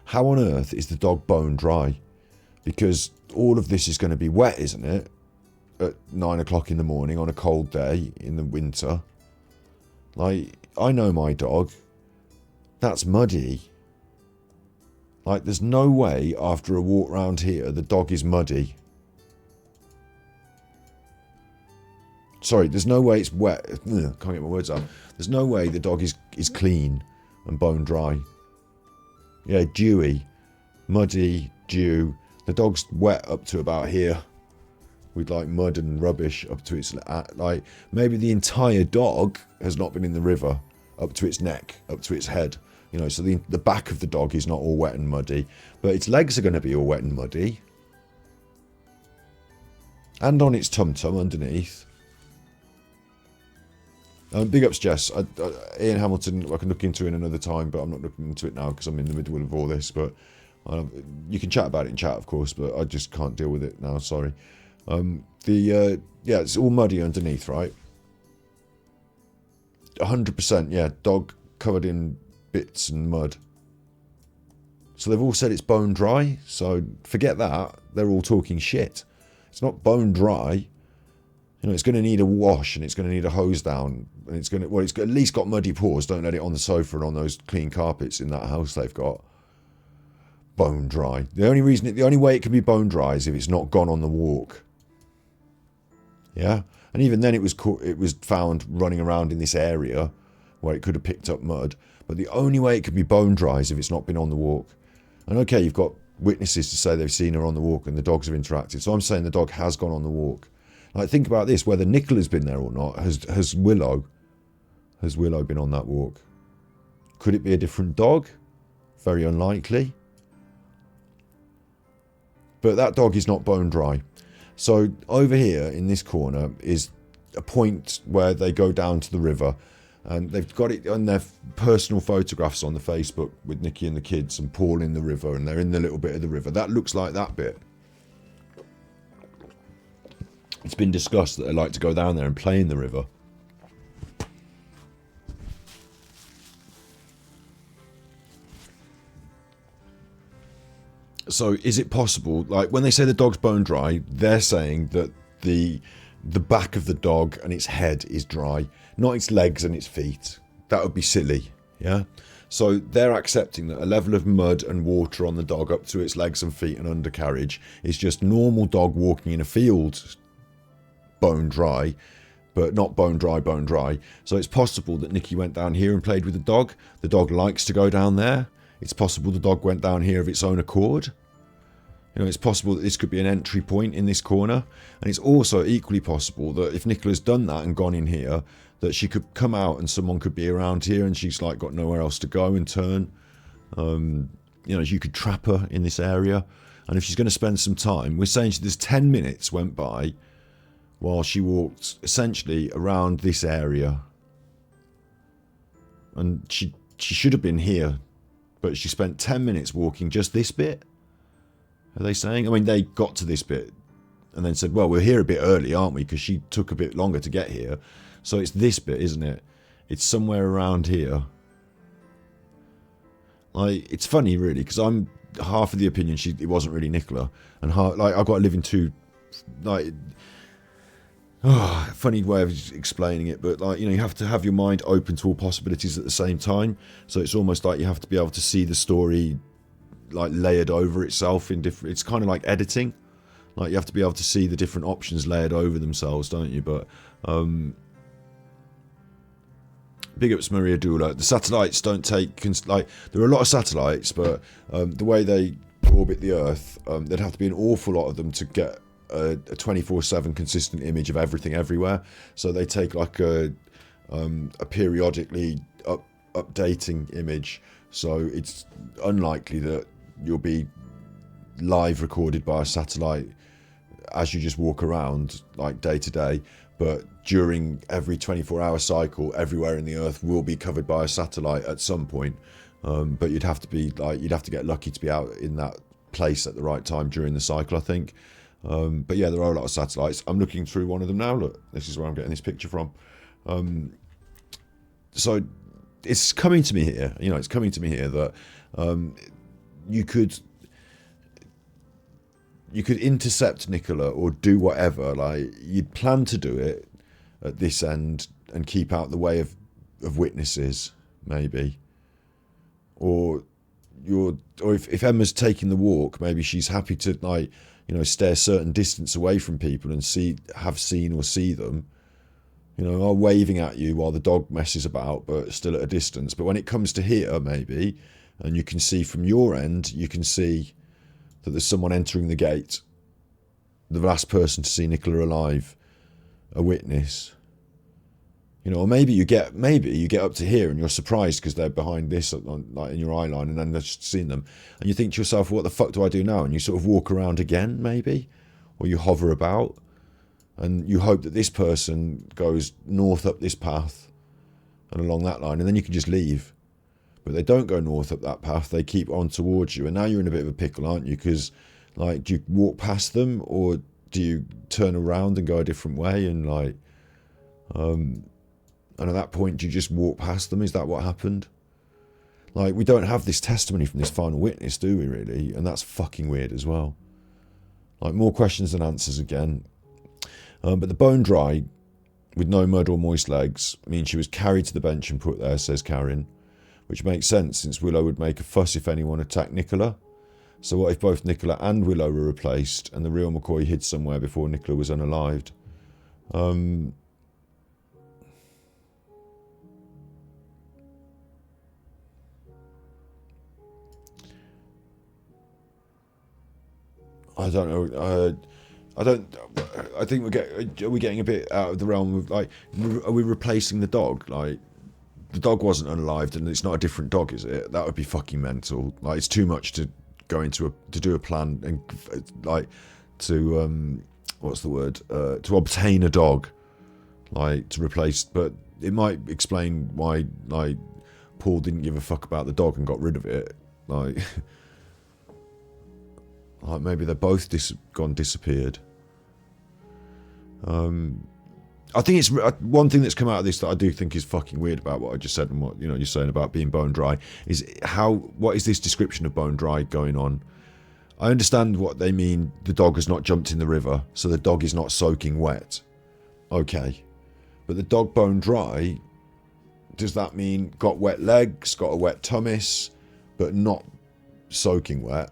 How on earth is the dog bone dry? Because all of this is going to be wet, isn't it? At 9 o'clock in the morning on a cold day in the winter. Like, I know my dog. That's muddy. Like, there's no way after a walk round here the dog is muddy. Sorry, there's no way it's wet. Ugh, can't get my words out. There's no way the dog is clean and bone dry. Yeah, dewy, muddy, dew. The dog's wet up to about here, with like mud and rubbish up to its like maybe the entire dog has not been in the river up to its neck, up to its head. You know, so the back of the dog is not all wet and muddy, but its legs are going to be all wet and muddy, and on its tum-tum underneath. Big ups, Jess. Ian Hamilton, I can look into it another time, but I'm not looking into it now because I'm in the middle of all this. But you can chat about it in chat, of course, but I just can't deal with it now. Sorry. Yeah, it's all muddy underneath, right? 100%. Yeah, dog covered in bits and mud. So they've all said it's bone dry. So forget that. They're all talking shit. It's not bone dry. You know, it's going to need a wash and it's going to need a hose down, and it's going to, well, it's at least got muddy paws. Don't let it on the sofa and on those clean carpets in that house they've got. Bone dry. The only way it can be bone dry is if it's not gone on the walk. Yeah, and even then it was found running around in this area where it could have picked up mud. But the only way it could be bone dry is if it's not been on the walk. And okay, you've got witnesses to say they've seen her on the walk and the dogs have interacted. So I'm saying the dog has gone on the walk. Like, think about this, whether Nicola's been there or not. Has Willow been on that walk? Could it be a different dog? Very unlikely. But that dog is not bone dry. So over here in this corner is a point where they go down to the river, and they've got it on their personal photographs on the Facebook with Nikki and the kids and Paul in the river, and they're in the little bit of the river. That looks like that bit. It's been discussed that they like to go down there and play in the river. So is it possible, like when they say the dog's bone dry, they're saying that the back of the dog and its head is dry, not its legs and its feet. That would be silly, yeah? So they're accepting that a level of mud and water on the dog up to its legs and feet and undercarriage is just normal dog walking in a field bone dry, but not bone dry. So it's possible that Nikki went down here and played with the dog. The dog likes to go down there. It's possible the dog went down here of its own accord. You know, it's possible that this could be an entry point in this corner. And it's also equally possible that if Nicola's done that and gone in here, that she could come out and someone could be around here and she's like got nowhere else to go and turn. You know, you could trap her in this area. And if she's going to spend some time, we're saying there's 10 minutes went by while she walked essentially around this area. And she should have been here, but she spent 10 minutes walking just this bit. Are they saying? I mean, they got to this bit and then said, well, we're here a bit early, aren't we? Because she took a bit longer to get here. So it's this bit, isn't it? It's somewhere around here. Like, it's funny, really, because I'm half of the opinion it wasn't really Nicola. And like, I've got to live in two, like... funny way of explaining it, but like, you know, you have to have your mind open to all possibilities at the same time. So it's almost like you have to be able to see the story like layered over itself in different. It's kind of like editing. Like you have to be able to see the different options layered over themselves, don't you? But big ups Maria Dula. The satellites don't take like there are a lot of satellites, but the way they orbit the Earth, there'd have to be an awful lot of them to get a 24/7 consistent image of everything everywhere. So they take like a periodically updating image. So it's unlikely that you'll be live recorded by a satellite as you just walk around like day to day. But during every 24-hour cycle, everywhere in the Earth will be covered by a satellite at some point. But you'd have to get lucky to be out in that place at the right time during the cycle, I think. But yeah, there are a lot of satellites. I'm looking through one of them now. Look, this is where I'm getting this picture from. So it's coming to me here. It's coming to me here that you could intercept Nicola or do whatever. Like, you'd plan to do it at this end and keep out the way of witnesses, maybe. Or if Emma's taking the walk, maybe she's happy to, like, stay a certain distance away from people and have seen or see them. Are waving at you while the dog messes about, but still at a distance. But when it comes to here, maybe, and you can see from your end, you can see that there's someone entering the gate, the last person to see Nicola alive, a witness. Or maybe you get up to here and you're surprised because they're behind this, like in your eye line, and then they've just seen them, and you think to yourself, what the fuck do I do now? And you sort of walk around again, maybe, or you hover about. And you hope that this person goes north up this path and along that line, and then you can just leave. But they don't go north up that path. They keep on towards you. And now you're in a bit of a pickle, aren't you? Because, like, do you walk past them, or do you turn around and go a different way? And, like, and at that point, do you just walk past them? Is that what happened? Like, we don't have this testimony from this final witness, do we, really? And that's fucking weird as well. Like, more questions than answers again. But the bone dry, with no mud or moist legs, means she was carried to the bench and put there, says Karen, which makes sense since Willow would make a fuss if anyone attacked Nicola. So what if both Nicola and Willow were replaced and the real McCoy hid somewhere before Nicola was unalived? I don't know. I think are we getting a bit out of the realm of, like, are we replacing the dog? Like, the dog wasn't unalived and it's not a different dog, is it? That would be fucking mental. Like, it's too much to go into to do a plan and, like, to what's the word? To obtain a dog, like, to replace. But it might explain why, like, Paul didn't give a fuck about the dog and got rid of it. Like. Like, maybe they're both disappeared. I think it's one thing that's come out of this that I do think is fucking weird about what I just said and what you're saying about being bone dry is what is this description of bone dry going on? I understand what they mean. The dog has not jumped in the river, so the dog is not soaking wet. Okay, but the dog bone dry, does that mean got wet legs, got a wet tummis, but not soaking wet?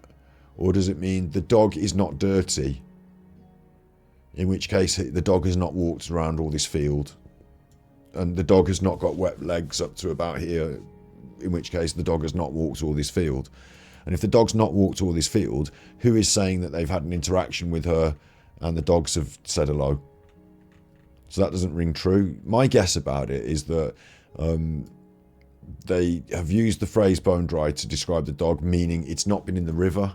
Or does it mean the dog is not dirty? In which case the dog has not walked around all this field. And the dog has not got wet legs up to about here. In which case the dog has not walked all this field. And if the dog's not walked all this field, who is saying that they've had an interaction with her and the dogs have said hello? So that doesn't ring true. My guess about it is that they have used the phrase bone dry to describe the dog, meaning it's not been in the river.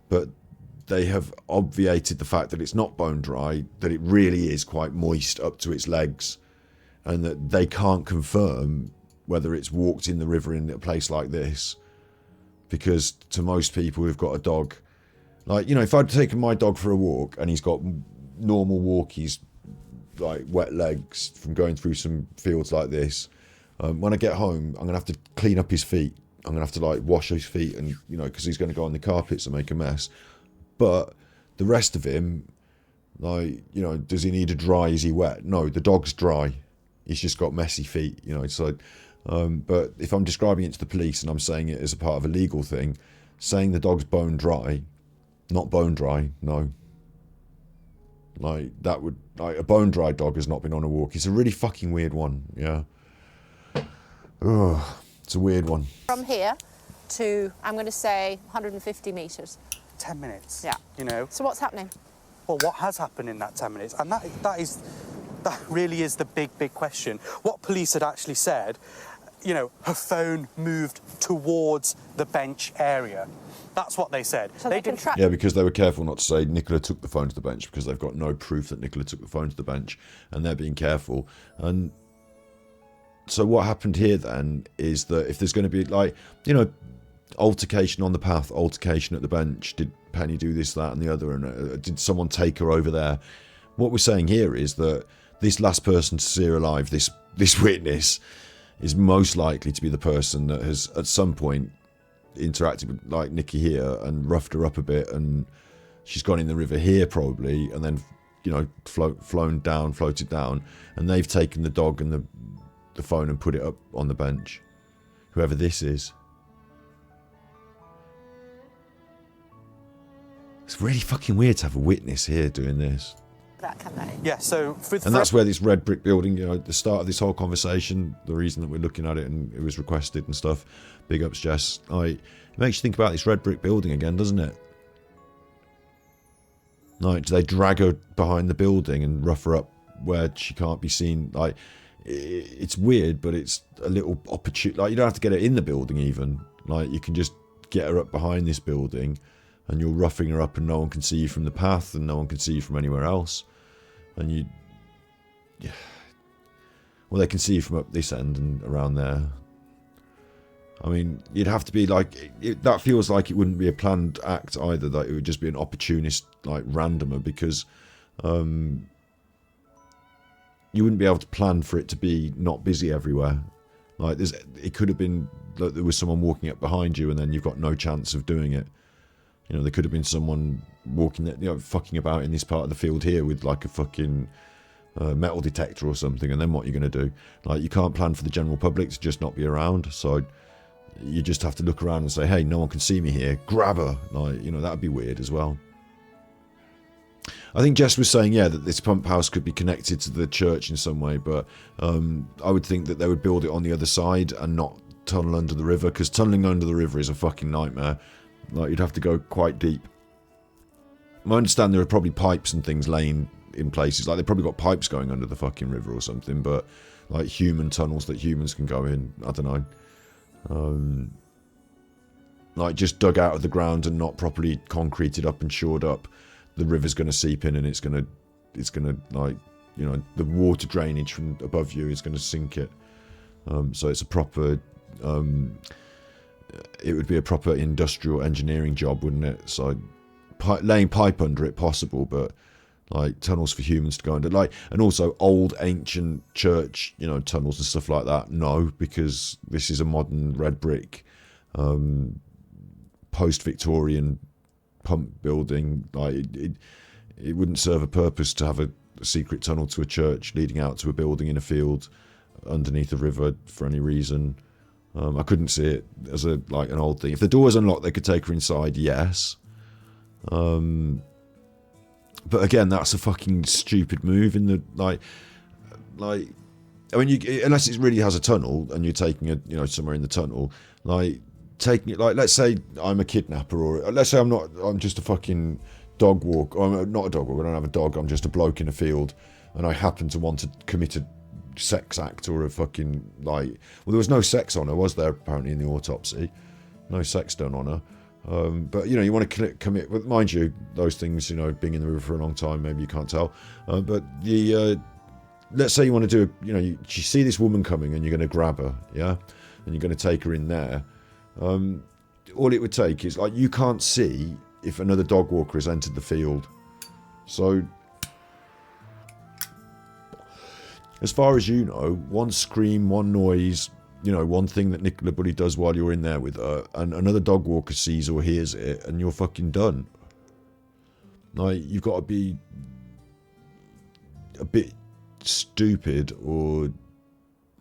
But they have obviated the fact that it's not bone dry, that it really is quite moist up to its legs, and that they can't confirm whether it's walked in the river in a place like this. Because to most people who've got a dog, like, if I'd taken my dog for a walk and he's got normal walkies, like wet legs from going through some fields like this, when I get home, I'm going to have to clean up his feet. I'm going to have to, like, wash his feet and, because he's going to go on the carpets and make a mess. But the rest of him, like, does he need a dry? Is he wet? No, the dog's dry. He's just got messy feet, So, but if I'm describing it to the police and I'm saying it as a part of a legal thing, saying the dog's bone dry, not bone dry, no. Like, that would, like, a bone dry dog has not been on a walk. It's a really fucking weird one, yeah. Ugh. It's a weird one. From here to, I'm going to say, 150 metres. 10 minutes. Yeah. So what's happening? Well, what has happened in that 10 minutes? And that really is the big question. What police had actually said, her phone moved towards the bench area. That's what they said. So they can track. Yeah, because they were careful not to say Nicola took the phone to the bench, because they've got no proof that Nicola took the phone to the bench, and they're being careful. And so what happened here then is that if there's going to be, like, altercation on the path, altercation at the bench, did Penny do this, that and the other, and did someone take her over there? What we're saying here is that this last person to see her alive, this witness, is most likely to be the person that has at some point interacted with like Nikki here and roughed her up a bit, and she's gone in the river here probably, and then floated down, and they've taken the dog and the phone and put it up on the bench. Whoever this is. It's really fucking weird to have a witness here doing this. That campaign. Yeah, so... And that's where this red brick building, the start of this whole conversation, the reason that we're looking at it and it was requested and stuff, big ups Jess, it makes you think about this red brick building again, doesn't it? Like, do they drag her behind the building and rough her up where she can't be seen? Like, it's weird, but it's a little opportune. Like, you don't have to get her in the building even. Like, you can just get her up behind this building and you're roughing her up and no one can see you from the path and no one can see you from anywhere else. And well, they can see you from up this end and around there. I mean, you'd have to be like, that feels like it wouldn't be a planned act either, that it would just be an opportunist, like, randomer, because you wouldn't be able to plan for it to be not busy everywhere. Like, it could have been that there was someone walking up behind you and then you've got no chance of doing it. There could have been someone walking, fucking about in this part of the field here with like a fucking metal detector or something, and then what are you going to do? Like, you can't plan for the general public to just not be around, so you just have to look around and say, hey, no one can see me here, grab her. Like, that'd be weird as well. I think Jess was saying, that this pump house could be connected to the church in some way, but I would think that they would build it on the other side and not tunnel under the river, because tunneling under the river is a fucking nightmare. Like, you'd have to go quite deep. I understand there are probably pipes and things laying in places. Like, they've probably got pipes going under the fucking river or something, but like human tunnels that humans can go in, I don't know. Like, just dug out of the ground and not properly concreted up and shored up, the river's going to seep in and it's going to like, the water drainage from above you is going to sink it. So it's a proper... it would be a proper industrial engineering job, wouldn't it? So laying pipe under it, possible, but like tunnels for humans to go under, like, and also old ancient church, tunnels and stuff like that, no, because this is a modern red brick post-Victorian pump building. Like, it wouldn't serve a purpose to have a secret tunnel to a church leading out to a building in a field underneath a river for any reason. I couldn't see it as an old thing. If the door was unlocked, they could take her inside, yes. But again, that's a fucking stupid move in the like. I mean, unless it really has a tunnel and you're taking it, somewhere in the tunnel, like taking it. Like, let's say I'm a kidnapper, or let's say I'm just a fucking dog walk. Or I'm not a dog walk. I don't have a dog. I'm just a bloke in a field, and I happen to want to commit a sex act or a fucking, like, well, there was no sex on her, was there? Apparently in the autopsy, no sex done on her. But you want to commit, mind you, those things, being in the river for a long time, maybe you can't tell. But let's say you want to do, you see this woman coming and you're going to grab her, yeah, and you're going to take her in there. All it would take is, like, you can't see if another dog walker has entered the field, so. As far as you know, one scream, one noise, one thing that Nicola Bulley does while you're in there with her, and another dog walker sees or hears it, and you're fucking done. Like, you've got to be a bit stupid, or,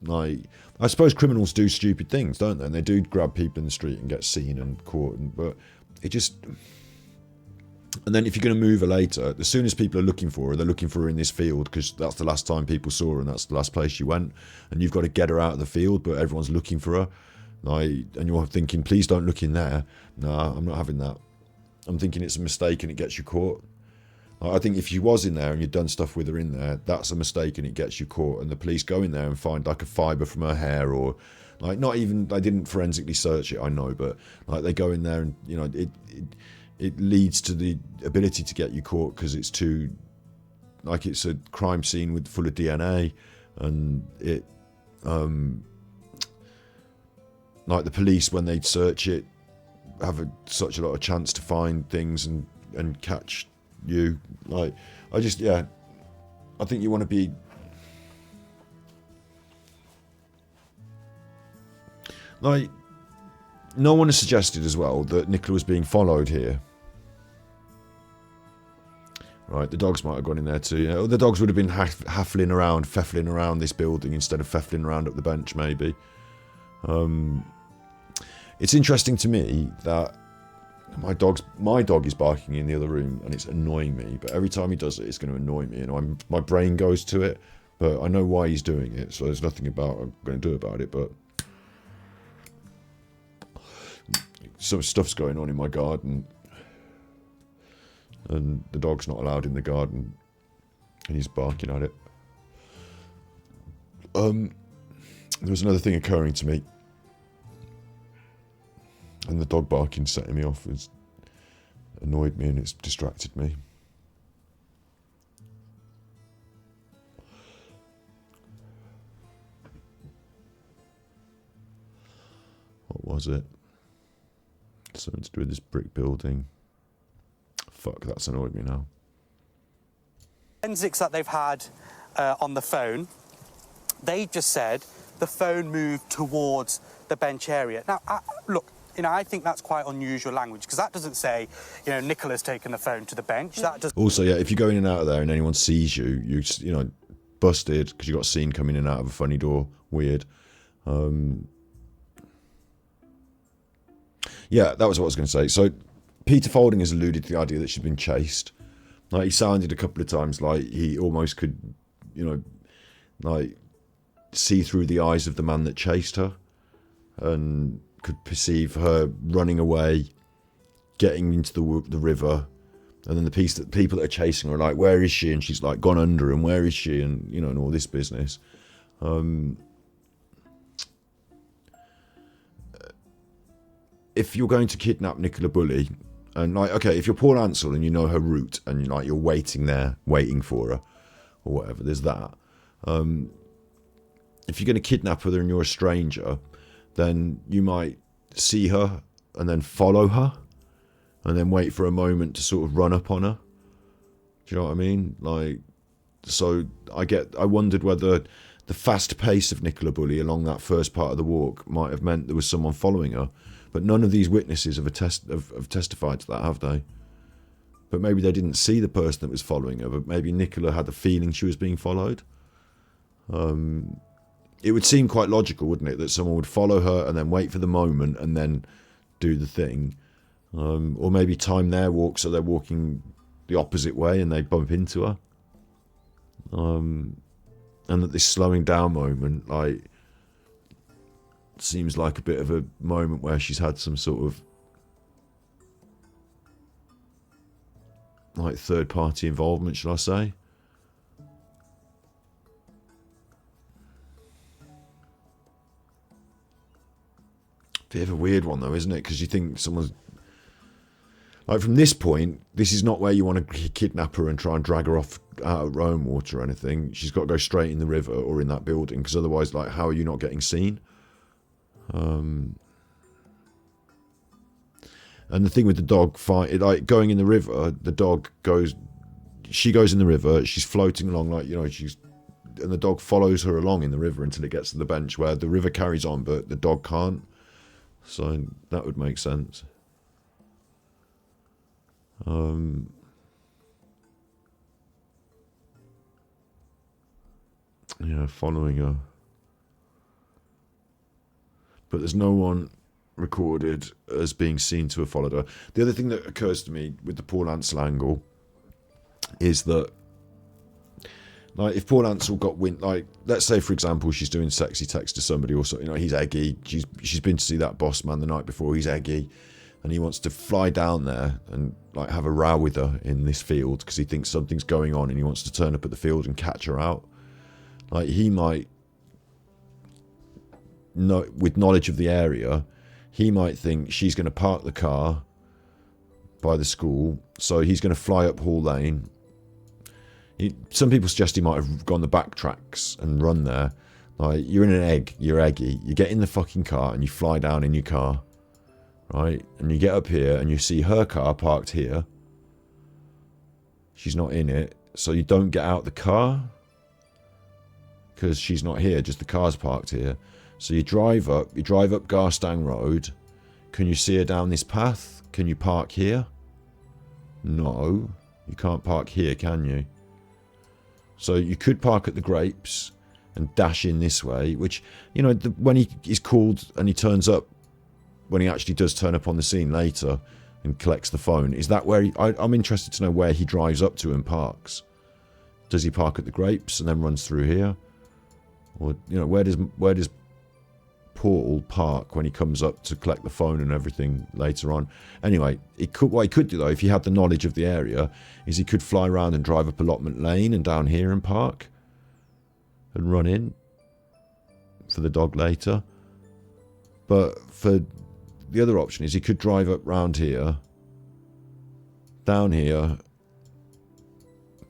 like, I suppose criminals do stupid things, don't they? And they do grab people in the street and get seen and caught, but it just... And then if you're going to move her later, as soon as people are looking for her, they're looking for her in this field because that's the last time people saw her and that's the last place she went. And you've got to get her out of the field, but everyone's looking for her. Like, and you're thinking, please don't look in there. No, I'm not having that. I'm thinking it's a mistake and it gets you caught. Like, I think if she was in there and you'd done stuff with her in there, that's a mistake and it gets you caught. And the police go in there and find like a fibre from her hair, or like, not even, they didn't forensically search it, I know, but like they go in there and, it leads to the ability to get you caught because it's too, like, it's a crime scene full of DNA, and it, like, the police, when they search it, have such a lot of chance to find things and catch you. Like, I think you want to be, Like, no one has suggested as well that Nicola was being followed here. Right, the dogs might have gone in there too. You know, the dogs would have been haffling around, pfeffling around this building instead of pfeffling around up the bench, maybe. It's interesting to me that my dog is barking in the other room and it's annoying me, but every time he does it, it's going to annoy me, and my brain goes to it, but I know why he's doing it, so there's nothing I'm going to do about it, but some stuff's going on in my garden, and the dog's not allowed in the garden, and he's barking at it. There was another thing occurring to me, and the dog barking setting me off has annoyed me and it's distracted me. What was it? Something to do with this brick building. Fuck, that's annoyed me now. Forensics that they've had on the phone, they just said the phone moved towards the bench area. Now, look, you know, I think that's quite unusual language, because that doesn't say, you know, Nicola's taken the phone to the bench. That does. Also, yeah, if you go in and out of there and anyone sees you, you know, busted because you got seen coming in and out of a funny door. Weird. Yeah, that was what I was going to say. So, Peter Folding has alluded to the idea that she'd been chased. Like, he sounded a couple of times like he almost could, you know, like, see through the eyes of the man that chased her, and could perceive her running away, getting into the river, and then the people that are chasing her are like, where is she? And she's like, gone under, and where is she? And, you know, and all this business. If you're going to kidnap Nicola Bulley, and like, okay, if you're Paul Ansell and you know her route, and you're waiting there, waiting for her, or whatever, there's that. If you're going to kidnap her and you're a stranger, then you might see her and then follow her, and then wait for a moment to sort of run up on her. Do you know what I mean? Like, so I wondered whether the fast pace of Nicola Bulley along that first part of the walk might have meant there was someone following her. But none of these witnesses have testified to that, have they? But maybe they didn't see the person that was following her, but maybe Nicola had the feeling she was being followed. It would seem quite logical, wouldn't it, that someone would follow her and then wait for the moment and then do the thing. Or maybe time their walk so they're walking the opposite way and they bump into her. And that this slowing down moment, like, seems like a bit of a moment where she's had some sort of like third party involvement, shall I say. Bit of a weird one though, isn't it? Because you think someone's like, from this point, this is not where you want to kidnap her and try and drag her off out of Rome water or anything. She's got to go straight in the river or in that building, because otherwise, like, how are you not getting seen? And the thing with the dog fight, like going in the river, she goes in the river, she's floating along, like, you know, and the dog follows her along in the river until it gets to the bench where the river carries on, but the dog can't. So that would make sense. Yeah, following her. But there's no one recorded as being seen to have followed her. The other thing that occurs to me with the Paul Ansell angle is that, like, if Paul Ansell got wind, like, let's say for example she's doing sexy text to somebody, or so, you know, he's eggy. She's been to see that boss man the night before. He's eggy, and he wants to fly down there and like have a row with her in this field because he thinks something's going on, and he wants to turn up at the field and catch her out. Like, he might, with knowledge of the area, he might think she's going to park the car by the school, so he's going to fly up Hall Lane. Some people suggest he might have gone the back tracks and run there. Like, you're in an egg, you're eggy, you get in the fucking car and you fly down in your car, right? And you get up here and you see her car parked here. She's not in it, so you don't get out the car because she's not here, just the car's parked here. So you drive up Garstang Road. Can you see her down this path? Can you park here? No, you can't park here, can you? So you could park at the Grapes and dash in this way, which, you know, when he is called and he turns up, when he actually does turn up on the scene later and collects the phone, is that where I'm interested to know where he drives up to and parks. Does he park at the Grapes and then runs through here? Or, you know, where does Paul park when he comes up to collect the phone and everything later on? Anyway, what he could do, though, if he had the knowledge of the area, is he could fly around and drive up Allotment Lane and down here and park and run in for the dog later. But for the other option is he could drive up round here, down here,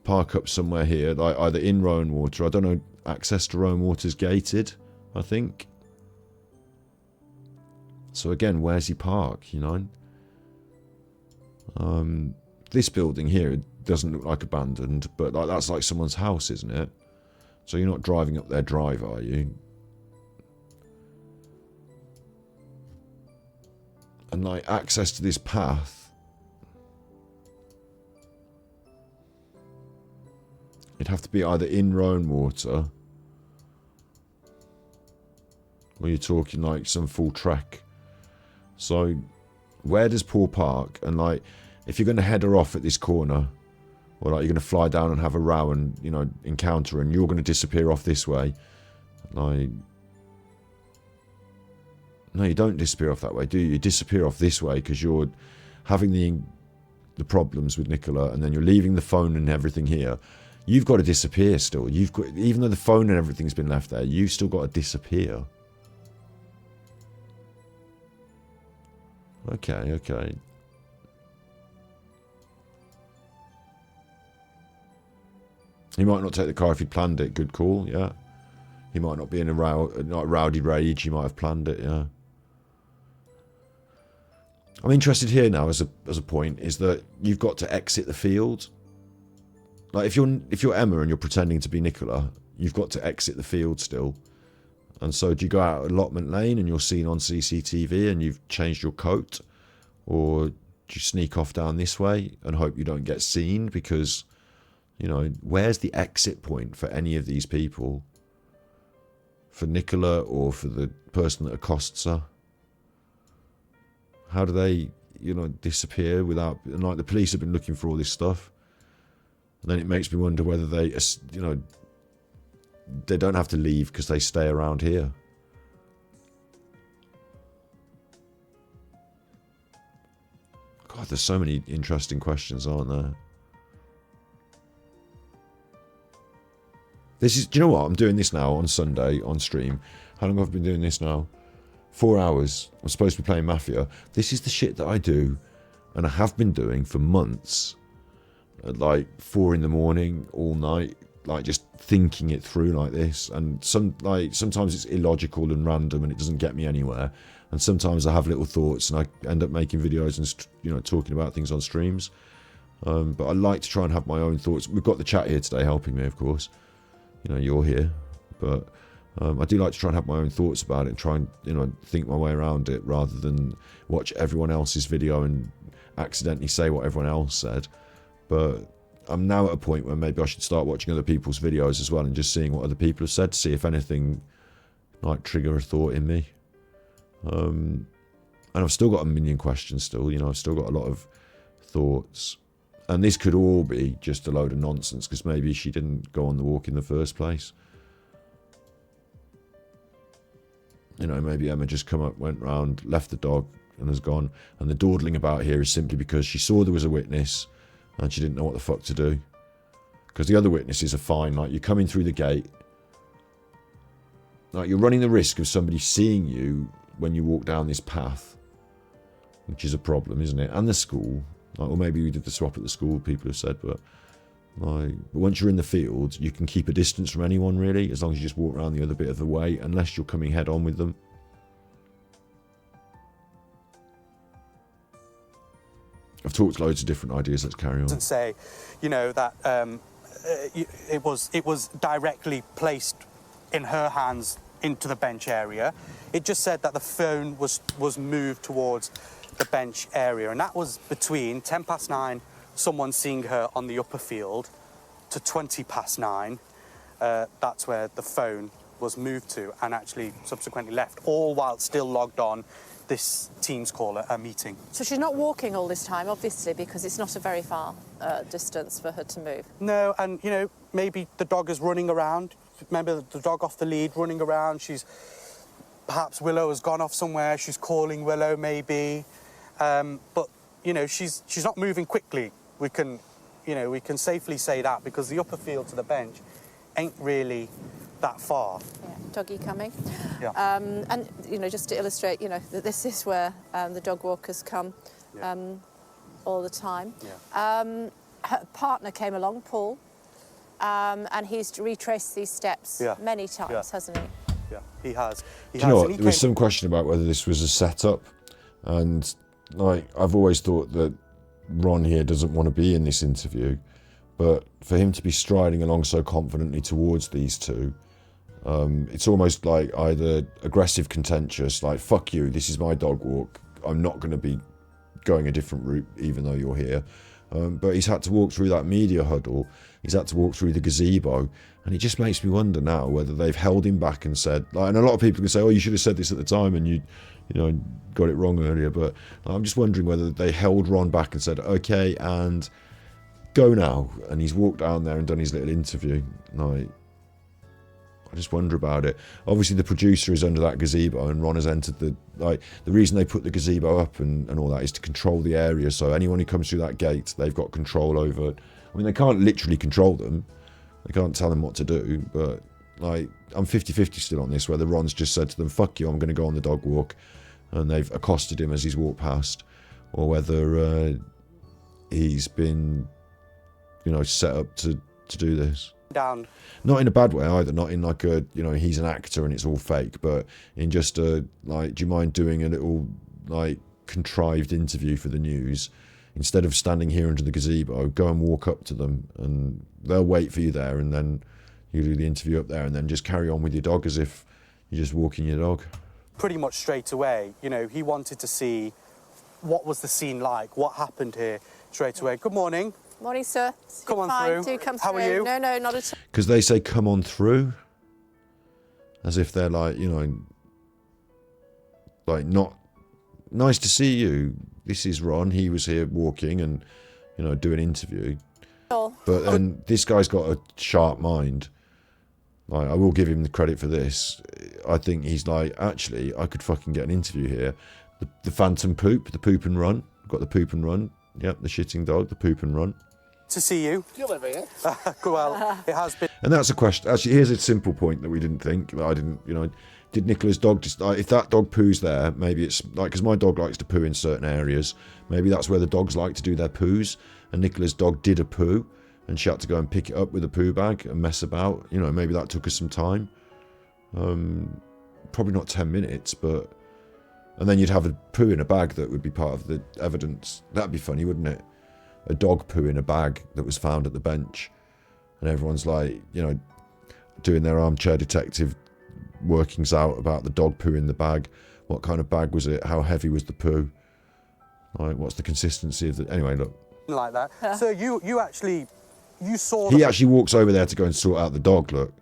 park up somewhere here, like either in Rowan Water. I don't know, access to Rowan Water's gated, I think. So again, where's he park, you know? This building here doesn't look like abandoned, but like that's like someone's house, isn't it? So you're not driving up their drive, are you? And like access to this path, it'd have to be either in Rowan Water, or you're talking like some full trek. So where does Paul park? And like, if you're going to head her off at this corner, or like you're going to fly down and have a row and, you know, encounter, and you're going to disappear off this way, like, no, you don't disappear off that way, do you? You disappear off this way because you're having the problems with Nicola, and then you're leaving the phone and everything here. You've got to disappear still. You've got, even though the phone and everything's been left there, you've still got to disappear. Okay. He might not take the car if he'd planned it. Good call, yeah. He might not be in a rowdy rage. He might have planned it, yeah. I'm interested here now as a point is that you've got to exit the field. Like if you're Emma and you're pretending to be Nicola, you've got to exit the field still. And so do you go out Allotment Lane and you're seen on CCTV and you've changed your coat? Or do you sneak off down this way and hope you don't get seen? Because, you know, where's the exit point for any of these people? For Nicola or for the person that accosts her? How do they, you know, disappear without... And like the police have been looking for all this stuff. And then it makes me wonder whether they, you know, they don't have to leave because they stay around here. God, there's so many interesting questions, aren't there? This is, do you know what? I'm doing this now on Sunday on stream. How long have I been doing this now? 4 hours. I'm supposed to be playing Mafia. This is the shit that I do, and I have been doing for months. At like 4 in the morning, all night, like just thinking it through like this. And sometimes it's illogical and random, and it doesn't get me anywhere. And sometimes I have little thoughts, and I end up making videos and, you know, talking about things on streams. But I like to try and have my own thoughts. We've got the chat here today helping me, of course. You know, you're here, but I do like to try and have my own thoughts about it and try and, you know, think my way around it rather than watch everyone else's video and accidentally say what everyone else said. But I'm now at a point where maybe I should start watching other people's videos as well and just seeing what other people have said to see if anything might trigger a thought in me. And I've still got a million questions still, you know, I've still got a lot of thoughts. And this could all be just a load of nonsense because maybe she didn't go on the walk in the first place. You know, maybe Emma just come up, went round, left the dog and has gone. And the dawdling about here is simply because she saw there was a witness and she didn't know what the fuck to do. Because the other witnesses are fine. Like, you're coming through the gate. Like, you're running the risk of somebody seeing you when you walk down this path. Which is a problem, isn't it? And the school. Like, or maybe we did the swap at the school, people have said, but once you're in the field, you can keep a distance from anyone, really, as long as you just walk around the other bit of the way, unless you're coming head on with them. I've talked loads of different ideas, let's carry on. Doesn't say, you know, that it was directly placed in her hands into the bench area. It just said that the phone was moved towards the bench area, and that was between 9:10, someone seeing her on the upper field, to 9:20. That's where the phone was moved to and actually subsequently left, all while still logged on this Teams call, a meeting. So she's not walking all this time, obviously, because it's not a very far distance for her to move. No, and, you know, maybe the dog is running around. Remember the dog off the lead running around. Perhaps Willow has gone off somewhere. She's calling Willow, maybe. But, you know, she's not moving quickly. We can safely say that, because the upper field to the bench ain't really that far. Yeah, doggy coming. Yeah. And, you know, just to illustrate, you know, that this is where the dog walkers come all the time. Yeah. Her partner came along, Paul, and he's retraced these steps many times, hasn't he? Yeah, he has. Do you know what? There was some question about whether this was a setup, and like I've always thought that Ron here doesn't want to be in this interview, but for him to be striding along so confidently towards these two, it's almost like either aggressive, contentious, like fuck you, this is my dog walk, I'm not going to be going a different route even though you're here. But he's had to walk through that media huddle, he's had to walk through the gazebo, and it just makes me wonder now whether they've held him back and said, like, and a lot of people can say, oh, you should have said this at the time and you know, got it wrong earlier, but I'm just wondering whether they held Ron back and said, okay, and go now, and he's walked down there and done his little interview. Like, I just wonder about it. Obviously the producer is under that gazebo and Ron has entered the reason they put the gazebo up and all that is to control the area, so anyone who comes through that gate, they've got control over. I mean, they can't literally control them, they can't tell them what to do, but like, I'm 50-50 still on this, whether Ron's just said to them, fuck you, I'm going to go on the dog walk, and they've accosted him as he's walked past, or whether he's been, you know, set up to do this. Down. Not in a bad way either, not in like a, you know, he's an actor and it's all fake, but in just a, like, do you mind doing a little, like, contrived interview for the news? Instead of standing here under the gazebo, go and walk up to them and they'll wait for you there, and then you do the interview up there and then just carry on with your dog as if you're just walking your dog. Pretty much straight away, you know, he wanted to see what was the scene like, what happened here straight away. Good morning. Morning, sir. Come on Fine. through. Do come How through. are you? No, not at all. Because they say come on through, as if they're like, you know, like, not nice to see you. This is Ron. He was here walking and, you know, do an interview. But then this guy's got a sharp mind. Like, I will give him the credit for this. I think he's like, actually, I could fucking get an interview here. The phantom poop, the poop and run. Got the poop and run. Yep, the shitting dog, the poop and run. To see you. Do you live here? Well, it has been. And that's a question. Actually, here's a simple point that we didn't think, that I didn't, you know, did Nicola's dog just, like, if that dog poos there, maybe it's, like, because my dog likes to poo in certain areas, maybe that's where the dogs like to do their poos, and Nicola's dog did a poo, and she had to go and pick it up with a poo bag and mess about, you know, maybe that took us some time. Probably not 10 minutes, but, and then you'd have a poo in a bag that would be part of the evidence. That'd be funny, wouldn't it? A dog poo in a bag that was found at the bench, and everyone's like, you know, doing their armchair detective workings out about the dog poo in the bag. What kind of bag was it? How heavy was the poo? Like, what's the consistency of the... Anyway, look. Like that. So you saw... He actually walks over there to go and sort out the dog, look.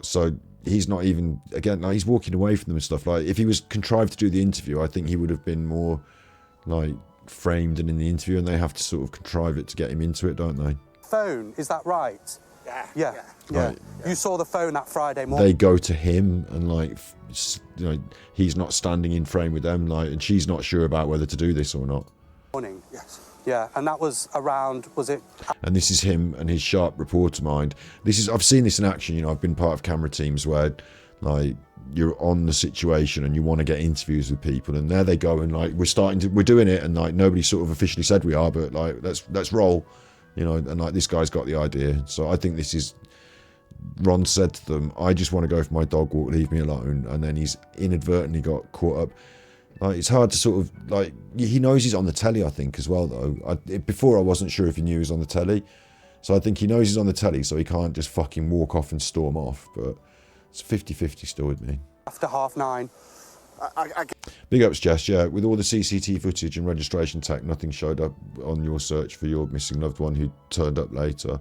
So he's not even... Again, like, he's walking away from them and stuff. Like, if he was contrived to do the interview, I think he would have been more, like, framed and in the interview, and they have to sort of contrive it to get him into it, don't they? Phone, is that right? Yeah. Right. You saw the phone that Friday morning. They go to him and, like, you know, he's not standing in frame with them, like, and she's not sure about whether to do this or not. Morning. Yes. Yeah, and that was around, was it? And this is him and his sharp reporter mind. This is, I've seen this in action, you know, I've been part of camera teams where, like, you're on the situation and you want to get interviews with people, and there they go, and, like, we're doing it, and, like, nobody sort of officially said we are, but, like, let's roll, you know, and, like, this guy's got the idea. So I think this is, Ron said to them, I just want to go for my dog walk, leave me alone, and then he's inadvertently got caught up. Like, it's hard to sort of, like, he knows he's on the telly, I think, as well, though. Before I wasn't sure if he knew he was on the telly, so I think he knows he's on the telly, so he can't just fucking walk off and storm off. But It's 50-50 still with me. After 9:30. Big ups, Jess. Yeah, with all the CCTV footage and registration tech, nothing showed up on your search for your missing loved one who turned up later.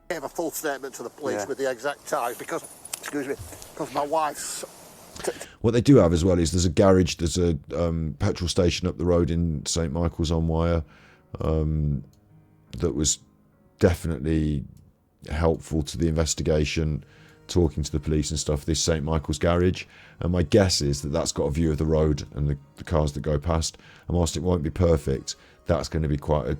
Gave a full statement to the police with the exact time because, excuse me, because my wife's. What they do have as well is there's a garage, there's a petrol station up the road in St Michael's on Wire that was definitely helpful to the investigation, talking to the police and stuff, this St Michael's garage. And my guess is that that's got a view of the road and the cars that go past. And whilst it won't be perfect, that's going to be quite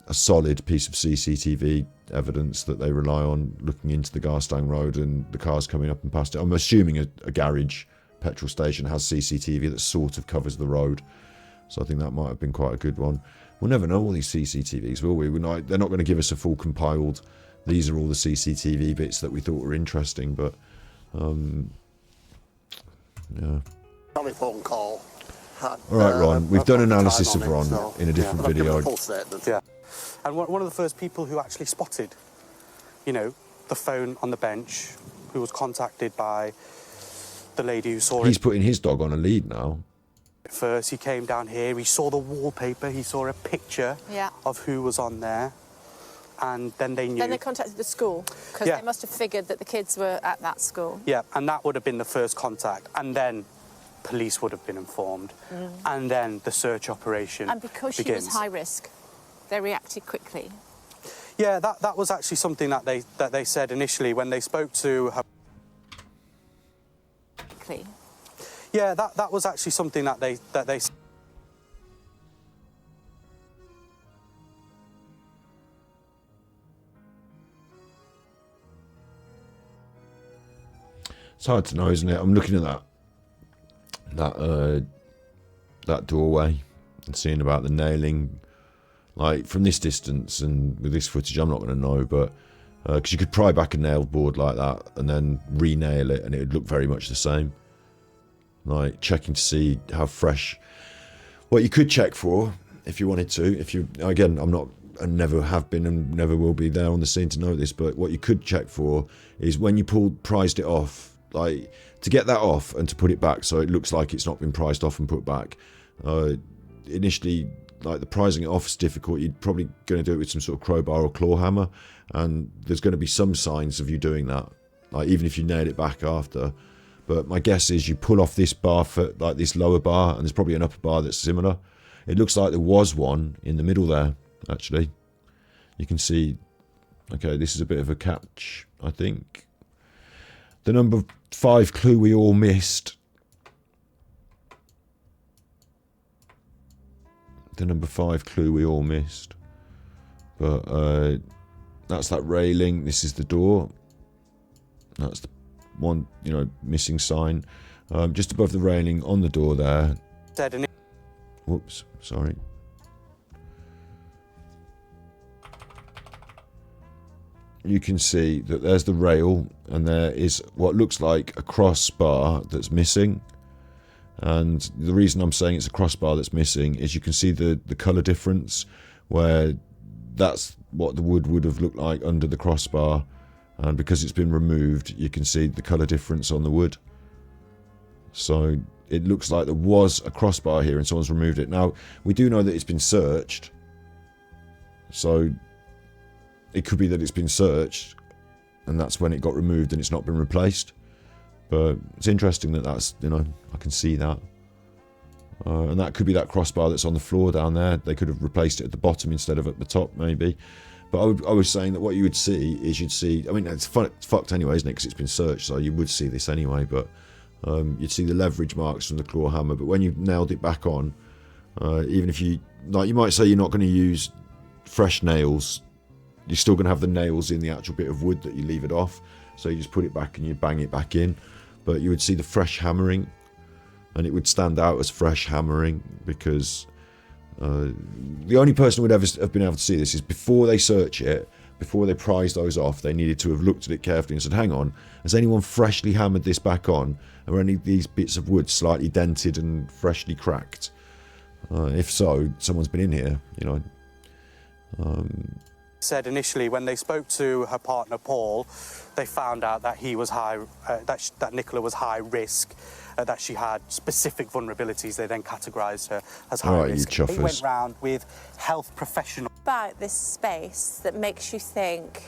a solid piece of CCTV evidence that they rely on, looking into the Garstang Road and the cars coming up and past it. I'm assuming a garage petrol station has CCTV that sort of covers the road. So I think that might have been quite a good one. We'll never know all these CCTVs, will we? They're not going to give us a full compiled, these are all the CCTV bits that we thought were interesting, but yeah. Telephone call. All right, Ron, we've done analysis of Ron in a different video. Yeah. And one of the first people who actually spotted, you know, the phone on the bench, who was contacted by the lady who saw it. He's putting his dog on a lead now. First, he came down here, he saw the wallpaper, he saw a picture of who was on there, and then they knew. Then they contacted the school, because they must have figured that the kids were at that school. Yeah, and that would have been the first contact, and then police would have been informed, and then the search operation And because begins. she was high risk, they reacted quickly. Yeah, that was actually something that they said initially when they spoke to her. Quickly. Yeah, that was actually something that they. It's hard to know, isn't it? I'm looking at that doorway and seeing about the nailing, like from this distance and with this footage, I'm not going to know, but because you could pry back a nail board like that and then re-nail it, and it would look very much the same. Like checking to see how fresh. What you could check for, if you wanted to, if you again, I'm not, I never have been and never will be there on the scene to know this, but what you could check for is when you prized it off. Like, to get that off and to put it back so it looks like it's not been prized off and put back. Initially, like the prizing it off is difficult. You're probably going to do it with some sort of crowbar or claw hammer, and there's going to be some signs of you doing that, like even if you nail it back after. But my guess is you pull off this bar, for like this lower bar, and there's probably an upper bar that's similar. It looks like there was one in the middle there, actually. You can see, okay, this is a bit of a catch, I think. The number 5 clue we all missed. The number 5 clue we all missed. But that's that railing. This is the door. That's the one, you know, missing sign. Just above the railing on the door there. Whoops, sorry. You can see that there's the rail and there is what looks like a crossbar that's missing. And the reason I'm saying it's a crossbar that's missing is you can see the colour difference, where that's what the wood would have looked like under the crossbar, and because it's been removed you can see the colour difference on the wood. So it looks like there was a crossbar here and someone's removed it. Now we do know that it's been searched, so it could be that it's been searched and that's when it got removed and it's not been replaced. But it's interesting that that's, you know, I can see that. And that could be that crossbar that's on the floor down there. They could have replaced it at the bottom instead of at the top, maybe. But I was saying that what you would see is you'd see, I mean, it's fucked anyway, isn't it? Because it's been searched, so you would see this anyway. But you'd see the leverage marks from the claw hammer. But when you've nailed it back on, even if you, like, you might say you're not going to use fresh nails, you're still going to have the nails in the actual bit of wood that you leave it off. So you just put it back and you bang it back in. But you would see the fresh hammering, and it would stand out as fresh hammering, because the only person who would ever have been able to see this is before they search it, before they prize those off, they needed to have looked at it carefully and said, hang on, has anyone freshly hammered this back on? Are any of these bits of wood slightly dented and freshly cracked? If so, someone's been in here, you know. Said initially when they spoke to her partner Paul, they found out that he was that Nicola was high risk, that she had specific vulnerabilities. They then categorised her as high risk. They went round with health professionals. About this space that makes you think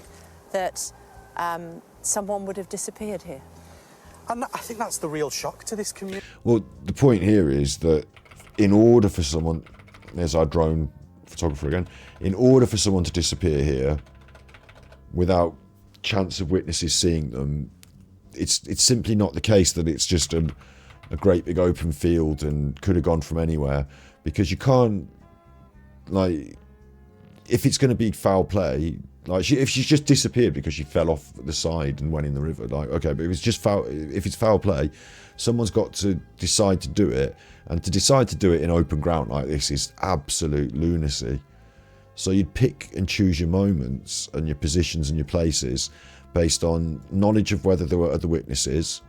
that someone would have disappeared here. And I think that's the real shock to this community. Well, the point here is that in order for someone, there's our drone photographer again, in order for someone to disappear here without chance of witnesses seeing them, it's simply not the case that it's just a great big open field and could have gone from anywhere, because you can't, like, if it's going to be foul play, like if she's just disappeared because she fell off the side and went in the river, like, okay, but if it's foul play, someone's got to decide to do it, and to decide to do it in open ground like this is absolute lunacy. So you'd pick and choose your moments and your positions and your places based on knowledge of whether there were other witnesses,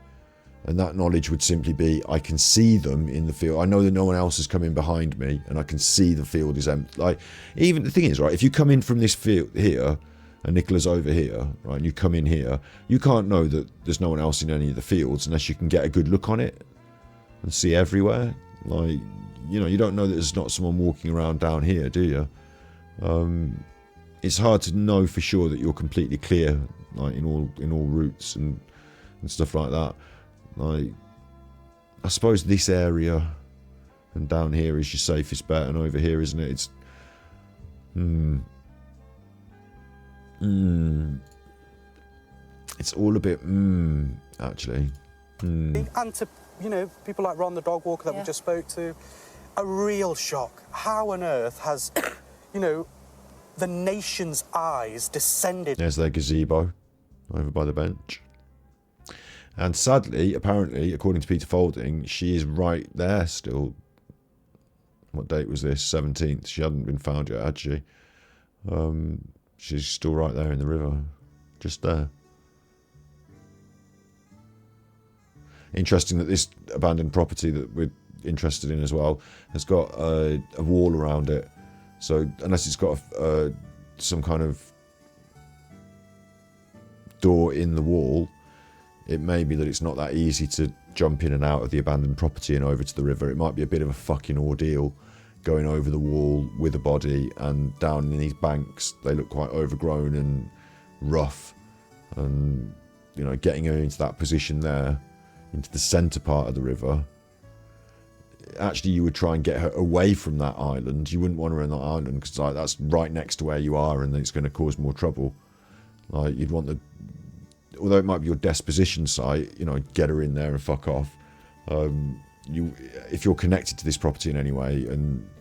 and that knowledge would simply be, I can see them in the field. I know that no one else is coming behind me, and I can see the field is empty. Like, even the thing is, right, if you come in from this field here, and Nicola's over here, right, and you come in here, you can't know that there's no one else in any of the fields unless you can get a good look on it and see everywhere. Like, you know, you don't know that there's not someone walking around down here, do you? It's hard to know for sure that you're completely clear, like in all routes and stuff like that. Like, I suppose this area and down here is your safest bet, and over here, isn't it? It's it's all a bit actually. And to, you know, people like Ron the dog walker that we just spoke to, a real shock. How on earth has, you know, the nation's eyes descended? There's their gazebo over by the bench. And sadly, apparently, according to Peter Folding, she is right there still. What date was this? 17th. She hadn't been found yet, had she? She's still right there in the river. Just there. Interesting that this abandoned property that we're interested in as well has got a wall around it. So unless it's got some kind of door in the wall, it may be that it's not that easy to jump in and out of the abandoned property and over to the river. It might be a bit of a fucking ordeal going over the wall with a body, and down in these banks they look quite overgrown and rough, and you know, getting her into that position there, into the centre part of the river, actually you would try and get her away from that island. You wouldn't want her on that island because like that's right next to where you are, and it's going to cause more trouble. Like, you'd want the, although it might be your disposition site, you know, get her in there and fuck off. If you're connected to this property in any way,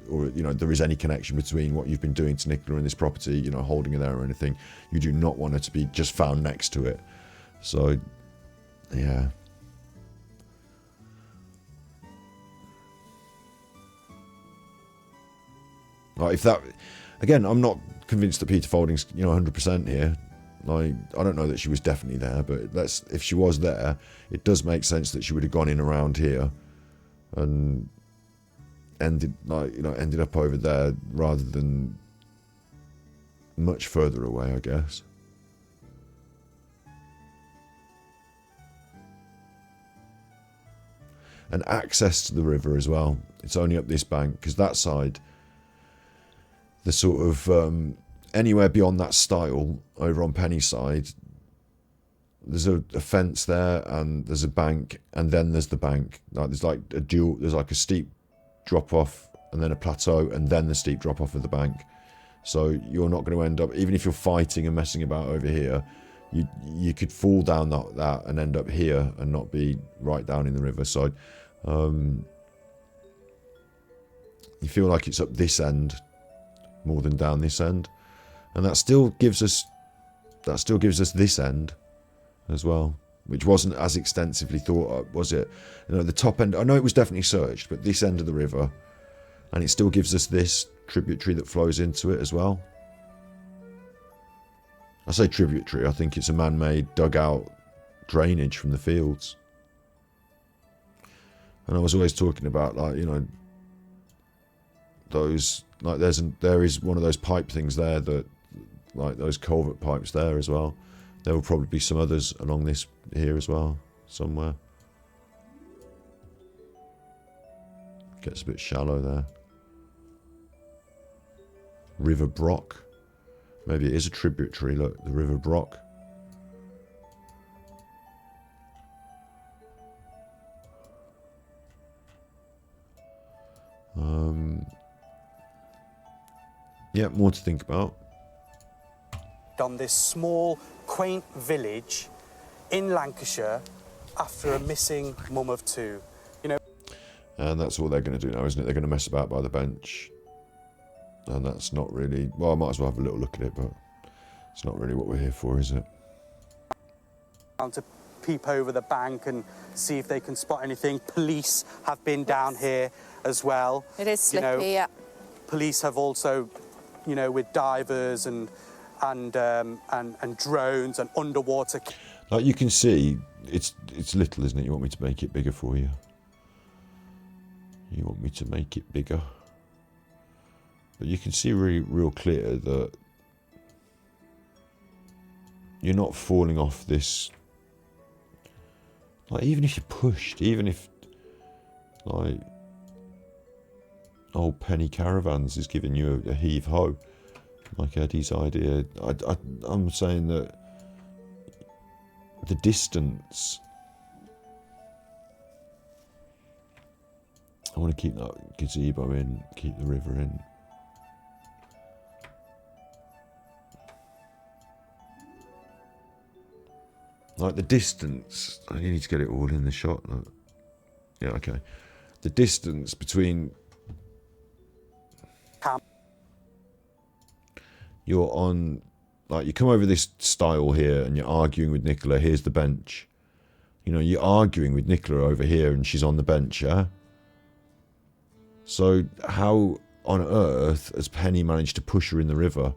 or you know, there is any connection between what you've been doing to Nicola and this property, you know, holding her there or anything, you do not want her to be just found next to it. So, yeah. Like, if that, again, I'm not convinced that Peter Folding's, you know, 100% here. Like, I don't know that she was definitely there, but if she was there, it does make sense that she would have gone in around here and ended up over there rather than much further away, I guess. And access to the river as well. It's only up this bank, because that side, the sort of anywhere beyond that stile over on Penny side, there's a fence there, and there's a bank, and then there's the bank. Like, there's like a steep drop off, and then a plateau, and then the steep drop off of the bank. So you're not going to end up, even if you're fighting and messing about over here, you could fall down that and end up here and not be right down in the river. So you feel like it's up this end more than down this end, and that still gives us this end as well, which wasn't as extensively thought of, was it? You know, the top end, I know it was definitely searched, but this end of the river, and it still gives us this tributary that flows into it as well. I say tributary, I think it's a man-made dugout drainage from the fields. And I was always talking about, like, you know, those, like there is one of those pipe things there, that like those culvert pipes there as well. There will probably be some others along this here as well, somewhere. Gets a bit shallow there. River Brock. Maybe it is a tributary, look, the River Brock. Yeah, more to think about. On this small, quaint village in Lancashire after a missing mum of two. You know. And that's all they're going to do now, isn't it? They're going to mess about by the bench. And that's not really... Well, I might as well have a little look at it, but it's not really what we're here for, is it? To peep over the bank and see if they can spot anything. Police have been down here as well. It is slippy, yeah. Police have also, you know, with divers and drones and underwater. Like you can see, it's little, isn't it? You want me to make it bigger for you? You want me to make it bigger? But you can see real clear that you're not falling off this. Like, even if you're pushed, even if, like, old Penny Caravans is giving you a heave-ho, like Eddie's idea, I'm saying that the distance, I want to keep that gazebo in, keep the river in. Like the distance, I need to get it all in the shot. Look. Yeah, okay. The distance between... You're on, like you come over this stile here and you're arguing with Nicola, here's the bench. You know, you're arguing with Nicola over here and she's on the bench, yeah? So how on earth has Penny managed to push her in the river?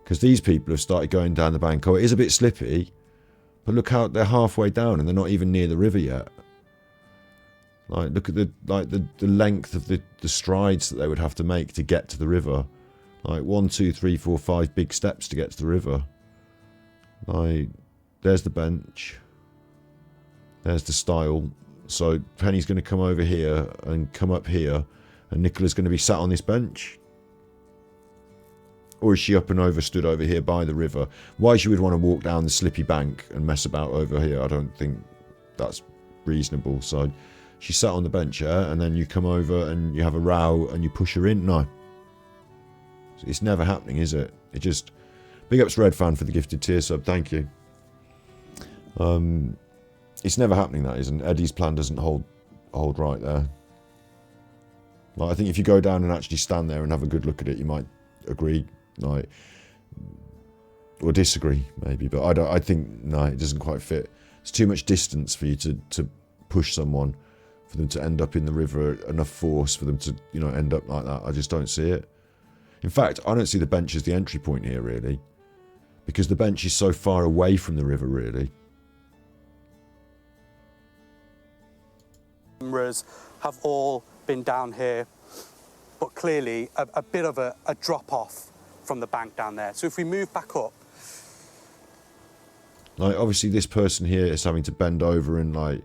Because these people have started going down the bank. Oh, it is a bit slippy. But look how they're halfway down and they're not even near the river yet. Like, look at the length of the strides that they would have to make to get to the river. Like 1, 2, 3, 4, 5 big steps to get to the river. Like, there's the bench. There's the stile. So Penny's going to come over here and come up here, and Nicola's going to be sat on this bench. Or is she up and over, stood over here by the river? Why she would want to walk down the slippy bank and mess about over here, I don't think that's reasonable. So she sat on the bench, yeah? And then you come over and you have a row and you push her in? No. It's never happening, is it? It just... Big ups Red Fan for the gifted tier sub, thank you. It's never happening, that isn't. Eddie's plan doesn't hold right there. Like, I think if you go down and actually stand there and have a good look at it, you might agree. Like, or disagree maybe, but I think no, it doesn't quite fit. It's too much distance for you to push someone, for them to end up in the river, enough force for them to, you know, end up like that. I just don't see it. In fact, I don't see the bench as the entry point here really, because the bench is so far away from the river really. Cameras have all been down here, but clearly a bit of a drop off from the bank down there. So if we move back up, like obviously this person here is having to bend over and, like,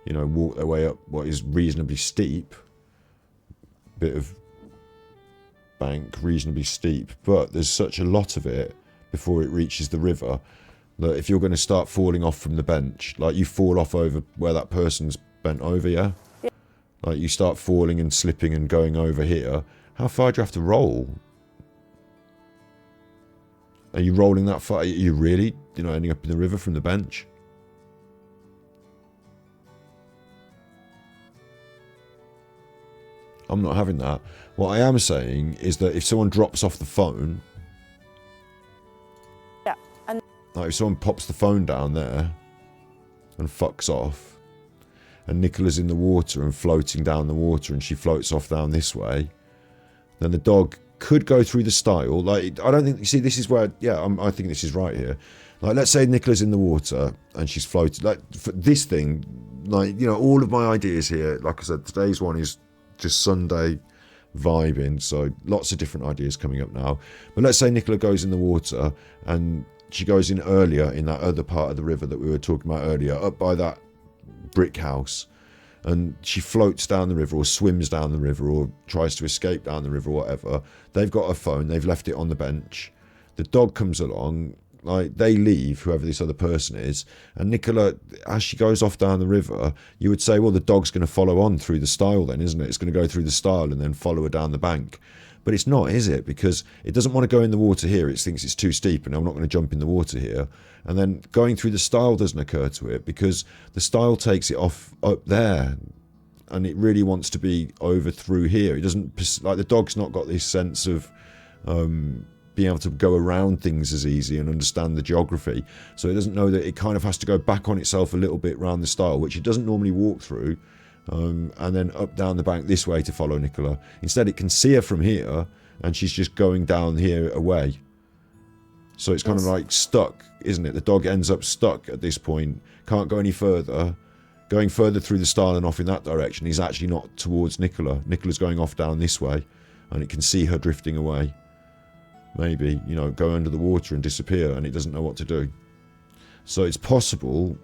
you know, walk their way up what is reasonably steep bit of bank, reasonably steep, but there's such a lot of it before it reaches the river that if you're going to start falling off from the bench, like you fall off over where that person's bent over, yeah? Like you start falling and slipping and going over here, how far do you have to roll? Are you rolling that far? Are you really, you know, ending up in the river from the bench? I'm not having that. What I am saying is that if someone drops off the phone, yeah, and like if someone pops the phone down there and fucks off, and Nicola's in the water and floating down the water and she floats off down this way, then the dog could go through the stile. Like, I don't think, you see, this is where, yeah, I think this is right here. Like, let's say Nicola's in the water and she's floating. Like, for this thing, like, you know, all of my ideas here, like I said, today's one is just Sunday, vibing. So lots of different ideas coming up now. But let's say Nicola goes in the water and she goes in earlier in that other part of the river that we were talking about earlier, up by that brick house, and she floats down the river or swims down the river or tries to escape down the river or whatever. They've got a phone, they've left it on the bench. The dog comes along, like they leave, whoever this other person is, and Nicola, as she goes off down the river, you would say, well, the dog's going to follow on through the stile then, isn't it? It's going to go through the stile and then follow her down the bank. But it's not, is it? Because it doesn't want to go in the water here. It thinks it's too steep and I'm not going to jump in the water here. And then going through the stile doesn't occur to it because the stile takes it off up there and it really wants to be over through here. It doesn't, like the dog's not got this sense of being able to go around things as easy and understand the geography. So it doesn't know that it kind of has to go back on itself a little bit around the stile, which it doesn't normally walk through. And then up down the bank this way to follow Nicola. Instead, it can see her from here, and she's just going down here away. So it's kind of like stuck, isn't it? The dog ends up stuck at this point, can't go any further. Going further through the stile and off in that direction, he's actually not towards Nicola. Nicola's going off down this way, and it can see her drifting away. Maybe, you know, go under the water and disappear, and it doesn't know what to do. So it's possible,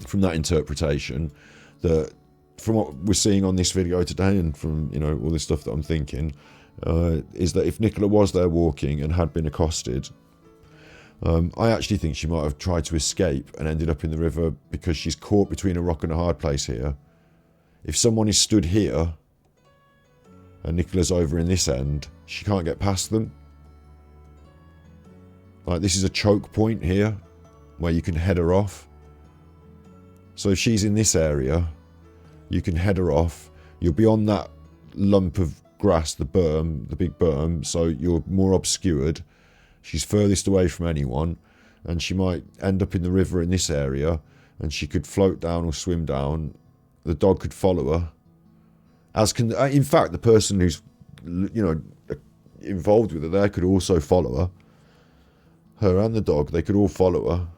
from that interpretation, that from what we're seeing on this video today and from, you know, all this stuff that I'm thinking, is that if Nicola was there walking and had been accosted, I actually think she might have tried to escape and ended up in the river because she's caught between a rock and a hard place here. If someone is stood here and Nicola's over in this end, she can't get past them. Like, this is a choke point here where you can head her off. So if she's in this area, you can head her off. You'll be on that lump of grass, the berm, the big berm, so you're more obscured. She's furthest away from anyone, and she might end up in the river in this area, and she could float down or swim down. The dog could follow her. As can, in fact, the person who's, you know, involved with her there could also follow her. Her and the dog, they could all follow her,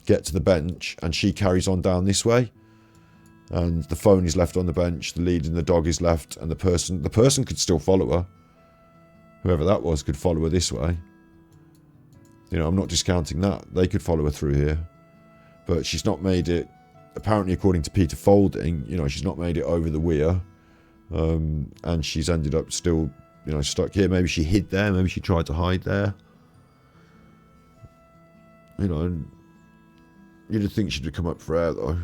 get to the bench, and she carries on down this way. And the phone is left on the bench, the lead and the dog is left, and the person could still follow her. Whoever that was could follow her this way. You know, I'm not discounting that. They could follow her through here. But she's not made it, apparently according to Peter Folding, you know, she's not made it over the weir. And she's ended up still, you know, stuck here. Maybe she hid there, maybe she tried to hide there. You know, you'd think she'd come up for air though.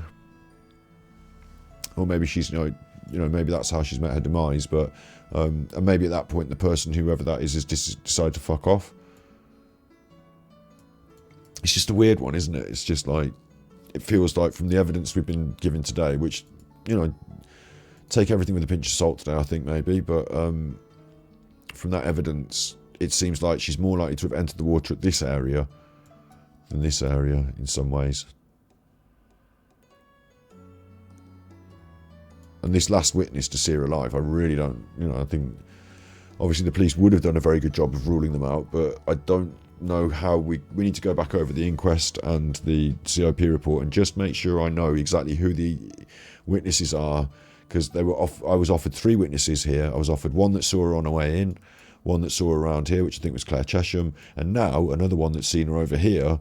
Or maybe she's, you know, maybe that's how she's met her demise. But and maybe at that point, the person, whoever that is decided to fuck off. It's just a weird one, isn't it? It's just like, it feels like from the evidence we've been given today, which, you know, take everything with a pinch of salt today, I think maybe. But from that evidence, it seems like she's more likely to have entered the water at this area than this area in some ways. And this last witness to see her alive, I really don't, you know, I think obviously the police would have done a very good job of ruling them out, but I don't know how we need to go back over the inquest and the COP report and just make sure I know exactly who the witnesses are, because I was offered 3 witnesses here. I was offered one that saw her on her way in, one that saw her around here, which I think was Claire Chesham, and now another one that's seen her over here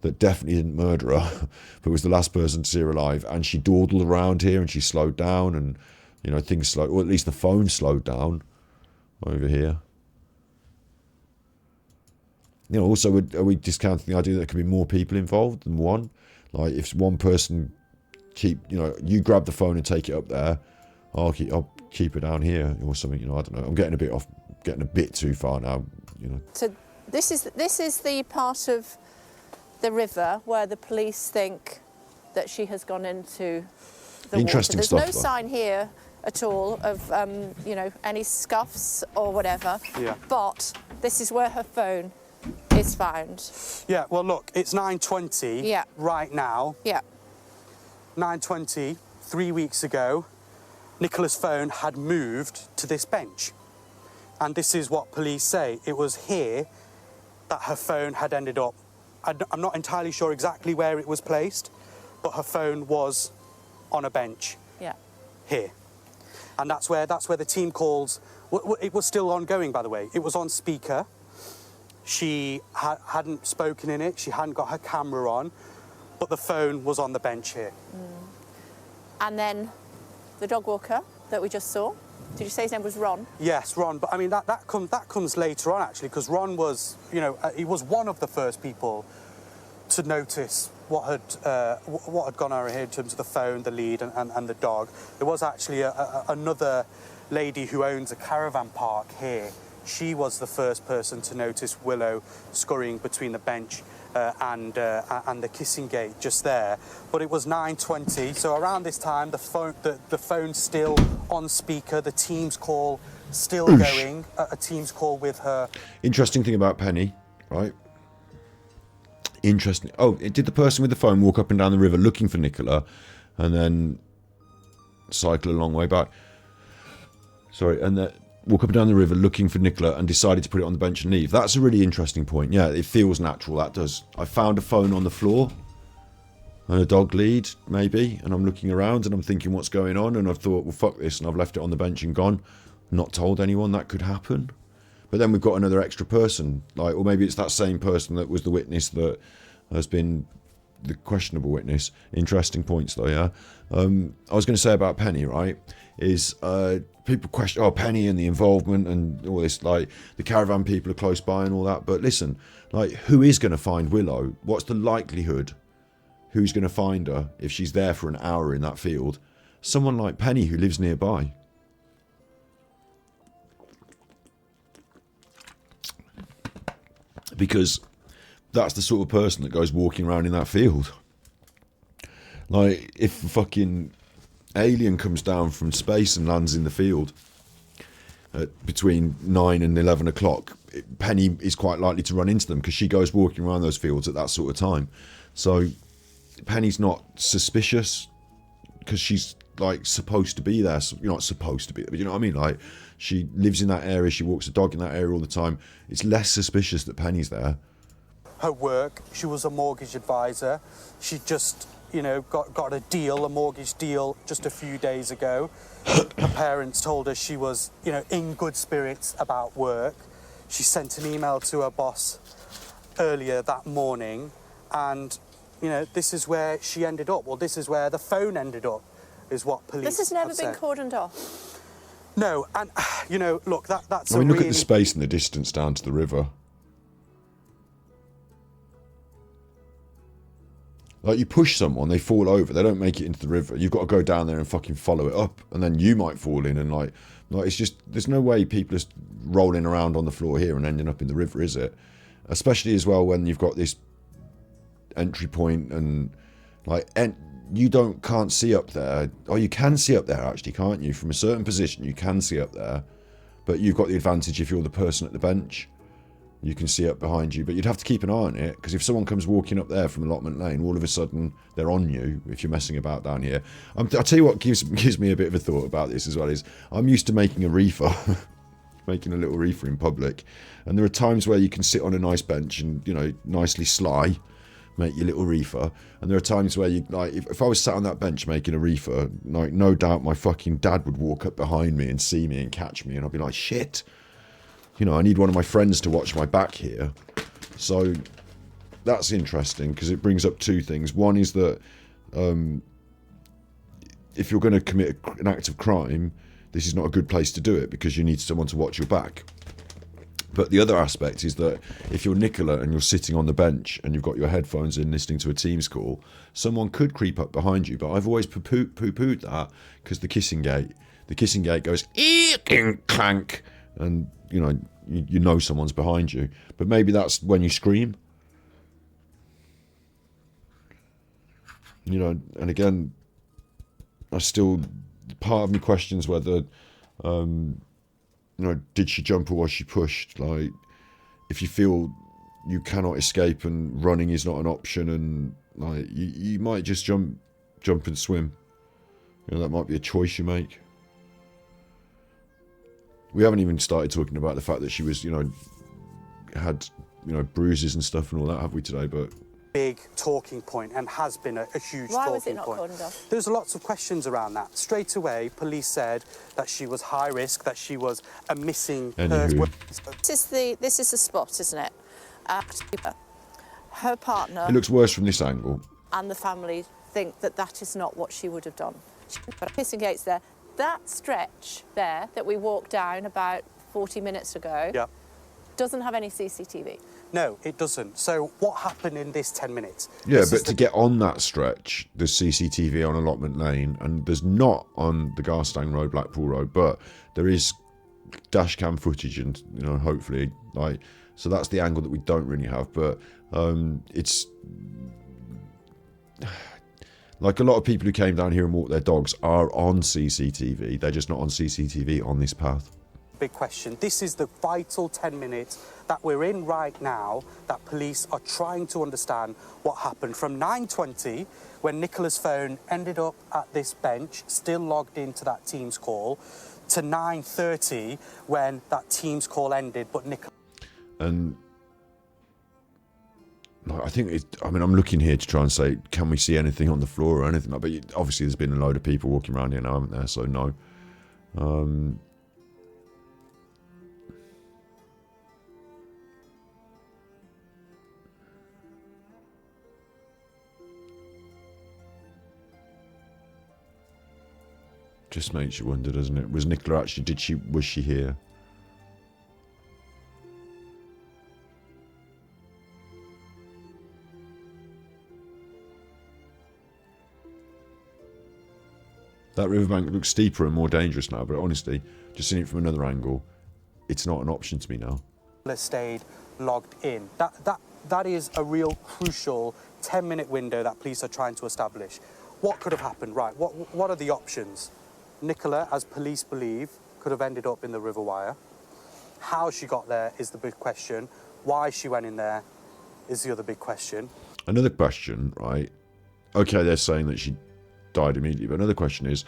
that definitely didn't murder her, but was the last person to see her alive. And she dawdled around here and she slowed down, and, you know, things slowed, or at least the phone slowed down over here. You know, also, are we discounting the idea that there could be more people involved than one? Like, if one person you grab the phone and take it up there, I'll keep it down here or something. You know, I don't know. I'm getting a bit too far now. You know. So this is the part of the river where the police think that she has gone into the Interesting water. stuff. There's no sign here at all of you know, any scuffs or whatever. Yeah. But this is where her phone is found. Yeah, well, look, it's 9:20 Yeah. right now. Yeah. 9:20, 3 weeks ago, Nicola's phone had moved to this bench. And this is what police say. It was here that her phone had ended up. I'm not entirely sure exactly where it was placed, but her phone was on a bench. Yeah. Here. And that's where the team calls. It was still ongoing, by the way. It was on speaker. She hadn't spoken in it. She hadn't got her camera on, but the phone was on the bench here. And then the dog walker that we just saw. Did you say his name was Ron? Yes, Ron. But I mean that comes later on actually, because Ron was, he was one of the first people to notice what had gone on here in terms of the phone, the lead, and the dog. There was actually another lady who owns a caravan park here. She was the first person to notice Willow scurrying between the bench and the kissing gate just there. But it was 9:20, so around this time the phone's still on speaker, the Teams call still going, a Teams call with her. Interesting thing about Penny, right? Interesting. Oh, did the person with the phone walk up and down the river looking for Nicola and then cycle a long way back? Sorry, and then walk up and down the river looking for Nicola and decided to put it on the bench and leave. That's a really interesting point. Yeah, it feels natural, that does. I found a phone on the floor and a dog lead, maybe, and I'm looking around and I'm thinking what's going on, and I've thought, well, fuck this, and I've left it on the bench and gone. Not told anyone that could happen. But then we've got another extra person, or maybe it's that same person that was the witness that has been the questionable witness. Interesting points though, yeah. I was going to say about Penny, right, is people question, Penny and the involvement and all this, like the caravan people are close by and all that. But listen, like, who is going to find Willow? What's the likelihood? Who's going to find her if she's there for an hour in that field? Someone like Penny who lives nearby. Because that's the sort of person that goes walking around in that field. Like, if a fucking alien comes down from space and lands in the field between 9 and 11 o'clock, Penny is quite likely to run into them because she goes walking around those fields at that sort of time. So Penny's not suspicious because she's, like, supposed to be there. So you're not supposed to be there, but you know what I mean? Like, she lives in that area, she walks a dog in that area all the time. It's less suspicious that Penny's there. Her work, she was a mortgage advisor. She just, got a mortgage deal just a few days ago. Her parents told her she was, in good spirits about work. She sent an email to her boss earlier that morning, and, this is where she ended up. Well, this is where the phone ended up, is what police This has never have been said. cordoned off. No, and, look, that's I mean, look at the space in the distance down to the river. Like, you push someone, they fall over, they don't make it into the river. You've got to go down there and fucking follow it up, and then you might fall in, and like it's just, there's no way people are rolling around on the floor here and ending up in the river, is it? Especially as well when you've got this entry point and you can't see up there. Oh, you can see up there actually, can't you? From a certain position, you can see up there, but you've got the advantage if you're the person at the bench. You can see up behind you, but you'd have to keep an eye on it, because if someone comes walking up there from allotment lane, all of a sudden they're on you if you're messing about down here. I'll tell you what gives me a bit of a thought about this as well is I'm used to making a reefer, making a little reefer in public, and there are times where you can sit on a nice bench and, nicely sly, make your little reefer, and there are times where you, like, if I was sat on that bench making a reefer, like, no doubt my fucking dad would walk up behind me and see me and catch me, and I'd be like, shit. I need one of my friends to watch my back here. So that's interesting because it brings up two things. One is that if you're going to commit an act of crime, this is not a good place to do it because you need someone to watch your back. But the other aspect is that if you're Nicola and you're sitting on the bench and you've got your headphones in listening to a Teams call, someone could creep up behind you. But I've always poo-pooed that because the kissing gate goes clank, and you know someone's behind you. But maybe that's when you scream. And again, part of me questions whether, did she jump or was she pushed? Like, if you feel you cannot escape and running is not an option, and like you might just jump and swim. That might be a choice you make. We haven't even started talking about the fact that she was, had, bruises and stuff and all that, have we, today? But big talking point and has been a huge Why talking was it not point. cordoned off? There's lots of questions around that. Straight away, police said that she was high risk, that she was a missing person. This is the spot, isn't it? Her partner... It looks worse from this angle. ...and the family think that that is not what she would have done. But kissing gates there. That stretch there that we walked down about 40 minutes ago doesn't have any CCTV. No, it doesn't. So what happened in this 10 minutes? Yeah, but to get on that stretch, there's CCTV on Allotment Lane, and there's not on the Garstang Road, Blackpool Road, but there is dash cam footage, and hopefully, so that's the angle that we don't really have. But it's like a lot of people who came down here and walked their dogs are on CCTV. They're just not on CCTV on this path. Big question. This is the vital 10 minutes that we're in right now, that police are trying to understand what happened from 9:20, when Nicola's phone ended up at this bench, still logged into that Teams call, to 9:30 when that Teams call ended, but Nicola... And I think I'm looking here to try and say, can we see anything on the floor or anything? But obviously there's been a load of people walking around here now, haven't there? So no. Just makes you wonder, doesn't it? Was Nicola actually, was she here? That riverbank looks steeper and more dangerous now, but honestly, just seeing it from another angle, it's not an option to me now. Stayed logged in. That is a real crucial 10-minute window that police are trying to establish. What could have happened? Right, what are the options? Nicola, as police believe, could have ended up in the river wire. How she got there is the big question. Why she went in there is the other big question. Another question, right? Okay, they're saying that she died immediately, but another question is,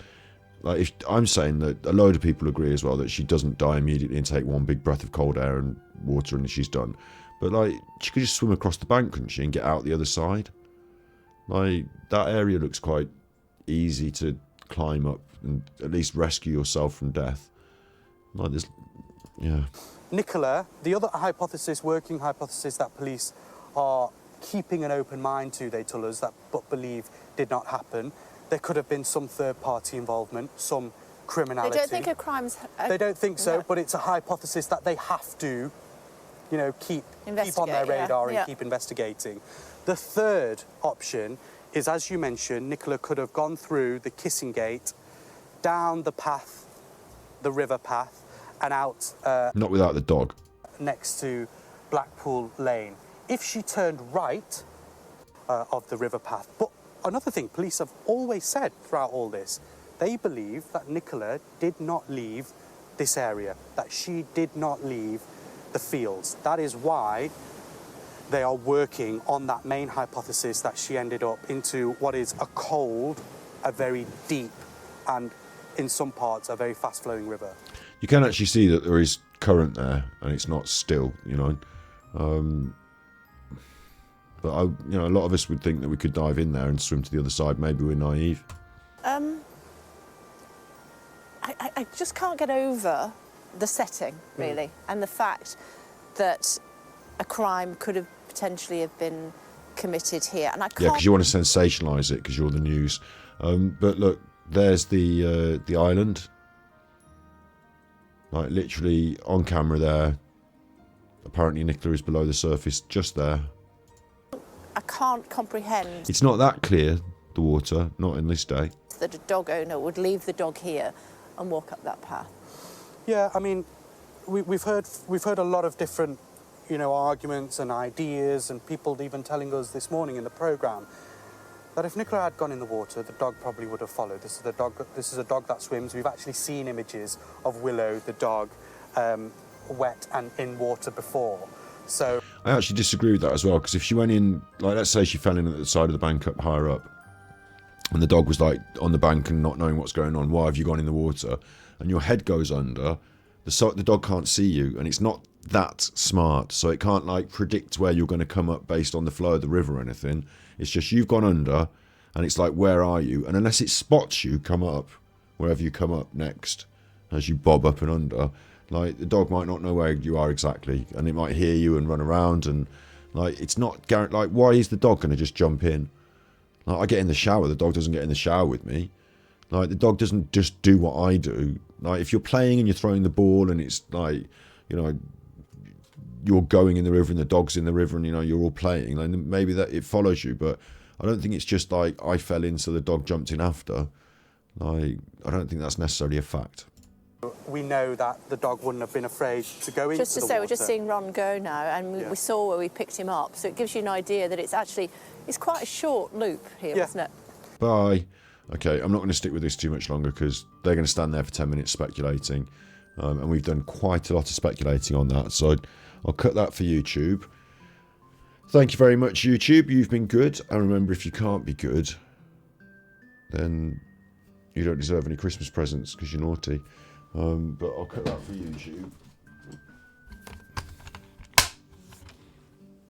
if I'm saying that a load of people agree as well that she doesn't die immediately and take one big breath of cold air and water and she's done. But she could just swim across the bank, couldn't she, and get out the other side? That area looks quite easy to climb up and at least rescue yourself from death. Nicola, the other working hypothesis that police are keeping an open mind to, they tell us, but believe did not happen. There could have been some third-party involvement, some criminality. They don't think a crime's... They don't think so, but it's a hypothesis that they have to, keep on their radar and keep investigating. The third option is, as you mentioned, Nicola could have gone through the kissing gate, down the path, the river path, and out... Not without the dog. Next to Blackpool Lane. If she turned right of the river path... But another thing police have always said throughout all this, they believe that Nicola did not leave this area, that she did not leave the fields. That is why they are working on that main hypothesis that she ended up into what is a cold, a very deep, and in some parts, a very fast-flowing river. You can actually see that there is current there, and it's not still, But a lot of us would think that we could dive in there and swim to the other side. Maybe we're naive. I just can't get over the setting, really, and the fact that a crime could have potentially have been committed here. And I can't... Yeah, because you want to sensationalise it because you're the news. But look, there's the island. Literally on camera there. Apparently Nicola is below the surface, just there. I can't comprehend... It's not that clear, the water, not in this day. ...that a dog owner would leave the dog here and walk up that path. Yeah, I mean, we've heard a lot of different, arguments and ideas, and people even telling us this morning in the programme that if Nicola had gone in the water, the dog probably would have followed. This is a dog that swims. We've actually seen images of Willow, the dog, wet and in water before. So I actually disagree with that as well, because if she went in, let's say she fell in at the side of the bank up higher up, and the dog was on the bank and not knowing what's going on, why have you gone in the water? And your head goes under, the dog can't see you, and it's not that smart, so it can't like predict where you're going to come up based on the flow of the river or anything. It's just you've gone under, and it's like, where are you? And unless it spots you come up, wherever you come up next, as you bob up and under, like the dog might not know where you are exactly, and it might hear you and run around, and like it's not guaranteed. Like, why is the dog going to just jump in? Like, I get in the shower, the dog doesn't get in the shower with me. Like, the dog doesn't just do what I do. Like, if you're playing and you're throwing the ball and it's like, you know, you're going in the river and the dog's in the river and, you know, you're all playing, then maybe that it follows you. But I don't think it's just like I fell in so the dog jumped in after. Like, I don't think that's necessarily a fact. We know that the dog wouldn't have been afraid to go into the water. Just to say, we're just seeing Ron go now, and we saw where we picked him up, so it gives you an idea that it's quite a short loop here, isn't it? Bye. Okay, I'm not going to stick with this too much longer because they're going to stand there for 10 minutes speculating. And we've done quite a lot of speculating on that, so I'll cut that for YouTube. Thank you very much, YouTube. You've been good. And remember, if you can't be good, then you don't deserve any Christmas presents because you're naughty. But I'll cut that for YouTube.